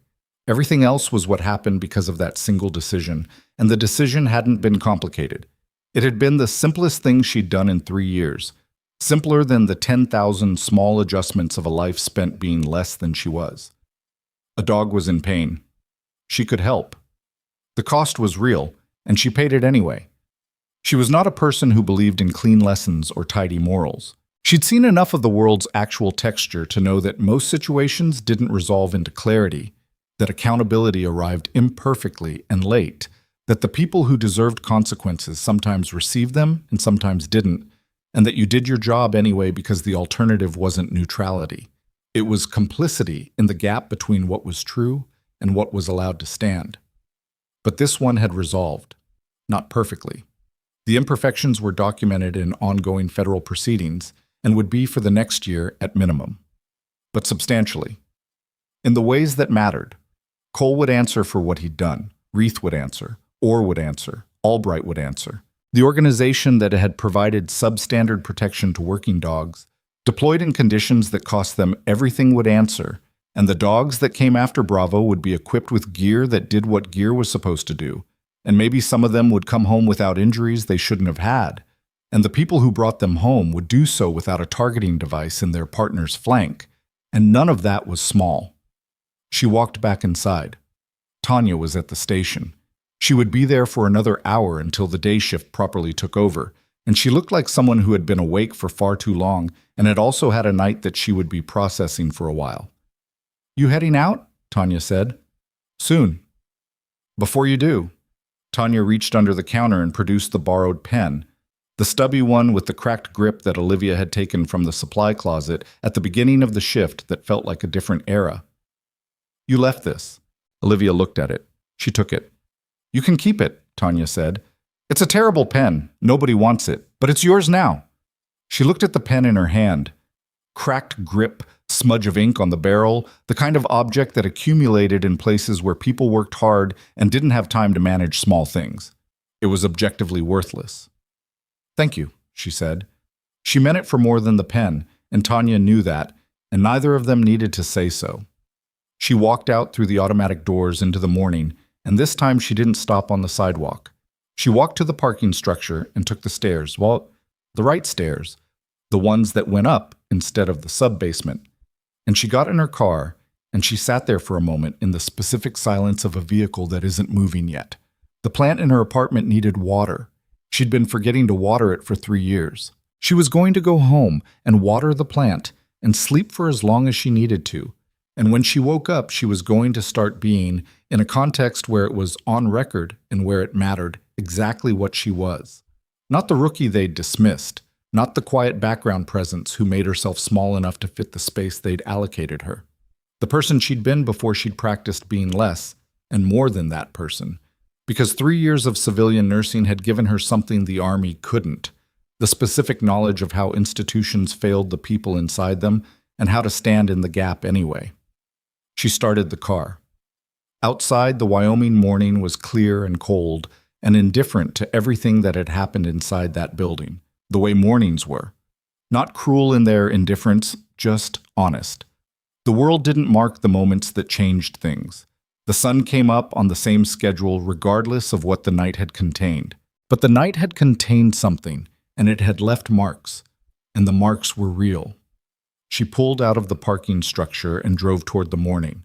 Everything else was what happened because of that single decision, and the decision hadn't been complicated. It had been the simplest thing she'd done in 3 years, simpler than the 10,000 small adjustments of a life spent being less than she was. A dog was in pain. She could help. The cost was real, and she paid it anyway. She was not a person who believed in clean lessons or tidy morals. She'd seen enough of the world's actual texture to know that most situations didn't resolve into clarity, that accountability arrived imperfectly and late, that the people who deserved consequences sometimes received them and sometimes didn't, and that you did your job anyway because the alternative wasn't neutrality. It was complicity in the gap between what was true and what was allowed to stand. But this one had resolved, not perfectly. The imperfections were documented in ongoing federal proceedings and would be for the next year at minimum, but substantially. In the ways that mattered, Cole would answer for what he'd done, Reith would answer, Orr would answer, Albright would answer. The organization that had provided substandard protection to working dogs, deployed in conditions that cost them everything, would answer, and the dogs that came after Bravo would be equipped with gear that did what gear was supposed to do, and maybe some of them would come home without injuries they shouldn't have had, and the people who brought them home would do so without a targeting device in their partner's flank, and none of that was small. She walked back inside. Tanya was at the station. She would be there for another hour until the day shift properly took over, and she looked like someone who had been awake for far too long and had also had a night that she would be processing for a while. "You heading out?" Tanya said. "Soon." "Before you do," Tanya reached under the counter and produced the borrowed pen, the stubby one with the cracked grip that Olivia had taken from the supply closet at the beginning of the shift that felt like a different era. "You left this." Olivia looked at it. She took it. "You can keep it," Tanya said. "It's a terrible pen. Nobody wants it, but it's yours now." She looked at the pen in her hand. Cracked grip, smudge of ink on the barrel, the kind of object that accumulated in places where people worked hard and didn't have time to manage small things. It was objectively worthless. "Thank you," she said. She meant it for more than the pen, and Tanya knew that, and neither of them needed to say so. She walked out through the automatic doors into the morning, and this time she didn't stop on the sidewalk. She walked to the parking structure and took the stairs, the right stairs, the ones that went up instead of the sub-basement. And she got in her car, and she sat there for a moment in the specific silence of a vehicle that isn't moving yet. The plant in her apartment needed water. She'd been forgetting to water it for 3 years. She was going to go home and water the plant and sleep for as long as she needed to. And when she woke up, she was going to start being, in a context where it was on record and where it mattered, exactly what she was. Not the rookie they'd dismissed, not the quiet background presence who made herself small enough to fit the space they'd allocated her. The person she'd been before she'd practiced being less, and more than that person. Because 3 years of civilian nursing had given her something the Army couldn't, the specific knowledge of how institutions failed the people inside them and how to stand in the gap anyway. She started the car. Outside, the Wyoming morning was clear and cold and indifferent to everything that had happened inside that building, the way mornings were. Not cruel in their indifference, just honest. The world didn't mark the moments that changed things. The sun came up on the same schedule regardless of what the night had contained. But the night had contained something, and it had left marks, and the marks were real. She pulled out of the parking structure and drove toward the morning.